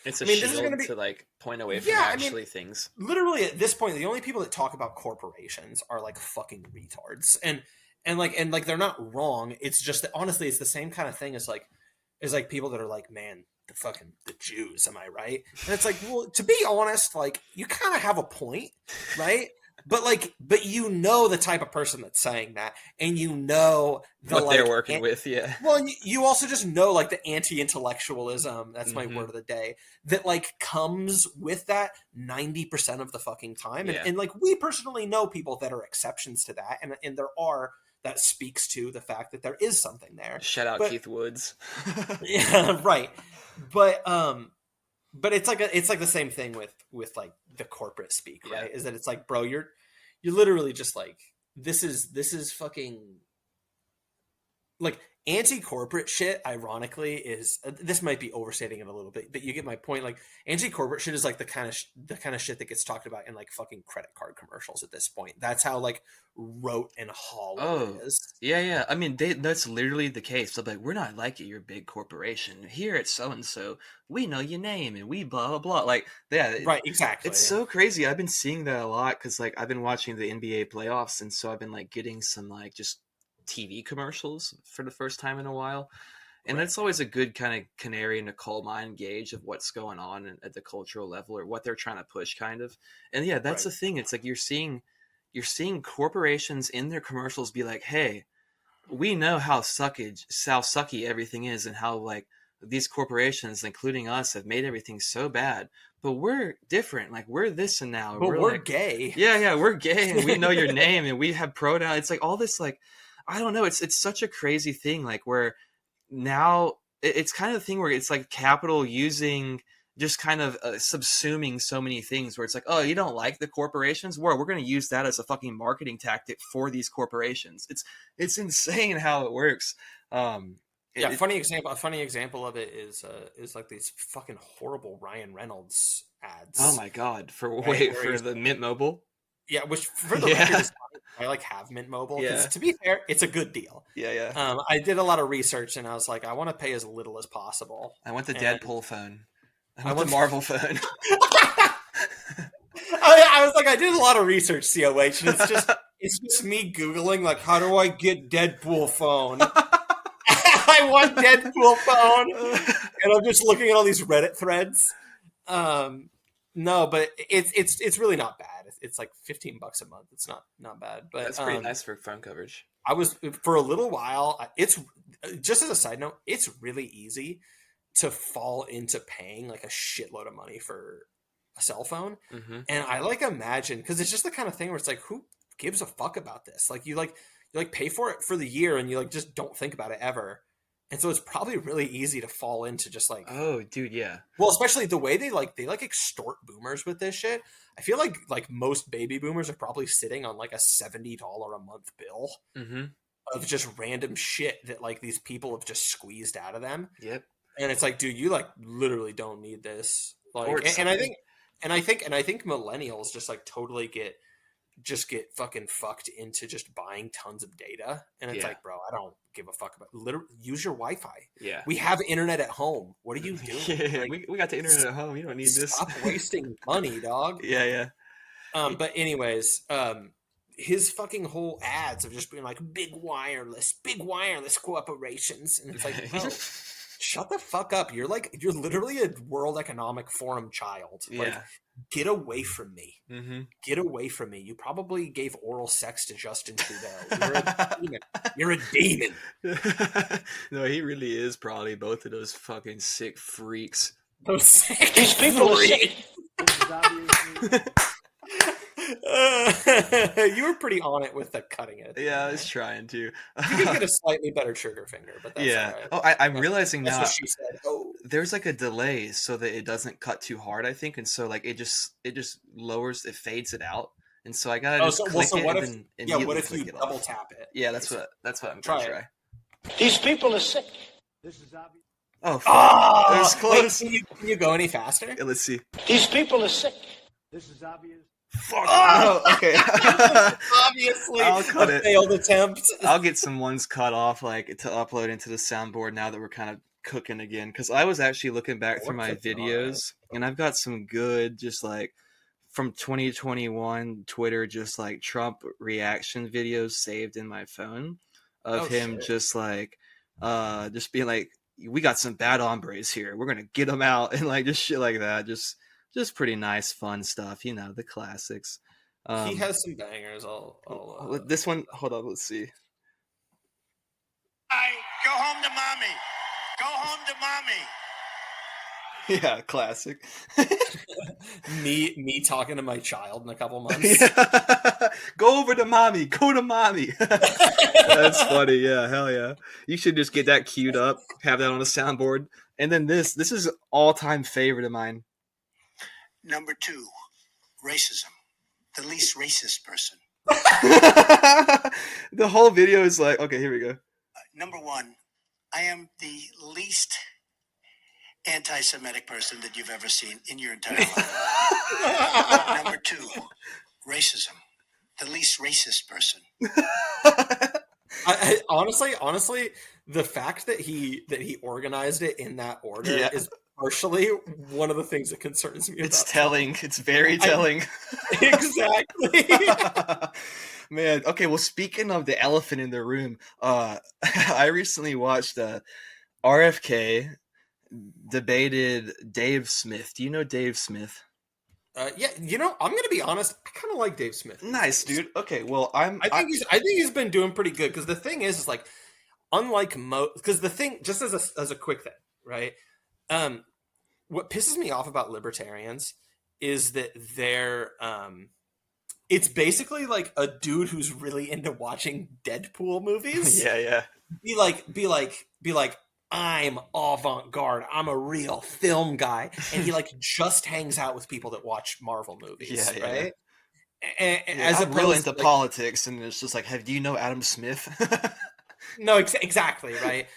it's a shield to like point away from things. Literally at this point the only people that talk about corporations are like fucking retards. And they're not wrong. It's just that honestly it's the same kind of thing as like people that are like, man, the Jews, am I right? And it's like, well, to be honest, like you kind of have a point, right? But the type of person that's saying that, and what they're working with, yeah. Well, you also just know like the anti-intellectualism, that's my word of the day, that like comes with that 90% of the fucking time. And like we personally know people that are exceptions to that, and there are, that speaks to the fact that there is something there. Shout out Keith Woods. Yeah, right. But it's like the same thing with like the corporate speak, right? Is that it's like, bro, you're literally just like, this is fucking like anti-corporate shit. Ironically, is this might be overstating it a little bit, but you get my point. Like anti-corporate shit is like the kind of shit that gets talked about in like fucking credit card commercials at this point. That's how like rote and hollow it is. Yeah. I mean, that's literally the case. So like, we're not like your big corporation here at so and so. We know your name and we blah blah blah. Like, yeah, right, exactly. It's so crazy. I've been seeing that a lot because like I've been watching the NBA playoffs, and so I've been like getting some like just TV commercials for the first time in a while, and that's always a good kind of canary in the coal mine gauge of what's going on at the cultural level or what they're trying to push, kind of. And yeah, that's the thing. It's like you're seeing corporations in their commercials be like, hey, we know how sucky everything is, and how like these corporations, including us, have made everything so bad, but we're different. Like we're this and now, but we're like, gay. Yeah, we're gay, and we know your name, and we have pronouns. It's like all this like, I don't know. It's such a crazy thing. Like where now it's kind of the thing where it's like capital using just kind of subsuming so many things where it's like, oh, you don't like the corporations? Well, we're going to use that as a fucking marketing tactic for these corporations. It's insane how it works. A funny example of it is like these fucking horrible Ryan Reynolds ads. Oh my God. For the Mint Mobile. Yeah, which for the record is I like have Mint Mobile because to be fair, it's a good deal. Yeah. I did a lot of research and I was like, I want to pay as little as possible. I want the Deadpool phone. I want I the Marvel phone. I was like, I did a lot of research, COH, and it's just me Googling like, how do I get Deadpool phone? I want Deadpool phone, and I'm just looking at all these Reddit threads. No, but it's really not bad. It's like $15 a month. It's not bad, but that's pretty nice for phone coverage. I was for a little while. It's just as a side note, it's really easy to fall into paying like a shitload of money for a cell phone, and I like imagine because it's just the kind of thing where it's like, who gives a fuck about this? Like you pay for it for the year, and you like just don't think about it ever. And so it's probably really easy to fall into just like, oh, dude, yeah. Well, especially the way they extort boomers with this shit. I feel like most baby boomers are probably sitting on like a $70 a month bill of just random shit that like these people have just squeezed out of them. Yep. And it's like, dude, you like literally don't need this. Like, and I think millennials just like totally get fucking fucked into just buying tons of data, and it's like, bro, I don't give a fuck about literally use your Wi-Fi. Yeah, we have internet at home. What are you doing? Yeah, like, we got the internet at home. You don't need this. Stop wasting money, dog. Yeah. But anyways, his fucking whole ads have just been like big wireless corporations, and it's like, bro, shut the fuck up. You're literally a World Economic Forum child. Yeah. Like, get away from me. Get away from me. You probably gave oral sex to Justin Trudeau. You're a demon. No, he really is probably both of those fucking sick freaks. Those sick people are sick. You were pretty on it with the cutting it. Yeah, I was trying to. You could get a slightly better trigger finger, but that's all right. Oh, I'm realizing that's now. What she said. Oh, there's like a delay so that it doesn't cut too hard, I think, and so like it just lowers, it fades it out, and so I gotta click it. What if you double tap it? Yeah, that's what I'm gonna try. These people are sick. This is obvious. Oh, it was close. Wait, can you go any faster? Yeah, let's see. These people are sick. This is obvious. Fuck. Oh, okay. Obviously, I'll cut it. Failed attempt. I'll get some ones cut off, like to upload into the soundboard now that we're kind of cooking again. Because I was actually looking back through my videos, and I've got some good, just like from 2021 Twitter, just like Trump reaction videos saved in my phone of him just like, just being like, "We got some bad hombres here. We're gonna get them out," and like just shit like that. Just pretty nice, fun stuff, you know, the classics. He has some bangers. This one, hold on, let's see. Go home to mommy. Go home to mommy. Yeah, classic. me talking to my child in a couple months. Yeah. Go over to mommy. Go to mommy. That's funny. Yeah, hell yeah. You should just get that queued up, have that on a soundboard, and then this is an all-time favorite of mine. Number 2, racism. The least racist person. The whole video is like, okay, here we go. Number 1, I am the least anti-Semitic person that you've ever seen in your entire life. Number 2, racism. The least racist person. I honestly, the fact that he organized it in that order is partially one of the things that concerns me. It's telling. It's very telling. Exactly. Man, okay, well, speaking of the elephant in the room, I recently watched RFK debated Dave Smith. Do you know Dave Smith? Yeah, you know, I'm gonna be honest. I kind of like Dave Smith. Nice, dude. Okay, well, I think he's been doing pretty good because the thing is like, unlike because the thing, just as a quick thing, right? What pisses me off about libertarians is that they're it's basically like a dude who's really into watching Deadpool movies. Yeah. Be like, I'm avant-garde. I'm a real film guy. And he like just hangs out with people that watch Marvel movies, right? Yeah. And I'm real into politics, and it's just like, do you know Adam Smith? No, exactly, right?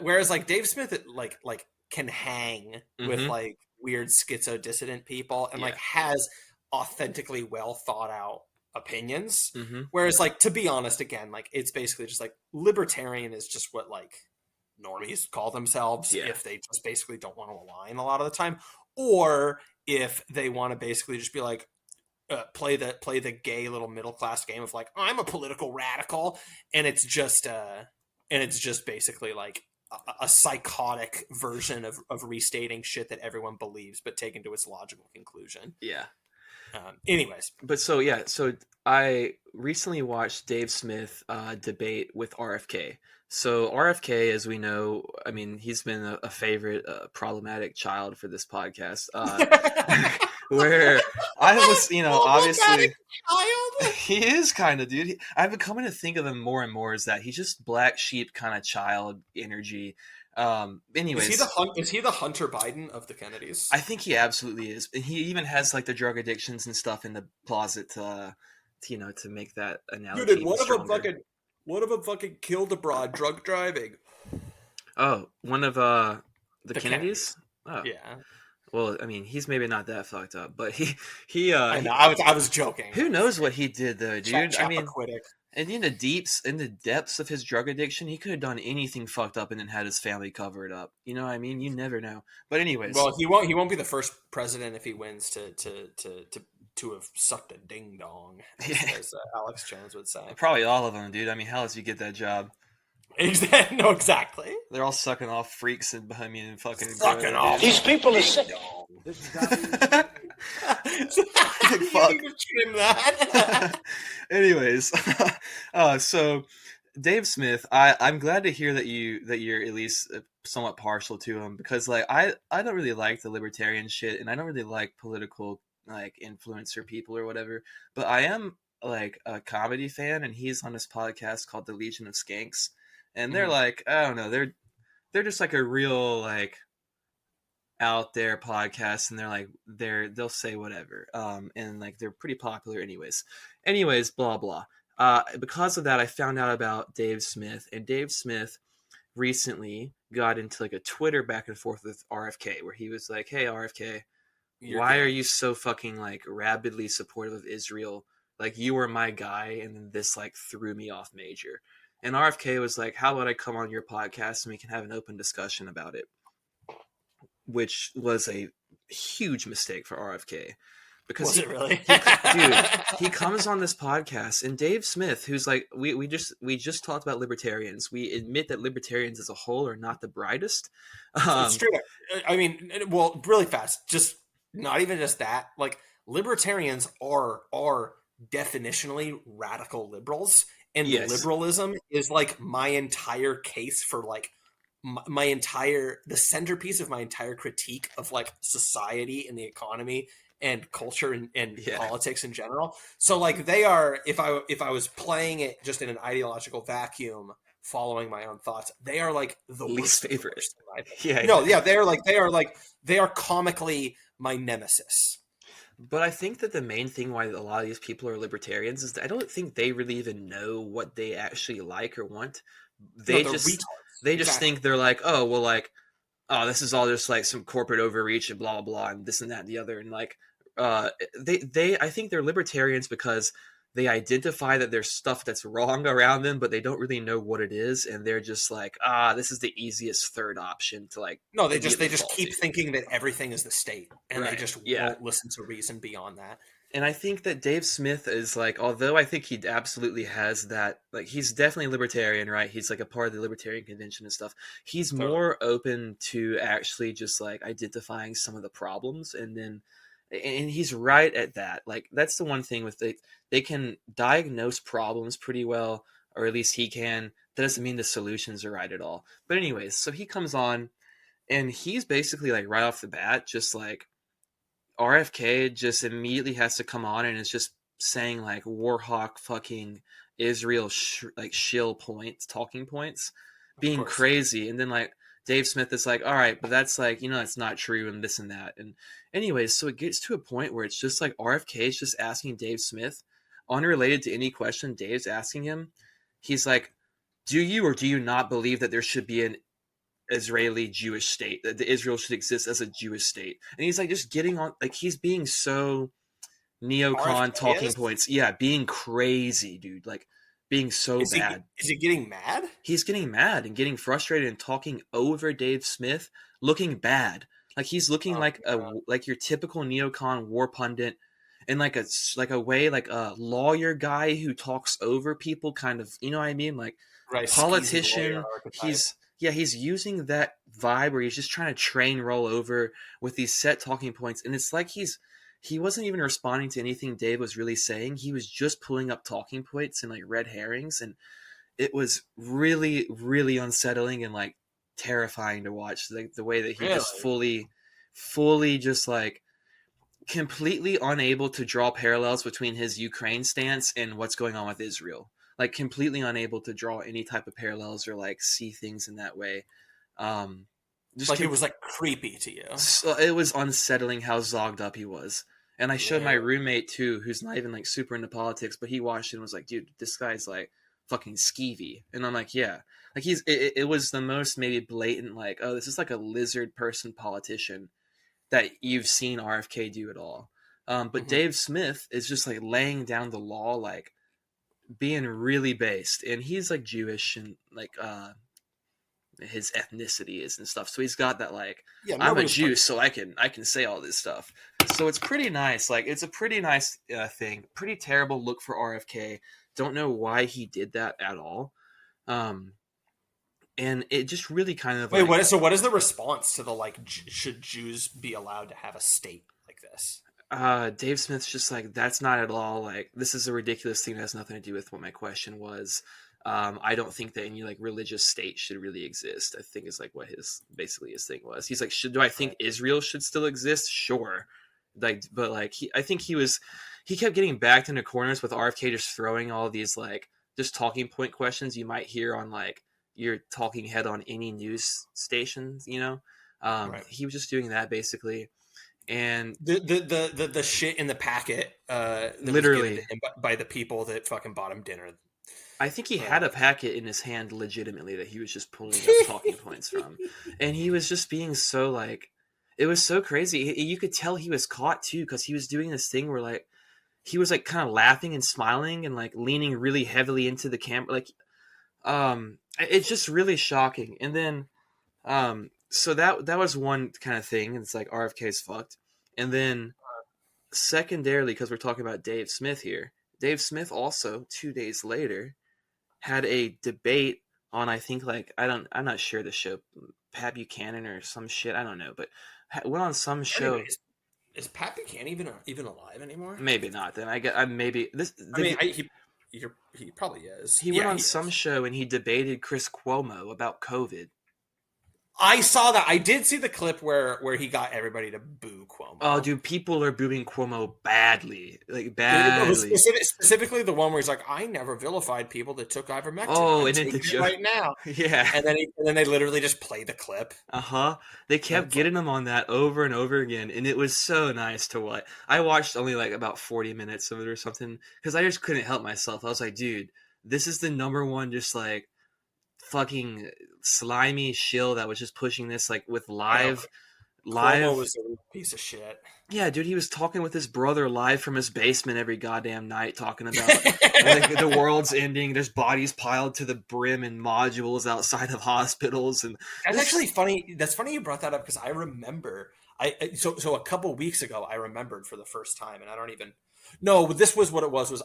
Whereas like Dave Smith, like can hang with like weird schizo dissident people, and like has authentically well thought out opinions. Mm-hmm. Whereas, like, to be honest, again, like, it's basically just like libertarian is just what like normies call themselves if they just basically don't want to align a lot of the time, or if they want to basically just be like play the gay little middle class game of like, I'm a political radical, and it's just basically like a psychotic version of restating shit that everyone believes but taken to its logical conclusion. Yeah. Anyways, but so I recently watched Dave Smith debate with RFK. So RFK, as we know, I mean, he's been a favorite problematic child for this podcast. Where I was, obviously child. he is kind of, dude. I've been coming to think of him more and more as that he's just black sheep kind of child energy. Anyways, is he the Hunter Biden of the Kennedys? I think he absolutely is. And he even has like the drug addictions and stuff in the closet to make that analogy. Dude, what if a fucking killed abroad drug driving? Oh, one of the Kennedys? Oh. Yeah. Well, I mean, he's maybe not that fucked up, but he I know, I was joking. Who knows what he did though, dude? I mean, Chappaquiddick. And in the depths of his drug addiction, he could have done anything fucked up and then had his family cover it up. You know what I mean? You never know. But anyways, well, he won't be the first president if he wins to have sucked a ding dong, as Alex Jones would say. Probably all of them, dude. I mean, how else you get that job? No, exactly. They're all sucking off freaks and Bohemian and fucking sucking off. These people are sick. Fuck. Trim that. Anyways, so Dave Smith, I'm glad to hear that you're at least somewhat partial to him, because like I don't really like the libertarian shit, and I don't really like political like influencer people or whatever, but I am like a comedy fan, and he's on this podcast called The Legion of Skanks, and they're like, I don't know, they're just like a real like out there podcast, and they're like they'll say whatever, and like they're pretty popular anyways, blah blah. Because of that, I found out about Dave Smith, and Dave Smith recently got into like a Twitter back and forth with RFK, where he was like, hey RFK, why are you so fucking like rabidly supportive of Israel? Like, you were my guy, and then this like threw me off major. And RFK was like, how about I come on your podcast and we can have an open discussion about it? Which was a huge mistake for RFK. Because was it really? he comes on this podcast, and Dave Smith, who's like, we just talked about libertarians. We admit that libertarians as a whole are not the brightest. Straight up. I mean, well, really fast, just not even just that. Like, libertarians are definitionally radical liberals, and liberalism is like my entire case for like the centerpiece of my entire critique of like society and the economy and culture and politics in general. So like, they are, if I was playing it just in an ideological vacuum, following my own thoughts, they are like the least worst favorite. They are comically my nemesis. But I think that the main thing why a lot of these people are libertarians is that I don't think they really even know what they actually like or want. They just think they're like, oh, well, like, oh, this is all just like some corporate overreach and blah, blah, blah, and this and that and the other. And like, I think they're libertarians because they identify that there's stuff that's wrong around them, but they don't really know what it is. And they're just like, this is the easiest third option to like. No, they just keep thinking that everything is the state, and they just won't listen to reason beyond that. And I think that Dave Smith is like, although I think he absolutely has that, like, he's definitely a libertarian, right? He's like a part of the Libertarian Convention and stuff. He's more open to actually just like identifying some of the problems, and he's right at that. Like, that's the one thing with they can diagnose problems pretty well, or at least he can. That doesn't mean the solutions are right at all. But anyways, so he comes on, and he's basically like right off the bat, just like, RFK just immediately has to come on and it's just saying like Warhawk fucking Israel shill points, talking points, being crazy. And then like Dave Smith is like, all right, but that's like, it's not true and this and that. And anyways, so it gets to a point where it's just like RFK is just asking Dave Smith, unrelated to any question Dave's asking him. He's like, do you or do you not believe that there should be an Israeli Jewish state, that Israel should exist as a Jewish state? And he's like just getting on, like, he's being so neocon RFK talking is? points. Yeah, being crazy, dude. Like being so bad. Is he getting mad? He's getting mad and getting frustrated and talking over Dave Smith, looking bad. Like he's looking Oh, like like your typical neocon war pundit, in like a way like a lawyer guy who talks over people, kind of, you know what I mean? Like right, skeezy lawyer politician. archetype. He's using that vibe where he's just trying to train roll over with these set talking points, and it's like he wasn't even responding to anything Dave was really saying. He was just pulling up talking points and like red herrings, and it was really, really unsettling and like terrifying to watch. Like the way that he just Really? fully just like completely unable to draw parallels between his Ukraine stance and what's going on with Israel. Like completely unable to draw any type of parallels or like see things in that way. Just Like it was like creepy to you. So it was unsettling how zogged up he was. And I showed my roommate too, who's not even like super into politics, but he watched it and was like, dude, this guy's like fucking skeevy. And I'm like, yeah. Like it was the most maybe blatant, like, oh, this is like a lizard person politician that you've seen RFK do at all. But Dave Smith is just like laying down the law, like being really based. And he's like Jewish and like his ethnicity is and stuff. So he's got that like, I'm a Jew, so I can say all this stuff. So it's pretty nice. Like it's a pretty nice thing. Pretty terrible look for RFK. Don't know why he did that at all. And it just really kind of wait. Like, what is the response to the like? Should Jews be allowed to have a state like this? Dave Smith's just like, that's not at all. Like this is a ridiculous thing that has nothing to do with what my question was. I don't think that any like religious state should really exist. I think is like what his thing was. He's like, do I think Israel should still exist? Sure. Like, but like I think he kept getting backed into corners with RFK just throwing all these like just talking point questions you might hear on like your talking head on any news stations, you know? He was just doing that basically. And the shit in the packet, literally by the people that fucking bought him dinner. I think he had a packet in his hand legitimately that he was just pulling up talking points from. And he was just being so like, it was so crazy. You could tell he was caught too, because he was doing this thing where like, he was like kind of laughing and smiling and like leaning really heavily into the camera. Like, it's just really shocking. And then, so that was one kind of thing. It's like RFK's fucked. And then secondarily, because we're talking about Dave Smith here, Dave Smith also 2 days later had a debate on, I think like, I'm not sure the show, Pat Buchanan or some shit, I don't know, but went on some show. Anyways, is Pat Buchanan even alive anymore? Maybe not. Then I maybe this. He probably is. He went on some show and he debated Chris Cuomo about COVID. I saw that. I did see the clip where he got everybody to boo Cuomo. Oh, dude, people are booing Cuomo badly. Like, badly. Specifically the one where he's like, I never vilified people that took ivermectin. Oh, and then the joke. Right now. Yeah. And then they literally just play the clip. Uh-huh. They kept getting him on that over and over again, and it was so nice to watch. I watched only like about 40 minutes of it or something, because I just couldn't help myself. I was like, dude, this is the number one just like fucking slimy shill that was just pushing this like with live. Cuomo was a piece of shit. Yeah, dude, he was talking with his brother live from his basement every goddamn night, talking about like the world's ending. There's bodies piled to the brim in modules outside of hospitals, and that's actually funny. That's funny you brought that up, because I remember so a couple weeks ago I remembered for the first time, and I don't even know. This was what it was.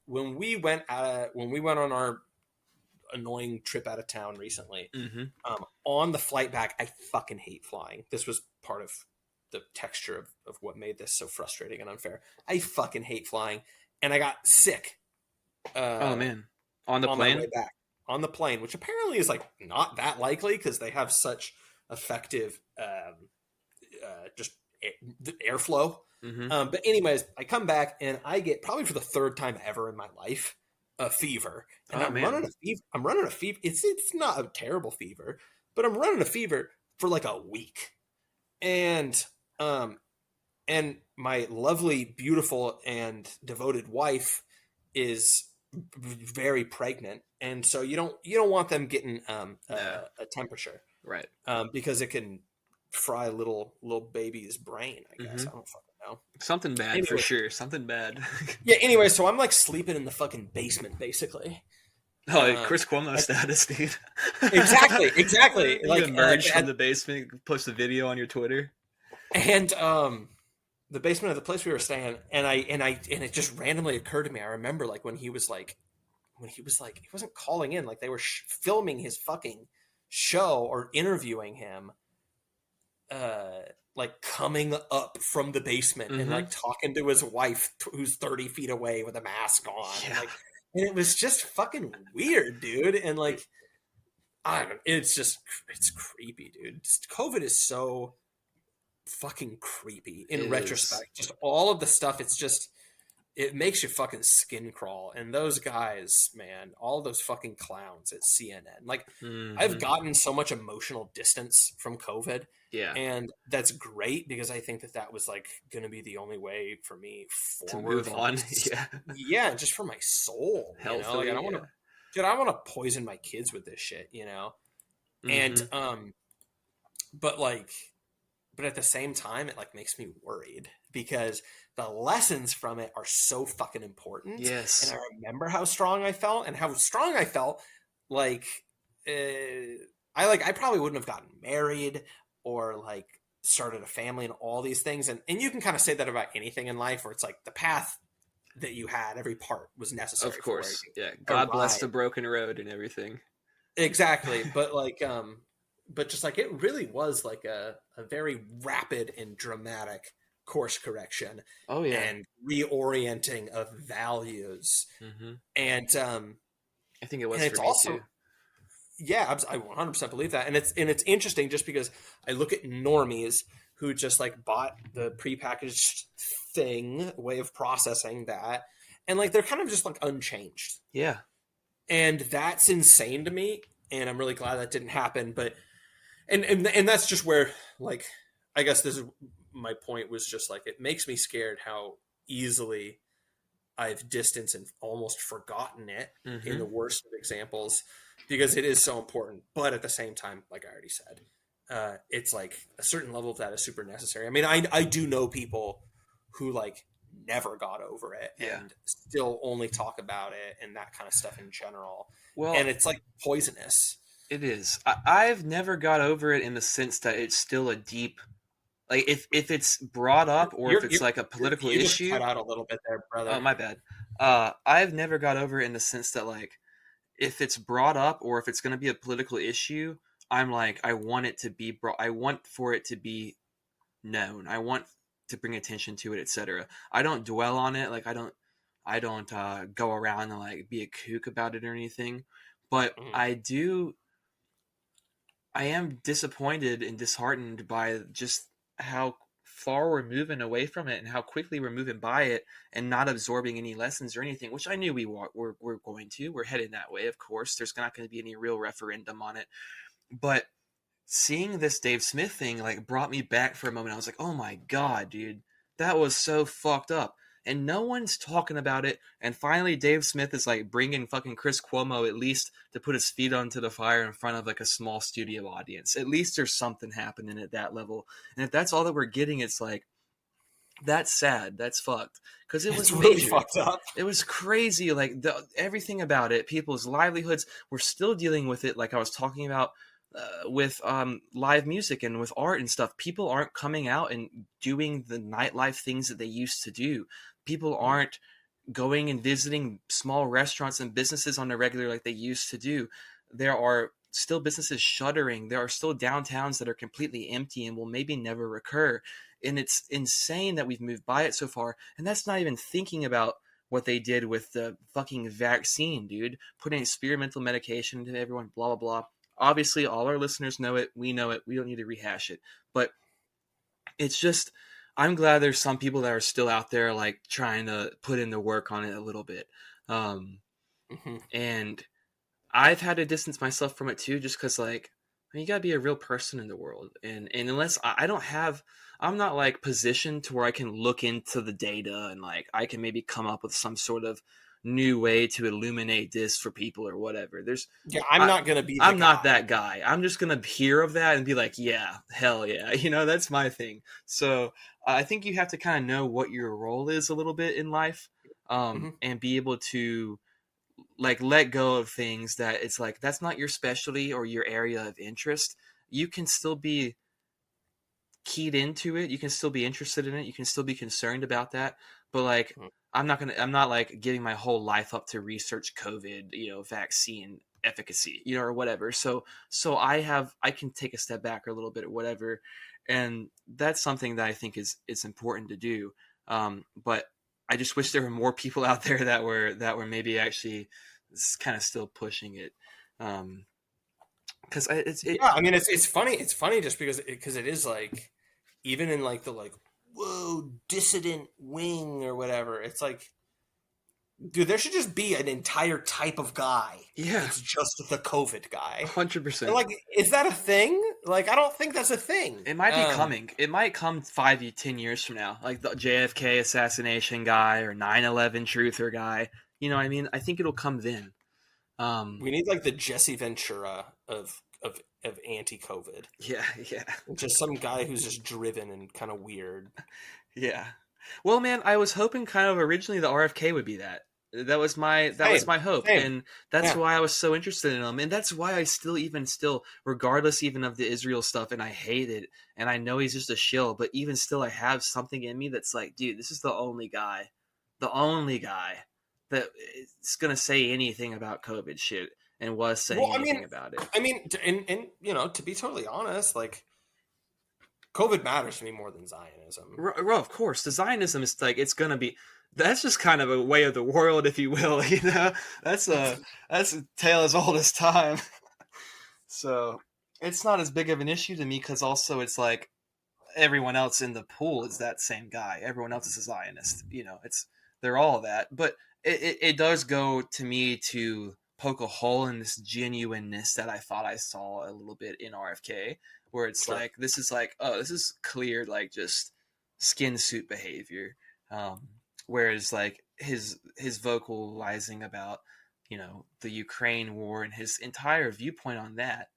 When we went on our annoying trip out of town recently, on the flight back, I fucking hate flying. This was part of the texture of what made this so frustrating and unfair. I fucking hate flying, and I got sick. Oh man, on the plane? My way back, on the plane, which apparently is like not that likely because they have such effective just airflow. But anyways, I come back and I get, probably for the third time ever in my life, a fever, and I'm running a fever. It's not a terrible fever, but I'm running a fever for like a week, and my lovely, beautiful, and devoted wife is very pregnant, and so you don't want them getting a temperature, right? Because it can fry little baby's brain. I guess I don't fucking know. Something bad anyway, for sure. Something bad. Yeah. Anyway, so I'm like sleeping in the fucking basement, basically. Oh, Chris Cuomo status, dude. Exactly. You Like emerged from the basement, post a video on your Twitter, and the basement of the place we were staying, and it just randomly occurred to me. I remember like when he was like he wasn't calling in, like they were filming his fucking show or interviewing him, like coming up from the basement and like talking to his wife who's 30 feet away with a mask on. Yeah. And it was just fucking weird, dude. And like, it's creepy, dude. COVID is so fucking creepy in retrospect. Just all of the stuff, it makes your fucking skin crawl. And those guys, man, all those fucking clowns at CNN. Like, I've gotten so much emotional distance from COVID. Yeah. And that's great because I think that was like going to be the only way for me forward. To move on. Yeah. Yeah. Just for my soul. Healthily, you know? Like, I don't want to, dude, I want to poison my kids with this shit, you know? And, but at the same time, it like makes me worried because the lessons from it are so fucking important. Yes. And I remember how strong I felt like, I probably wouldn't have gotten married or like started a family and all these things. And you can kind of say that about anything in life where it's like the path that you had, every part was necessary. Of course. Yeah. God bless the broken road and everything. Exactly. But like, but just like, it really was like a very rapid and dramatic course correction. Oh yeah. And reorienting of values. And, I think it was and for me too. Yeah, I 100% believe that. And it's interesting just because I look at normies who just like bought the prepackaged thing, way of processing that, and like they're kind of just like unchanged. Yeah. And that's insane to me, and I'm really glad that didn't happen, but and that's just where, like, I guess this is my point, was just like, it makes me scared how easily I've distanced and almost forgotten it in the worst of examples, because it is so important. But at the same time, like I already said, it's like a certain level of that is super necessary. I mean, I do know people who like never got over it and still only talk about it and that kind of stuff in general. Well, and it's like poisonous. It is. I've never got over it in the sense that it's still a deep, like if it's brought up or if it's like a political issue. You just cut out a little bit there, brother. Oh, my bad. I've never got over it in the sense that like if it's brought up or if it's going to be a political issue, I'm like, I want it to be brought. I want for it to be known. I want to bring attention to it, etc. I don't dwell on it. Like I don't go around and like be a kook about it or anything. But I am disappointed and disheartened by just how far we're moving away from it and how quickly we're moving by it and not absorbing any lessons or anything, which I knew we're going to. We're heading that way, of course. There's not going to be any real referendum on it. But seeing this Dave Smith thing like brought me back for a moment. I was like, oh my God, dude, that was so fucked up. And no one's talking about it. And finally, Dave Smith is like bringing fucking Chris Cuomo at least to put his feet onto the fire in front of like a small studio audience. At least there's something happening at that level. And if that's all that we're getting, it's like, that's sad. That's fucked. Because it was really fucked up. It was crazy. Like everything about it, people's livelihoods, we're still dealing with it. Like I was talking about with live music and with art and stuff. People aren't coming out and doing the nightlife things that they used to do. People aren't going and visiting small restaurants and businesses on a regular like they used to do. There are still businesses shuttering. There are still downtowns that are completely empty and will maybe never recur. And it's insane that we've moved by it so far. And that's not even thinking about what they did with the fucking vaccine, dude. Putting experimental medication into everyone, blah, blah, blah. Obviously, all our listeners know it. We know it. We don't need to rehash it. But it's just, I'm glad there's some people that are still out there, like, trying to put in the work on it a little bit. And I've had to distance myself from it, too, just because, like, you got to be a real person in the world. And unless I'm not, like, positioned to where I can look into the data and, like, I can maybe come up with some sort of new way to illuminate this for people or whatever. I'm not gonna be. I'm not that guy. I'm just gonna hear of that and be like, yeah, hell yeah, that's my thing. So I think you have to kind of know what your role is a little bit in life, and be able to like let go of things that it's like that's not your specialty or your area of interest. You can still be keyed into it, you can still be interested in it, you can still be concerned about that, but like I'm not like giving my whole life up to research COVID vaccine efficacy or whatever. So I can take a step back a little bit or whatever, and that's something that I think is important to do. But I just wish there were more people out there that were maybe actually kind of still pushing it. Because I mean, it's funny. It's funny just because it is like, even in like the like, whoa, dissident wing or whatever. It's like, dude, there should just be an entire type of guy. Yeah, it's just the COVID guy. 100%. Like, is that a thing? Like, I don't think that's a thing. It might be coming. It might come 5-10 years from now, like the JFK assassination guy or 9/11 truther guy. You know what I mean? I think it'll come then. We need like the Jesse Ventura of anti-COVID. Yeah. Just some guy who's just driven and kind of weird. Yeah. Well, man, I was hoping kind of originally the RFK would be that. That was my hope. Same. And that's why I was so interested in him. And that's why I still, regardless even of the Israel stuff, and I hate it, and I know he's just a shill, but even still I have something in me that's like, dude, this is the only guy that is going to say anything about COVID shit and was saying anything about it. I mean, and to be totally honest, like, COVID matters to me more than Zionism. Well, of course, the Zionism is like, it's going to be, that's just kind of a way of the world, if you will, that's a tale as old as time. So it's not as big of an issue to me, because also it's like everyone else in the pool is that same guy. Everyone else is a Zionist, they're all that. But it does go to me to poke a hole in this genuineness that I thought I saw a little bit in RFK, where it's like, this is like, oh, this is clear, like just skin suit behavior. Whereas like his vocalizing about, the Ukraine war and his entire viewpoint on that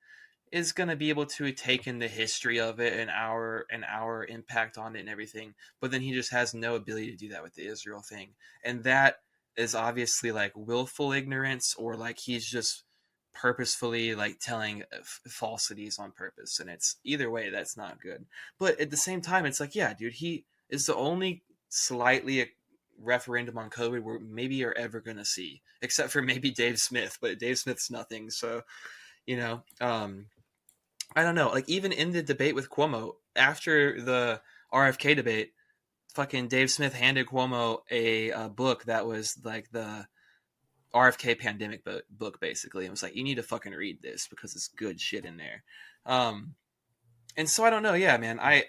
is going to be able to take in the history of it and our impact on it and everything. But then he just has no ability to do that with the Israel thing. And that is obviously like willful ignorance, or like he's just purposefully like telling falsities on purpose. And it's either way, that's not good. But at the same time, it's like, yeah, dude, he is the only slightly a referendum on COVID we're maybe are ever going to see, except for maybe Dave Smith, but Dave Smith's nothing. So, I don't know, like even in the debate with Cuomo after the RFK debate, fucking Dave Smith handed Cuomo a book that was like the RFK pandemic book basically. It was like, you need to fucking read this because it's good shit in there. And so I don't know. Yeah, man. I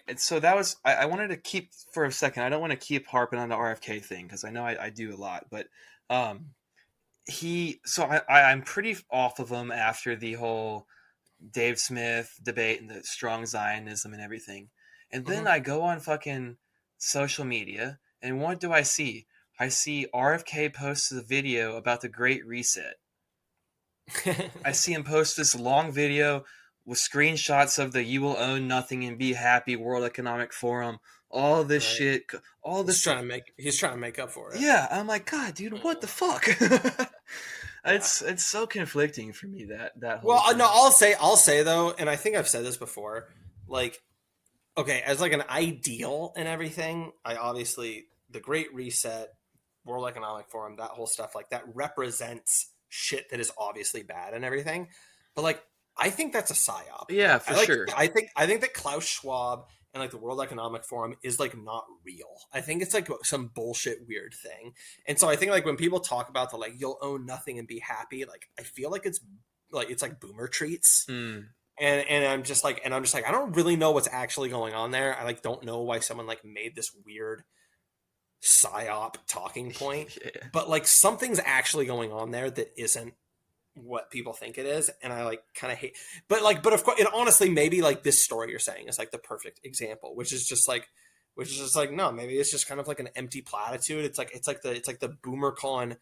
wanted to keep for a second. I don't want to keep harping on the RFK thing, because I know I do a lot, but I'm pretty off of him after the whole Dave Smith debate and the strong Zionism and everything. And then I go on fucking social media, and what do I see? I see RFK posts a video about the Great Reset. I see him post this long video with screenshots of the "you will own nothing and be happy" World Economic Forum, all this shit, all this. He's trying to make up for it. Yeah, I'm like, God, dude, what the fuck? It's so conflicting for me, that whole thing. No, I'll say though, and I think I've said this before, like, okay, as like an ideal and everything, I obviously, the Great Reset, World Economic Forum, that whole stuff, like, that represents shit that is obviously bad and everything. But like, I think that's a psyop. Yeah, for sure. I think that Klaus Schwab and like the World Economic Forum is like not real. I think it's like some bullshit weird thing. And so I think like when people talk about the like, you'll own nothing and be happy, like I feel like it's like boomer treats. And I'm just like I don't really know what's actually going on there. I like don't know why someone like made this weird psyop talking point. Yeah. But like something's actually going on there that isn't what people think it is, and I like kind of hate, but of course, and honestly, maybe like this story you're saying is like the perfect example, which is just like no, maybe it's just kind of like an empty platitude. It's like the boomer con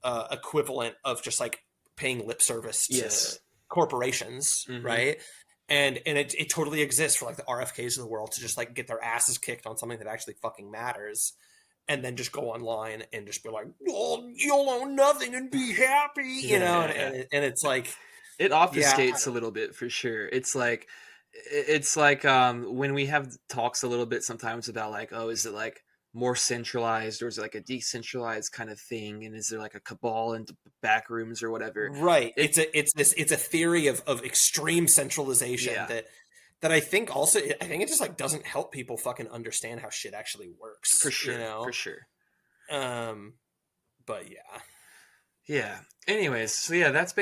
equivalent of just like paying lip service to Yes. corporations, right? And it totally exists for like the RFKs of the world to just like get their asses kicked on something that actually fucking matters, and then just go online and just be like, "Oh, you'll own nothing and be happy," you know. And it's like, it obfuscates a little bit for sure. It's like when we have talks a little bit sometimes about like, oh, is it like more centralized or is it like a decentralized kind of thing, and is there like a cabal and back rooms or whatever, right? It's a theory of extreme centralization that I think it just like doesn't help people fucking understand how shit actually works, for sure, you know? for sure. But yeah, anyways, so yeah, that's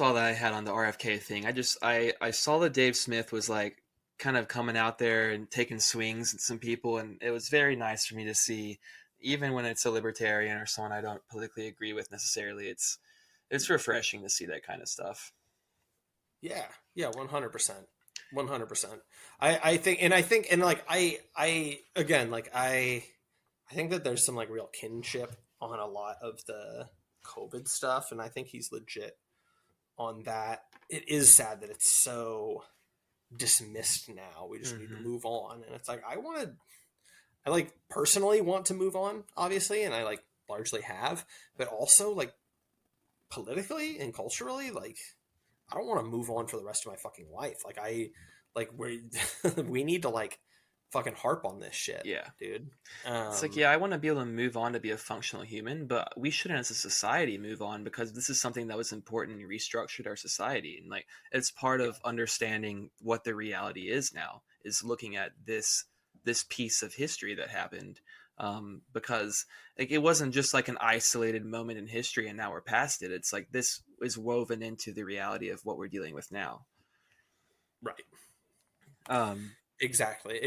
all that I had on the RFK thing. I saw that Dave Smith was like kind of coming out there and taking swings at some people, and it was very nice for me to see, even when it's a libertarian or someone I don't politically agree with necessarily. It's refreshing to see that kind of stuff. Yeah, 100%. 100%. I think that there's some like real kinship on a lot of the COVID stuff, and I think he's legit on that. It is sad that it's so dismissed now. We just need to move on, and it's like I like personally want to move on, obviously, and I like largely have, but also like politically and culturally, like I don't want to move on for the rest of my fucking life. We need to like fucking harp on this shit. Yeah, dude. It's like, I want to be able to move on to be a functional human, but we shouldn't as a society move on because this is something that was important and restructured our society. And like, it's part of understanding what the reality is now, is looking at this piece of history that happened. Because like, it wasn't just like an isolated moment in history and now we're past it. It's like, this is woven into the reality of what we're dealing with now. Right. Exactly.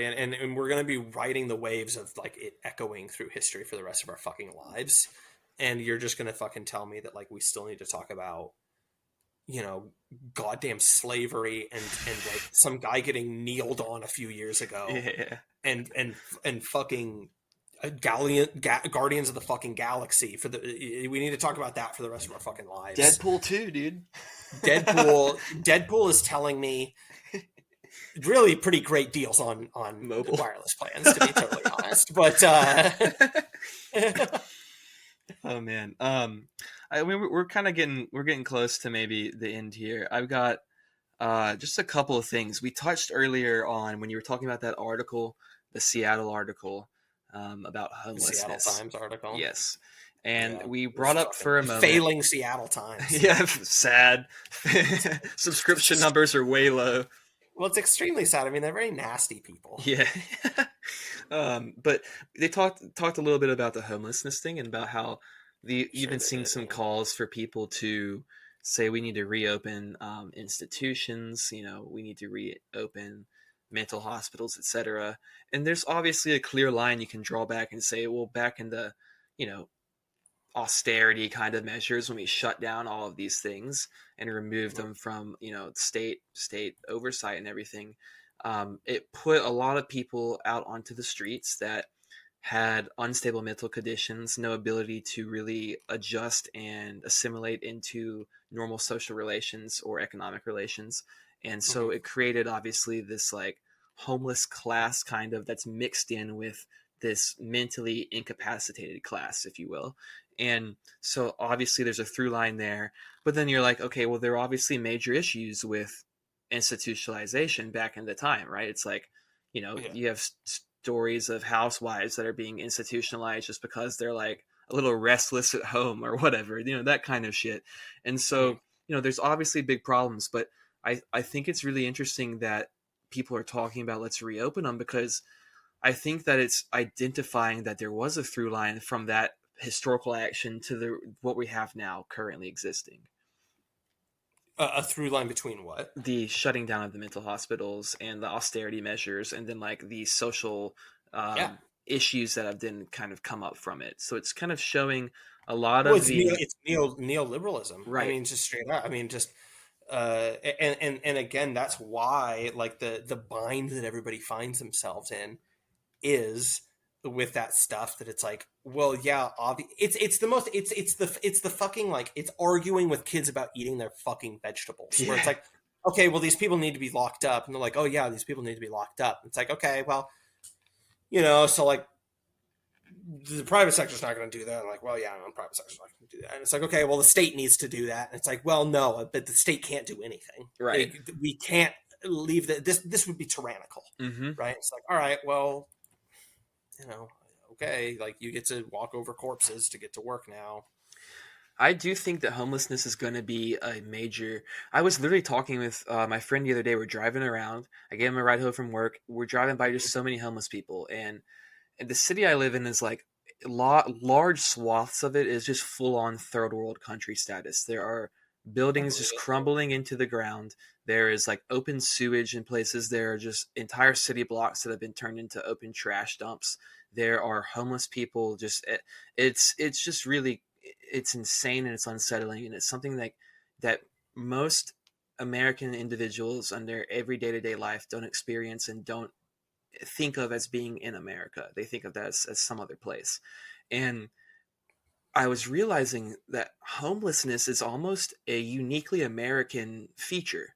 And we're going to be riding the waves of like it echoing through history for the rest of our fucking lives. And you're just going to fucking tell me that like we still need to talk about, you know, goddamn slavery and like some guy getting kneeled on a few years ago. Yeah. And fucking Guardians of the fucking Galaxy we need to talk about that for the rest of our fucking lives. Deadpool 2, dude. Deadpool is telling me really pretty great deals on mobile wireless plans, to be totally honest. But oh man, I mean, we're kind of getting close to maybe the end here. I've got just a couple of things we touched earlier on when you were talking about that article, the Seattle article, about homelessness. The Seattle Times article. Yes. And we brought up for a moment failing Seattle Times. Yeah, sad. Subscription numbers are way low. Well, it's extremely sad. I mean, they're very nasty people. Yeah. But they talked a little bit about the homelessness thing and about how even seeing some calls for people to say we need to reopen institutions, you know, we need to reopen mental hospitals, etc. And there's obviously a clear line you can draw back and say, well, back in the, you know, austerity kind of measures when we shut down all of these things and removed them from, you know, state oversight and everything, it put a lot of people out onto the streets that had unstable mental conditions, no ability to really adjust and assimilate into normal social relations or economic relations. And so it created obviously this like homeless class kind of that's mixed in with this mentally incapacitated class, if you will. And so obviously there's a through line there, but then you're like, okay, well, there are obviously major issues with institutionalization back in the time, right? It's like, you know, you have stories of housewives that are being institutionalized just because they're like a little restless at home or whatever, you know, that kind of shit. And so, you know, there's obviously big problems, but I think it's really interesting that people are talking about let's reopen them, because I think that it's identifying that there was a through line from that historical action to what we have now currently existing. A through line between what? The shutting down of the mental hospitals and the austerity measures, and then like the social issues that have then kind of come up from it. So it's kind of showing a lot of it's neoliberalism, right? I mean, just straight up. I mean, just and again, that's why like the bind that everybody finds themselves in is with that stuff that it's like, well, yeah, it's the fucking, like, it's arguing with kids about eating their fucking vegetables, where it's like, okay, well, these people need to be locked up, and they're like, oh yeah, these people need to be locked up. It's like, okay, well, so like the private sector's not going to do that. I'm like, well, yeah, the private sector's not going to do that. And it's like, okay, well, the state needs to do that. And it's like, well, no, but the state can't do anything. Right. We can't leave that. This would be tyrannical, right? It's like, all right, well, okay, like, you get to walk over corpses to get to work now. I do think that homelessness is going to be a major. I was literally talking with my friend the other day. We're driving around. I gave him a ride home from work. We're driving by just so many homeless people, and the city I live in is like large swaths of it is just full on third world country status. There are buildings just crumbling into the ground. There is like open sewage in places. There are just entire city blocks that have been turned into open trash dumps. There are homeless people. It's just really, it's insane, and it's unsettling, and it's something that most American individuals on their every day-to-day life don't experience and don't think of as being in America. They think of that as some other place. And I was realizing that homelessness is almost a uniquely American feature.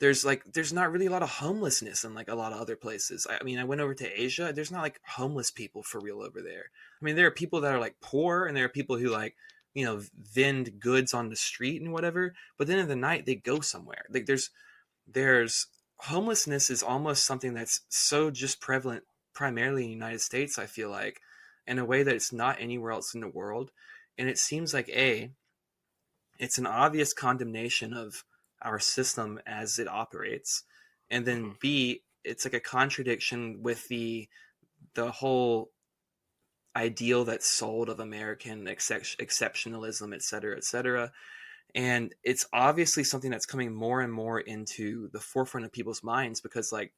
There's not really a lot of homelessness in like a lot of other places. I mean, I went over to Asia. There's not like homeless people for real over there. I mean, there are people that are like poor, and there are people who like, vend goods on the street and whatever. But then in the night they go somewhere. Like there's homelessness is almost something that's so just prevalent primarily in the United States, I feel like, in a way that it's not anywhere else in the world. And it seems like it's an obvious condemnation of our system as it operates, and then B, it's like a contradiction with the whole ideal that's sold of American exceptionalism, et cetera, et cetera. And it's obviously something that's coming more and more into the forefront of people's minds, because like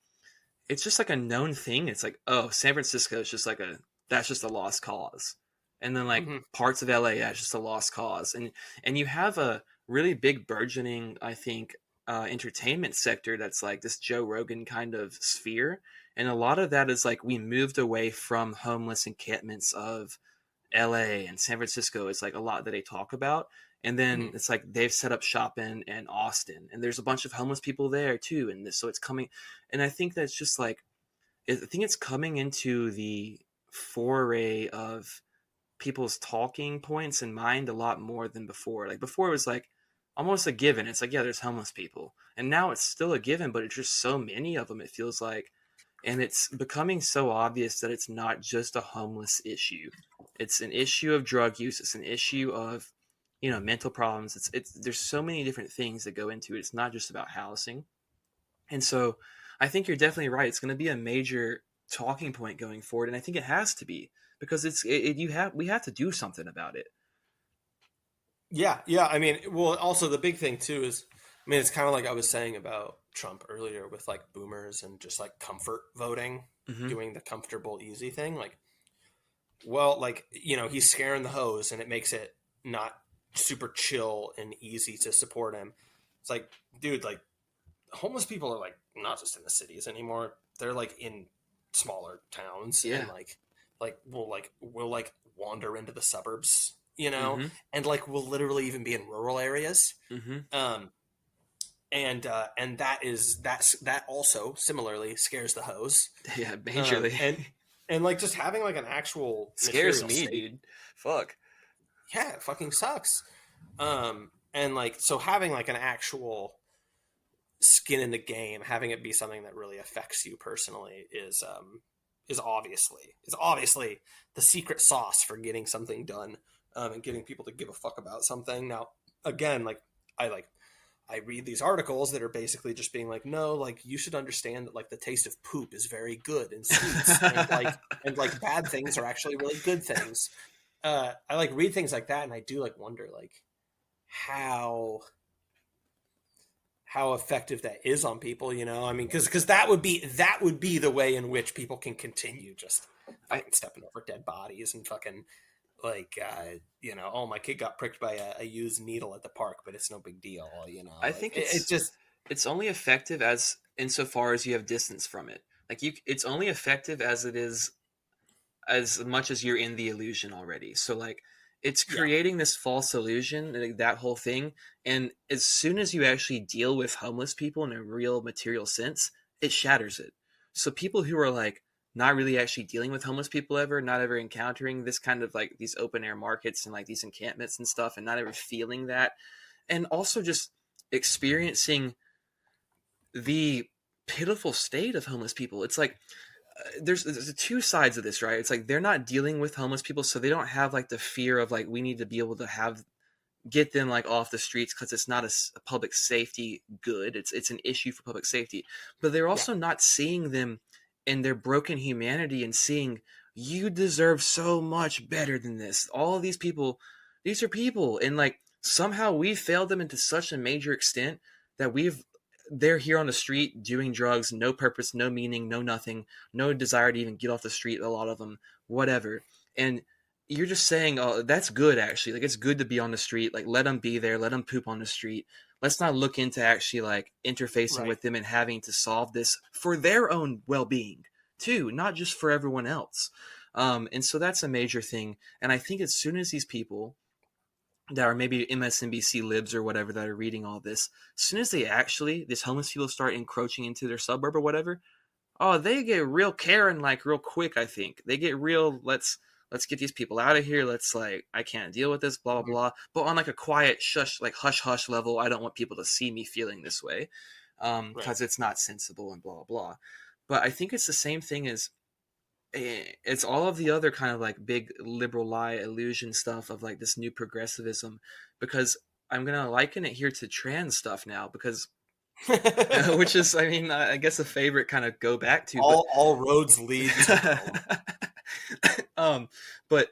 it's just like a known thing. It's like, oh, San Francisco is just that's just a lost cause. And then like parts of LA, yeah, it's just a lost cause. And you have a really big burgeoning, I think, entertainment sector that's like this Joe Rogan kind of sphere. And a lot of that is like, we moved away from homeless encampments of LA and San Francisco. It's like a lot that they talk about. And then it's like they've set up shop in Austin, and there's a bunch of homeless people there too. And so it's coming. And I think that's just like, I think it's coming into the foray of people's talking points in mind a lot more than before. Like before it was like almost a given. It's like, yeah, there's homeless people. And now it's still a given, but it's just so many of them, it feels like. And it's becoming so obvious that it's not just a homeless issue. It's an issue of drug use. It's an issue of, mental problems. There's so many different things that go into it. It's not just about housing. And so I think you're definitely right. It's going to be a major talking point going forward. And I think it has to be, because we have to do something about it. Yeah. I mean, well, also the big thing too is, I mean, it's kind of like I was saying about Trump earlier with like boomers and just like comfort voting, doing the comfortable, easy thing. Like, well, like, he's scaring the hose, and it makes it not super chill and easy to support him. It's like, dude, like, homeless people are like not just in the cities anymore. They're like in smaller towns, and we'll wander into the suburbs, and like we'll literally even be in rural areas. And that also similarly scares the hose. Yeah, majorly. And like just having like an actual scares me, dude. Fuck. Yeah, it fucking sucks. And like, so having like an actual skin in the game, having it be something that really affects you personally is obviously the secret sauce for getting something done, and getting people to give a fuck about something. Now, again, like I read these articles that are basically just being like, no, like, you should understand that like the taste of poop is very good and sweet, and like bad things are actually really good things. I like read things like that, and I do like wonder like how effective that is on people, I mean, because that would be the way in which people can continue just fucking stepping over dead bodies and fucking like, oh, my kid got pricked by a used needle at the park, but it's no big deal, I think it's only effective as insofar as you have distance from it. Like it's only effective as it is as much as you're in the illusion already. So like it's creating this false illusion, like, that whole thing. And as soon as you actually deal with homeless people in a real material sense, it shatters it. So people who are like not really actually dealing with homeless people ever, not ever encountering this kind of like these open air markets and like these encampments and stuff, and not ever feeling that, and also just experiencing the pitiful state of homeless people. It's like there's two sides of this, right? It's like they're not dealing with homeless people, so they don't have like the fear of like we need to be able to have get them like off the streets because it's not a public safety good. It's an issue for public safety, but they're also not seeing them in their broken humanity and seeing you deserve so much better than this. All of these people, these are people, and like somehow we failed them into such a major extent that they're here on the street doing drugs, no purpose, no meaning, no nothing, no desire to even get off the street, a lot of them, whatever. And you're just saying, oh, that's good, actually. Like, it's good to be on the street. Like, let them be there. Let them poop on the street. Let's not look into actually, like, interfacing with them and having to solve this for their own well-being, too, not just for everyone else. And so that's a major thing. And I think as soon as these people that are maybe MSNBC libs or whatever that are reading all this, as soon as these homeless people start encroaching into their suburb or whatever, oh, they get real Karen like real quick. I think they get real. Let's get these people out of here. Let's like I can't deal with this. Blah blah blah. But on like a quiet shush, like hush hush level, I don't want people to see me feeling this way, because it's not sensible and blah blah blah. But I think it's the same thing as it's all of the other kind of like big liberal lie illusion stuff of like this new progressivism, because I'm gonna liken it here to trans stuff now, because which is, I mean, I guess a favorite kind of go back to. All roads lead to but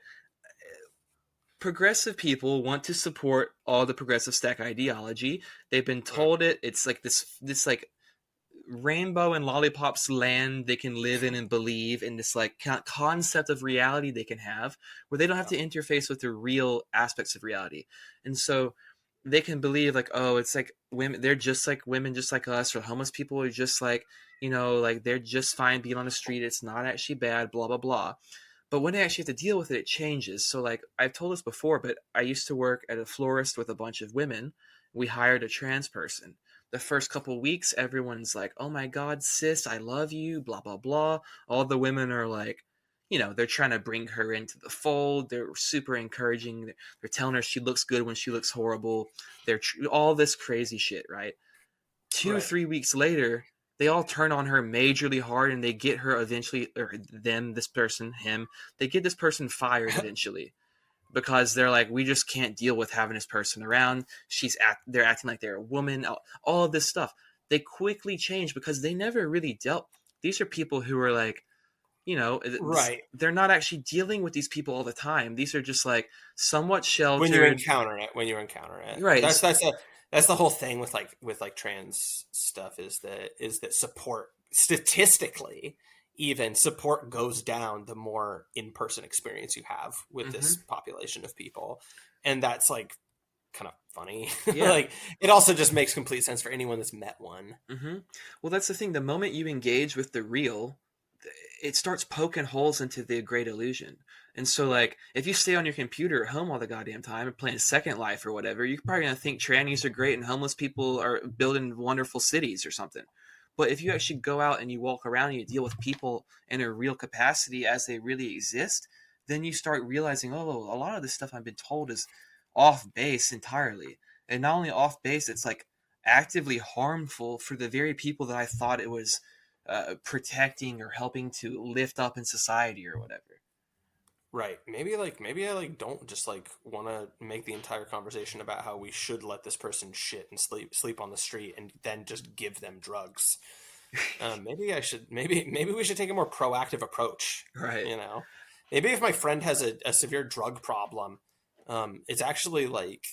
progressive people want to support all the progressive stack ideology. They've been told it's like this like rainbow and lollipops land they can live in and believe in, this like concept of reality they can have where they don't have to interface with the real aspects of reality. And so they can believe like, oh, it's like women, they're just like women just like us, or homeless people are just like, like they're just fine being on the street, it's not actually bad, blah blah blah. But when they actually have to deal with it, it changes. So like I've told this before, but I used to work at a florist with a bunch of women. We hired a trans person. The first couple of weeks, everyone's like, oh my God, sis, I love you, blah, blah, blah. All the women are like, they're trying to bring her into the fold. They're super encouraging. They're telling her she looks good when she looks horrible. They're all this crazy shit, right? 3 weeks later, they all turn on her majorly hard, and they get her eventually, or them, this person, him, they get this person fired eventually. Because they're like, we just can't deal with having this person around. They're acting like they're a woman. All of this stuff. They quickly change because they never really dealt. These are people who are like, they're not actually dealing with these people all the time. These are just like somewhat sheltered. When you encounter it, right? That's the whole thing with trans stuff is that support, statistically, even support goes down the more in-person experience you have with this population of people. And that's like kind of funny. Yeah. Like it also just makes complete sense for anyone that's met one. Well, that's the thing. The moment you engage with the real, it starts poking holes into the great illusion. And so like if you stay on your computer at home all the goddamn time and playing Second Life or whatever, you're probably gonna think trannies are great and homeless people are building wonderful cities or something. But if you actually go out and you walk around and you deal with people in a real capacity as they really exist, then you start realizing, oh, a lot of this stuff I've been told is off base entirely. And not only off base, it's like actively harmful for the very people that I thought it was protecting or helping to lift up in society or whatever. Right. Maybe I don't just want to make the entire conversation about how we should let this person shit and sleep on the street and then just give them drugs. Maybe we should take a more proactive approach. Right. Maybe if my friend has a severe drug problem, it's actually like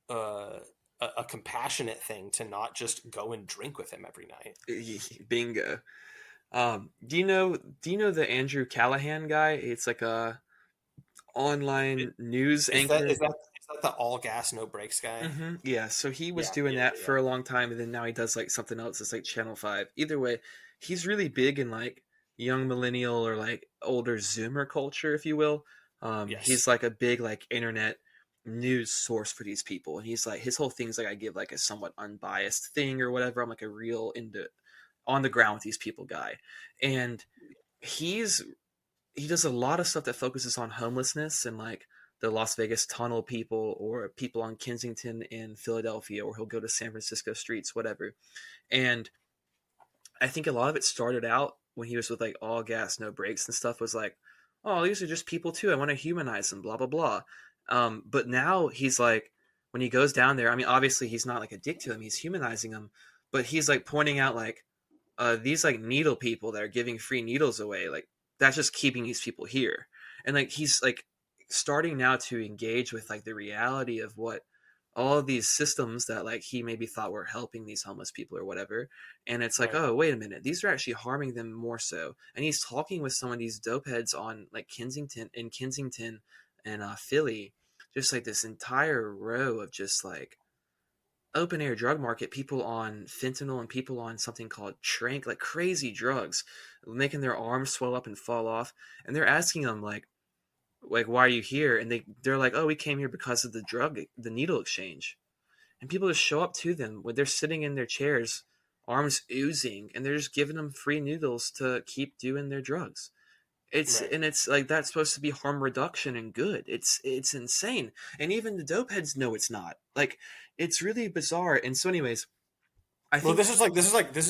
a compassionate thing to not just go and drink with him every night. Bingo. Do you know the Andrew Callahan guy? It's like a online news anchor. Is that the all gas no brakes guy? Yeah, so he was doing that for a long time, and then now he does like something else. It's like Channel 5. Either way, he's really big in like young millennial or like older Zoomer culture, if you will. Yes. He's like a big like internet news source for these people, and he's like his whole thing's like I give like a somewhat unbiased thing or whatever. I'm like a real into on the ground with these people guy, and he does a lot of stuff that focuses on homelessness and like the Las Vegas tunnel people or people on Kensington in Philadelphia, or he'll go to San Francisco streets, whatever. And I think a lot of it started out when he was with like All Gas No Brakes and stuff, was like, oh, these are just people too, I want to humanize them, blah blah blah. But now he's like, when he goes down there, I mean obviously he's not like a dick to them, he's humanizing them, but he's like pointing out like these like needle people that are giving free needles away, like that's just keeping these people here. And like he's like starting now to engage with like the reality of what all of these systems that like he maybe thought were helping these homeless people or whatever. And it's like, Right. oh wait a minute, these are actually harming them more so. And he's talking with some of these dope heads on like Kensington and Philly, just like this entire row of just like open air drug market, people on fentanyl and people on something called trank, like crazy drugs, making their arms swell up and fall off. And they're asking them like why are you here? And they're like, oh, we came here because of the needle exchange. And people just show up to them when they're sitting in their chairs, arms oozing, and they're just giving them free needles to keep doing their drugs. Right. And it's like that's supposed to be harm reduction and good. It's insane. And even the dope heads know it's not. Like it's really bizarre. And so anyways, I think this is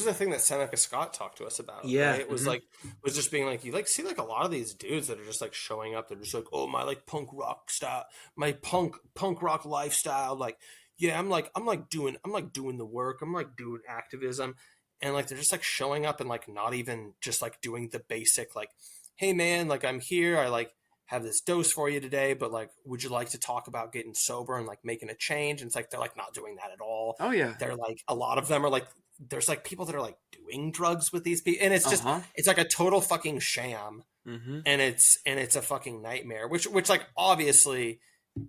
the thing that Seneca Scott talked to us about. Yeah. Right? It was was just being like, you like see like a lot of these dudes that are just like showing up. They're just like, oh, my like punk rock style, my punk rock lifestyle. Like, yeah, I'm like doing the work. I'm like doing activism, and like they're just like showing up and like not even just like doing the basic like, hey man, like I'm here. I like have this dose for you today, but like, would you like to talk about getting sober and like making a change? And it's like, they're like not doing that at all. Oh yeah. They're like, a lot of them are like, there's like people that are like doing drugs with these people. And it's just, Uh-huh. it's like a total fucking sham. Mm-hmm. And it's a fucking nightmare, which like, obviously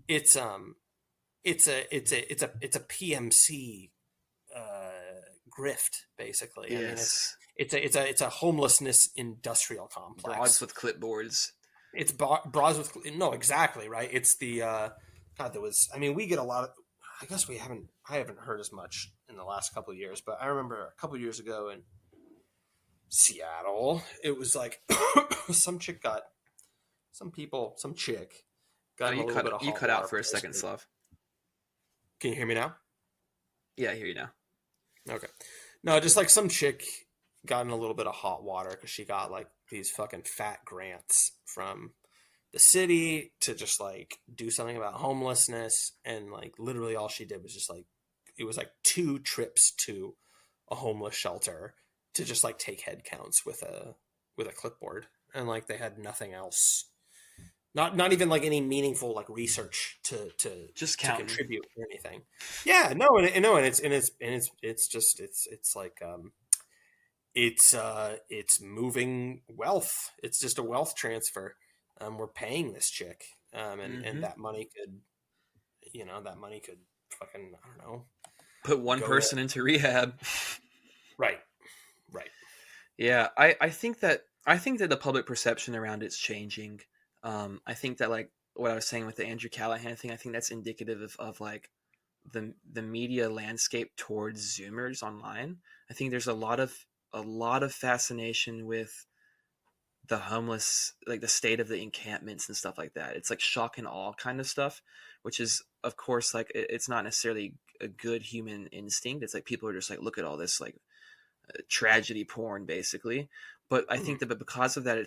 it's a PMC, grift basically. Yes. I mean, it's a homelessness industrial complex. Broads with clipboards. It's bras with no, exactly right. It's the God. There was. I mean, we get a lot of. I guess I haven't heard as much in the last couple of years, but I remember a couple of years ago in Seattle, it was like some chick got in a little bit of hot you cut out water for a second, poisoning. Slav. Can you hear me now? Yeah, I hear you now. Okay. No, just like some chick got in a little bit of hot water because she got like these fucking fat grants from the city to just like do something about homelessness, and like literally all she did was just like it was like 2 trips to a homeless shelter to just like take head counts with a clipboard, and like they had nothing else, not even like any meaningful like research to Just to counting. contribute or anything. Yeah, no, and it's just it's like it's moving wealth. It's just a wealth transfer. We're paying this chick, and that money could, fucking, I don't know, Put one person into rehab. Right. Yeah, I think that the public perception around it's changing. I think that like what I was saying with the Andrew Callahan thing, I think that's indicative of like the media landscape towards Zoomers online. I think there's a lot of fascination with the homeless, like the state of the encampments and stuff like that. It's like shock and awe kind of stuff, which is of course like it's not necessarily a good human instinct. It's like people are just like, look at all this like tragedy porn basically. But I think that because of that,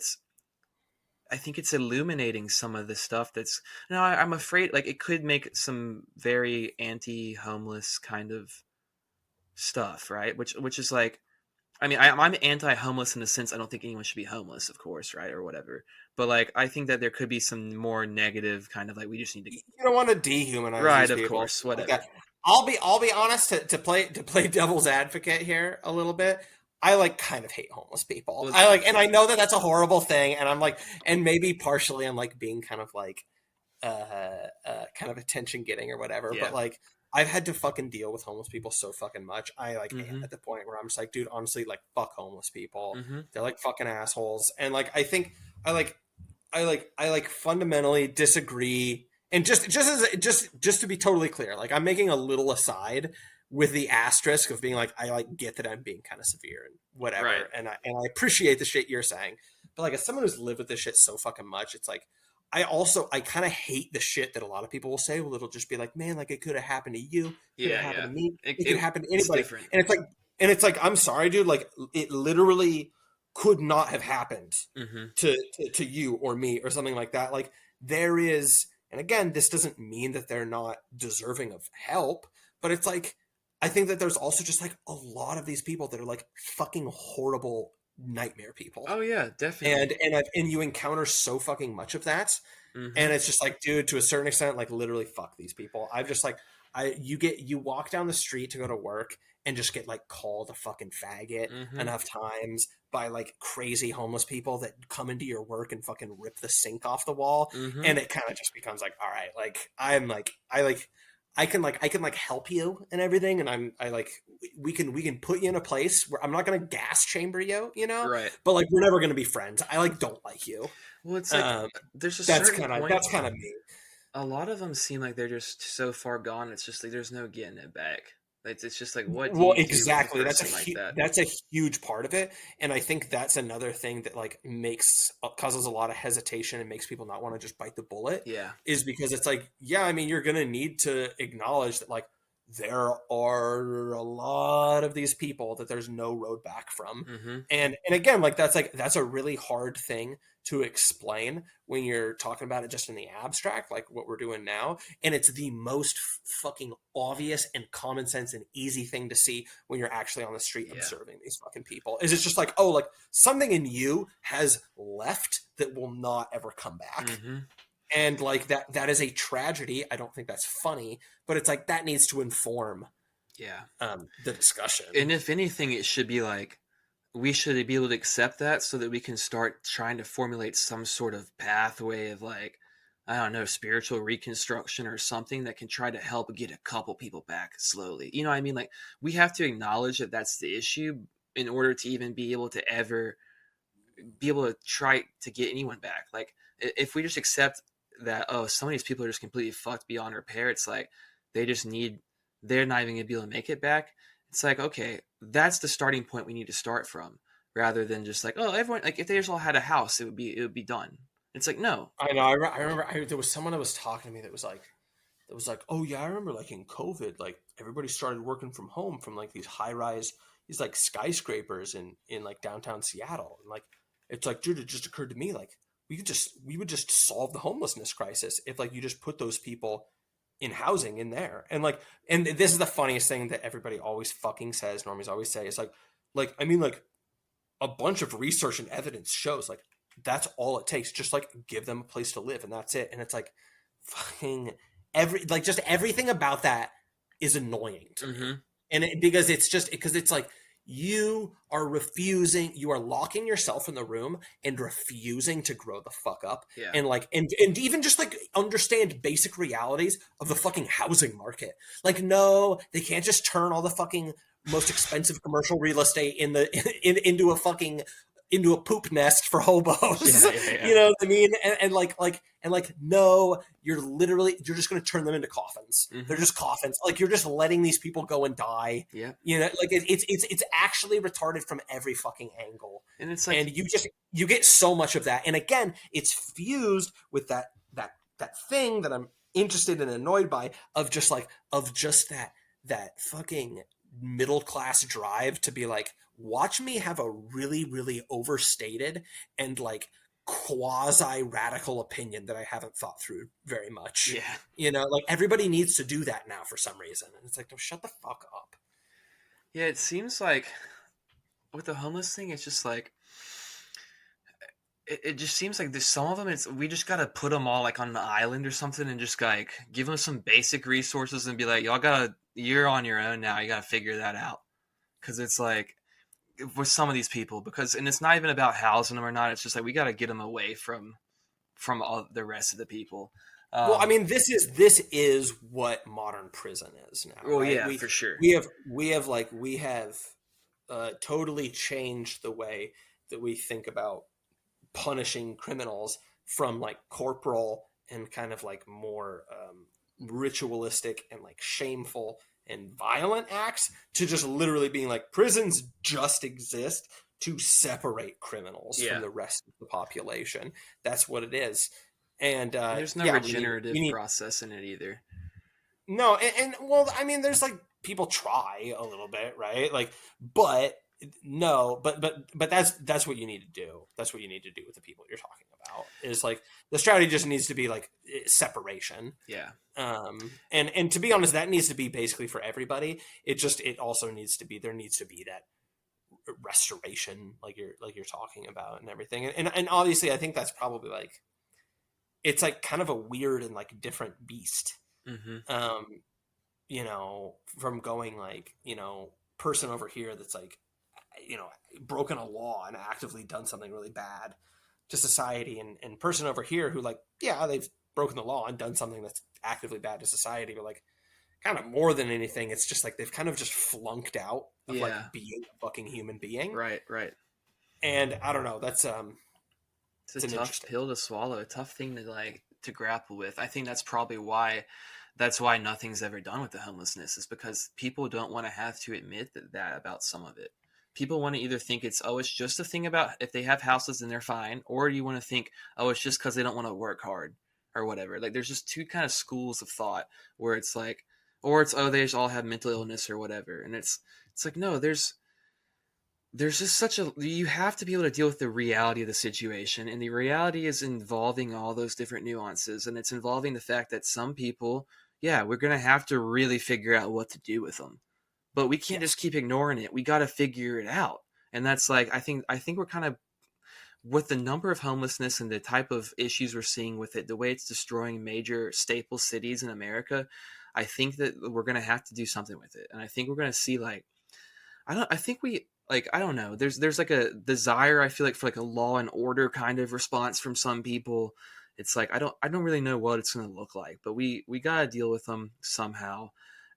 I think it's illuminating some of the stuff that's I'm afraid like it could make some very anti-homeless kind of stuff, right? Which is like, I mean, I'm anti-homeless in the sense I don't think anyone should be homeless, of course, right, or whatever. But like, I think that there could be some more negative kind of like we just need to. You don't want to dehumanize, right? these Of people. course, whatever. Like, I'll be honest, to play devil's advocate here a little bit. I like kind of hate homeless people. Well, and I know that that's a horrible thing, and I'm like, and maybe partially I'm like being kind of like kind of attention getting or whatever. Yeah. But like, I've had to fucking deal with homeless people so fucking much. I like am at the point where I'm just like, dude, honestly, like fuck homeless people. They're like fucking assholes. And like I think I fundamentally disagree. And just to be totally clear, like I'm making a little aside with the asterisk of being like, I like get that I'm being kind of severe and whatever. Right. And I appreciate the shit you're saying. But like as someone who's lived with this shit so fucking much, it's like I kind of hate the shit that a lot of people will say. Well, it'll just be like, man, like it could have happened to you. It could have happened to me. It could happen to anybody. And it's like, I'm sorry, dude. Like it literally could not have happened to you or me or something like that. Like there is, and again, this doesn't mean that they're not deserving of help, but it's like, I think that there's also just like a lot of these people that are like fucking horrible nightmare people. Oh yeah, definitely. And you encounter so fucking much of that, and it's just like, dude, to a certain extent, like literally fuck these people. I've just like you walk down the street to go to work and just get like called a fucking faggot enough times by like crazy homeless people that come into your work and fucking rip the sink off the wall, and it kind of just becomes like, all right, like I can help you and everything, and we can put you in a place where I'm not gonna gas chamber you, you know, right? But like we're never gonna be friends. I like don't like you. Well, it's like there's a that's certain point. That's kind of me. A lot of them seem like they're just so far gone. It's just like there's no getting it back. It's just like what? Do you exactly. Do with that's a huge part of it, and I think that's another thing that like causes a lot of hesitation and makes people not want to just bite the bullet. Yeah, is because it's like, yeah, I mean, you're gonna need to acknowledge that like there are a lot of these people that there's no road back from, and again, like that's a really hard thing to explain when you're talking about it just in the abstract, like what we're doing now. And it's the most fucking obvious and common sense and easy thing to see when you're actually on the street observing these fucking people. Is it's just like, oh, like something in you has left that will not ever come back. And like that is a tragedy. I don't think that's funny, but it's like that needs to inform the discussion. And if anything, it should be like, we should be able to accept that so that we can start trying to formulate some sort of pathway of like, I don't know, spiritual reconstruction or something that can try to help get a couple people back slowly. You know what I mean? Like we have to acknowledge that that's the issue in order to even be able to ever be able to try to get anyone back. Like if we just accept that, oh, some of these people are just completely fucked beyond repair, it's like they're not even gonna be able to make it back. It's like, okay, that's the starting point we need to start from, rather than just like, oh, everyone, like if they just all had a house, it would be done. It's like, no. I know. I remember there was someone that was talking to me that was like, oh yeah, I remember like in COVID, like everybody started working from home from like these high rise, these like skyscrapers in like downtown Seattle, and like it's like, dude, it just occurred to me like we would just solve the homelessness crisis if like you just put those people in housing in there. And like, and this is the funniest thing that everybody always fucking says, normies always say, is like I mean, like a bunch of research and evidence shows like that's all it takes. Just like give them a place to live and that's it. And it's like fucking just everything about that is annoying to me. And because it's like, you are locking yourself in the room and refusing to grow the fuck up. Yeah. And like, and even just like understand basic realities of the fucking housing market. Like, no, they can't just turn all the fucking most expensive commercial real estate into a poop nest for hobos. Yeah. You know what I mean? And like, no, you're just going to turn them into coffins. They're just coffins. Like you're just letting these people go and die. Yeah. You know, like it's actually retarded from every fucking angle. And it's like, and you get so much of that. And again, it's fused with that thing that I'm interested and annoyed by of just that fucking middle class drive to be like, watch me have a really, really overstated and like quasi radical opinion that I haven't thought through very much. Yeah. You know, like everybody needs to do that now for some reason. And it's like, no, shut the fuck up. Yeah, it seems like with the homeless thing, it's just like, it just seems like there's some of them, we just got to put them all like on an island or something and just like give them some basic resources and be like, you're on your own now. You got to figure that out. Cause it's like with some of these people, and it's not even about housing them or not. It's just like, we got to get them away from all the rest of the people. Well, I mean, this is what modern prison is now. Well, right? yeah, for sure. We have totally changed the way that we think about punishing criminals from like corporal and kind of like more ritualistic and like shameful and violent acts to just literally being like prisons just exist to separate criminals from the rest of the population. That's what it is. And there's no regenerative process in it either. No, and well, I mean, there's like people try a little bit, right? Like, but no, but that's what you need to do. That's what you need to do with the people you're talking about. Is like the strategy just needs to be like separation. Yeah. And to be honest, that needs to be basically for everybody. It also needs to be, there needs to be that restoration, like you're talking about and everything. And obviously, I think that's probably like, it's like kind of a weird and like different beast. Mm-hmm. You know, from going like, you know, person over here that's like, you know, broken a law and actively done something really bad to society, and person over here who like, yeah, they've broken the law and done something that's actively bad to society, but like kind of more than anything, it's just like they've kind of just flunked out of like being a fucking human being. Right. And I don't know, that's it's a tough pill to swallow, a tough thing to like to grapple with. I think that's probably why nothing's ever done with the homelessness, is because people don't want to have to admit that about some of it. People want to either think it's just a thing about if they have houses then they're fine, or you want to think, it's just because they don't want to work hard or whatever. Like there's just two kind of schools of thought where it's like, or it's, they just all have mental illness or whatever. And it's like, no, there's just you have to be able to deal with the reality of the situation. And the reality is involving all those different nuances. And it's involving the fact that some people, we're going to have to really figure out what to do with them. But we can't just keep ignoring it. We got to figure it out. And that's like, I think we're kind of, with the number of homelessness and the type of issues we're seeing with it, the way it's destroying major staple cities in America, I think that we're going to have to do something with it. And I think we're going to see like, I don't know. There's like a desire, I feel like, for like a law and order kind of response from some people. It's like, I don't really know what it's going to look like, but we got to deal with them somehow.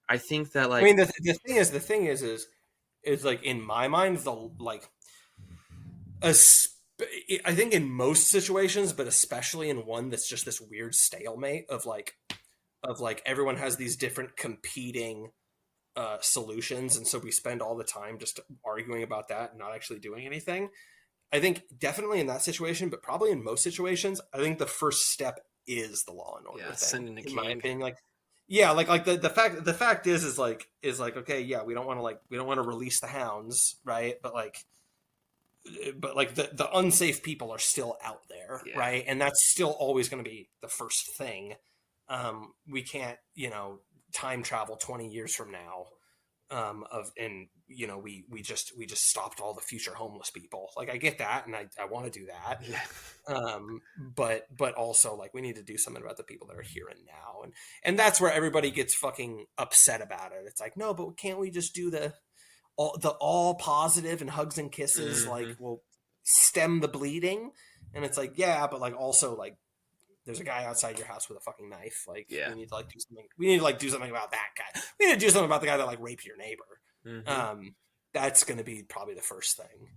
I think that like, I mean, the thing is like, in my mind, I think in most situations, but especially in one that's just this weird stalemate of like everyone has these different competing solutions, and so we spend all the time just arguing about that and not actually doing anything. I think definitely in that situation, but probably in most situations, I think the first step is the law and order thing. Sending the king. In my opinion, like, like the fact is like okay, we don't want to release the hounds, right? But the unsafe people are still out there, right? And that's still always going to be the first thing. We can't, time travel 20 years from now, we just stopped all the future homeless people. Like, I get that, and I want to do that. But also, like, we need to do something about the people that are here and now, and that's where everybody gets fucking upset about it. It's like, no, but can't we just do the all positive and hugs and kisses? Mm-hmm. Like, we'll stem the bleeding. And it's like, but like, also, like, there's a guy outside your house with a fucking knife. Like, we need to like do something. We need to like do something about that guy. We need to do something about the guy that like raped your neighbor. Mm-hmm. That's going to be probably the first thing,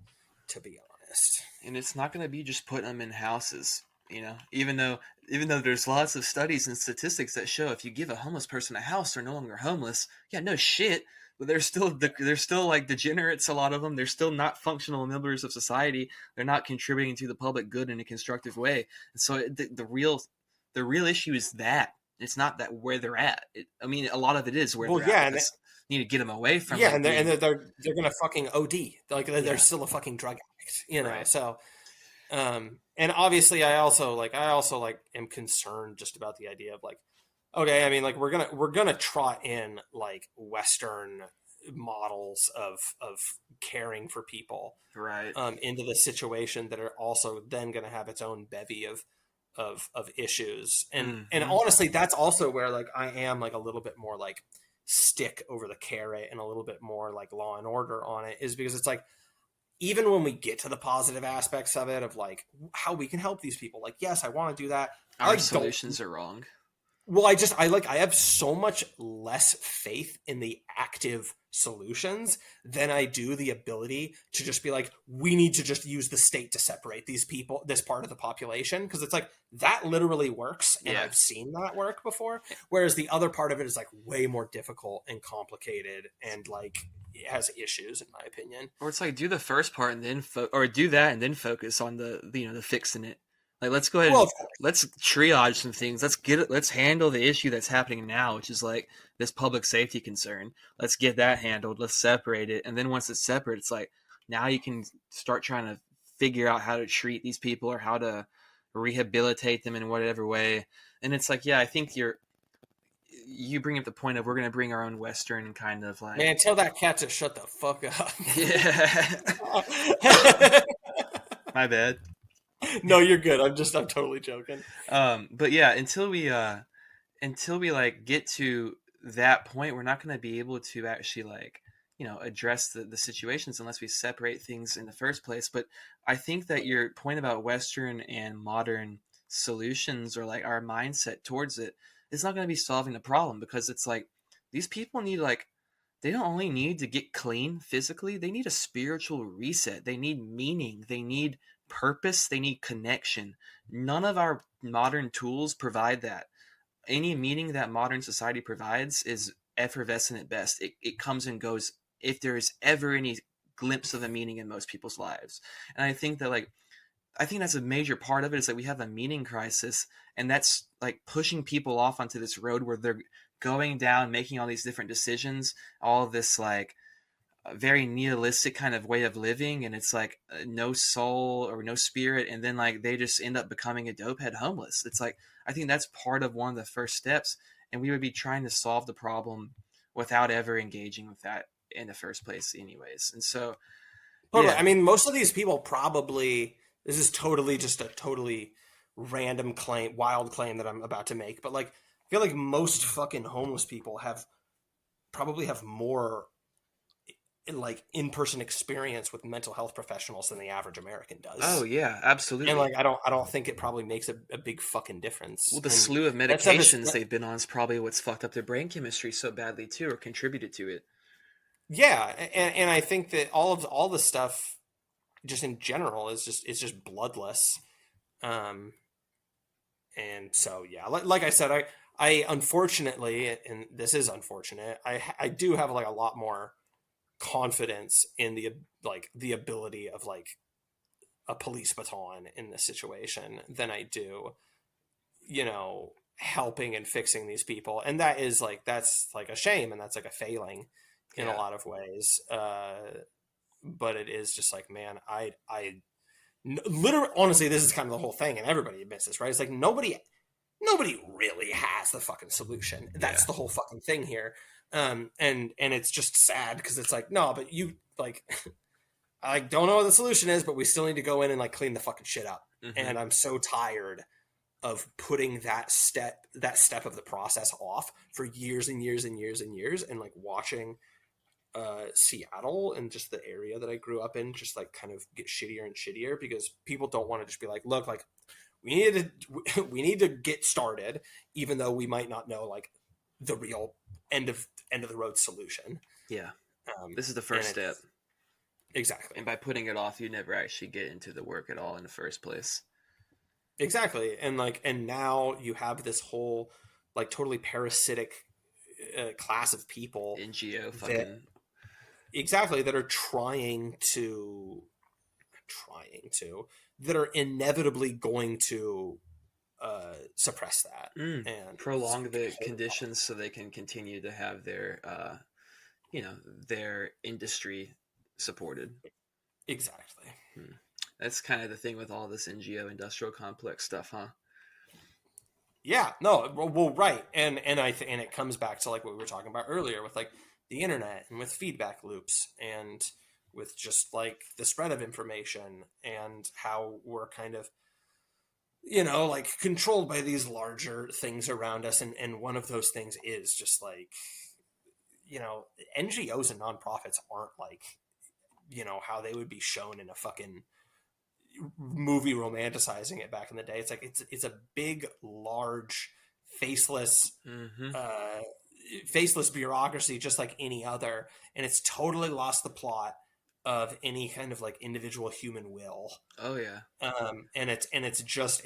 to be honest. And it's not going to be just putting them in houses, even though there's lots of studies and statistics that show if you give a homeless person a house, they're no longer homeless. Yeah, no shit. But they're still like degenerates, a lot of them. They're still not functional members of society. They're not contributing to the public good in a constructive way. And so the real issue is that it's not that where they're at. A lot of it is where they're at. Need to get them away from. Yeah, and they're gonna fucking OD. Like, they're still a fucking drug addict, Right. So, and obviously, I also am concerned just about the idea of like, okay, I mean, like, we're gonna trot in like Western models of caring for people, right, into the situation that are also then gonna have its own bevy of issues, and honestly, that's also where like I am like a little bit more like stick over the carrot and a little bit more like law and order on it, is because it's like, even when we get to the positive aspects of it, of like how we can help these people, like, yes, I want to do that. Our solutions are wrong. Well, I have so much less faith in the active solutions than I do the ability to just be like, we need to just use the state to separate these people, this part of the population. Because it's like, that literally works. And Yeah. I've seen that work before. Whereas the other part of it is like way more difficult and complicated and like it has issues, in my opinion. Or it's like do the first part and then or do that and then focus on the fixing it. Like let's go ahead and let's triage some things. Let's handle the issue that's happening now, which is like this public safety concern. Let's get that handled. Let's separate it. And then once it's separate, it's like now you can start trying to figure out how to treat these people or how to rehabilitate them in whatever way. And it's like, yeah, I think you bring up the point of we're going to bring our own Western kind of like... Man, tell that cat to shut the fuck up. Yeah. My bad. No, you're good. I'm totally joking. But yeah, until we like get to that point, we're not going to be able to actually like, address the situations unless we separate things in the first place. But I think that your point about Western and modern solutions or like our mindset towards it, it's not going to be solving the problem, because it's like these people need like, they don't only need to get clean physically, they need a spiritual reset. They need meaning. They need purpose. They need connection. None of our modern tools provide that. Any meaning that modern society provides is effervescent at best. It comes and goes if there is ever any glimpse of a meaning in most people's lives. And I think that's a major part of it, is that we have a meaning crisis, and that's like pushing people off onto this road where they're going down, making all these different decisions, all this like very nihilistic kind of way of living, and it's like no soul or no spirit, and then like they just end up becoming a dopehead homeless. It's like, I think that's part of one of the first steps, and we would be trying to solve the problem without ever engaging with that in the first place anyways. And so totally. Yeah. I mean, most of these people probably, this is totally just a totally random claim, wild claim that I'm about to make, but like I feel like most fucking homeless people probably have more like in-person experience with mental health professionals than the average American does. Oh yeah, absolutely. And like I don't think it probably makes a big fucking difference. Well, the slew of medications they've been on is probably what's fucked up their brain chemistry so badly too, or contributed to it. Yeah, and I think that all the stuff just in general is just bloodless. And so yeah, like I said, I unfortunately, and this is unfortunate, I do have like a lot more confidence in the ability of like a police baton in this situation than I do, helping and fixing these people. And that's like a shame, and that's like a failing in a lot of ways. But it is just like, man, I literally, honestly, this is kind of the whole thing, and everybody admits this, right? It's like nobody really has the fucking solution. That's the whole fucking thing here. And it's just sad because it's like, no, but you like, I don't know what the solution is, but we still need to go in and like clean the fucking shit up. Mm-hmm. And I'm so tired of putting that step of the process off for years and years and years and years, and like watching Seattle and just the area that I grew up in just like kind of get shittier and shittier, because people don't want to just be like, look, like we need to get started, even though we might not know like the real end of the road solution. Yeah. This is the first step. Exactly. And by putting it off, you never actually get into the work at all in the first place. Exactly. And now you have this whole like totally parasitic class of people, NGO fucking exactly, that are that are inevitably going to suppress that and prolong the conditions so they can continue to have their their industry supported. Exactly. That's kind of the thing with all this NGO industrial complex stuff, huh? Yeah, no, well, right. And it comes back to like what we were talking about earlier with like the internet and with feedback loops and with just like the spread of information and how we're kind of, like controlled by these larger things around us. And one of those things is just like, NGOs and nonprofits aren't like, how they would be shown in a fucking movie romanticizing it back in the day. It's like, it's a big, large faceless, Mm-hmm. faceless bureaucracy, just like any other, and it's totally lost the plot of any kind of like individual human will. Oh yeah. And it's just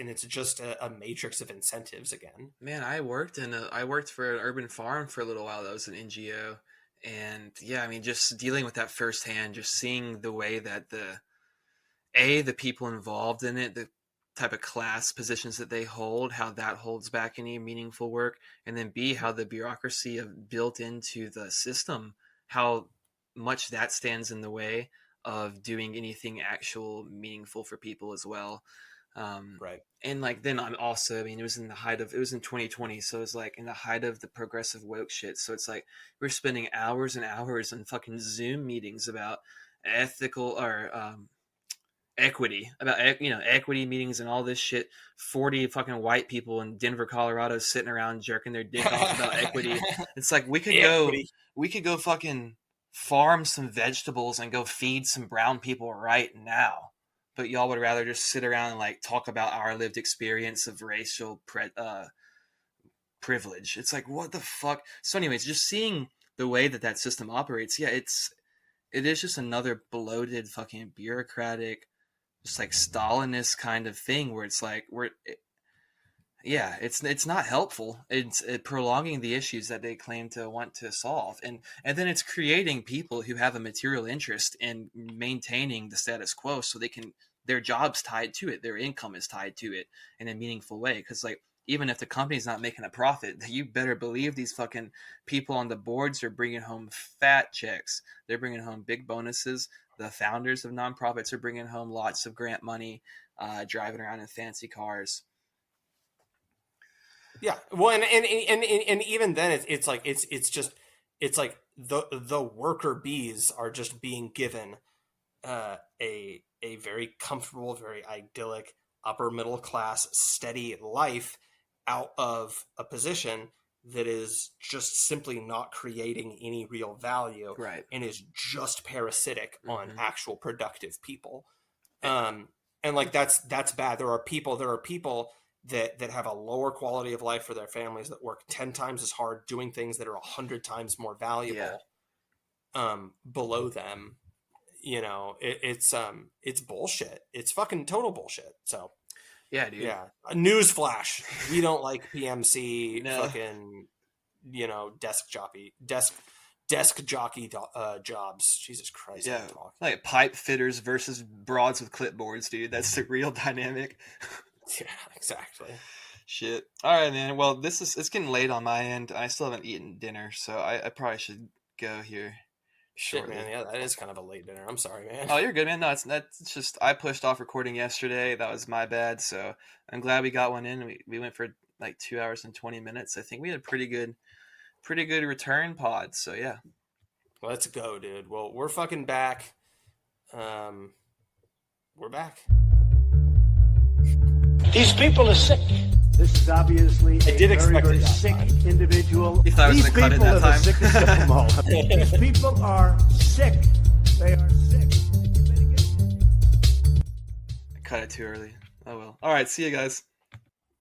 a matrix of incentives again. Man, I worked for an urban farm for a little while. That was an NGO, and yeah, I mean, just dealing with that firsthand, just seeing the way that the people involved in it, the type of class positions that they hold, how that holds back any meaningful work, and then B, how the bureaucracy of built into the system, how much that stands in the way of doing anything actual meaningful for people as well. Right. And like then I'm also, I mean, it was in 2020, so it was like in the height of the progressive woke shit. So it's like we're spending hours and hours on fucking Zoom meetings about ethical or equity, about equity meetings and all this shit. 40 fucking white people in Denver, Colorado, sitting around jerking their dick off about equity. It's like we could go fucking farm some vegetables and go feed some brown people right now, but y'all would rather just sit around and like talk about our lived experience of racial privilege. It's like, what the fuck? So anyways, just seeing the way that system operates, yeah, it is just another bloated fucking bureaucratic, just like Stalinist kind of thing where it's like it's not helpful. It's prolonging the issues that they claim to want to solve, and then it's creating people who have a material interest in maintaining the status quo, so their job's tied to it, their income is tied to it in a meaningful way. Because like even if the company's not making a profit, you better believe these fucking people on the boards are bringing home fat checks. They're bringing home big bonuses. The founders of nonprofits are bringing home lots of grant money, driving around in fancy cars. Yeah, well, and even then, it's like the worker bees are just being given a very comfortable, very idyllic, upper middle class, steady life out of a position that is just simply not creating any real value, right, and is just parasitic on actual productive people. And like that's bad. There are people that have a lower quality of life for their families, that work 10 times as hard doing things that are 100 times more valuable below them. You know, it's bullshit. It's fucking total bullshit. So yeah, dude. Yeah. News flash. We don't like PMC No. fucking, desk jockey jobs. Jesus Christ. Yeah. Like pipe fitters versus broads with clipboards, dude. That's the real dynamic. Yeah, exactly. Shit. All right, man. Well, it's getting late on my end. I still haven't eaten dinner, so I probably should go here shortly. Shit, man. Yeah, that is kind of a late dinner. I'm sorry, man. Oh, you're good, man. No, that's just I pushed off recording yesterday. That was my bad. So I'm glad we got one in. We went for like 2 hours and 20 minutes. I think we had a pretty good return pod. So yeah. Let's go, dude. Well, we're fucking back. We're back. These people are sick. This is obviously a very sick individual. You thought I was These going to cut people it that are time? the sickest of them all. These people are sick. They are sick. I cut it too early. Oh well. All right. See you guys.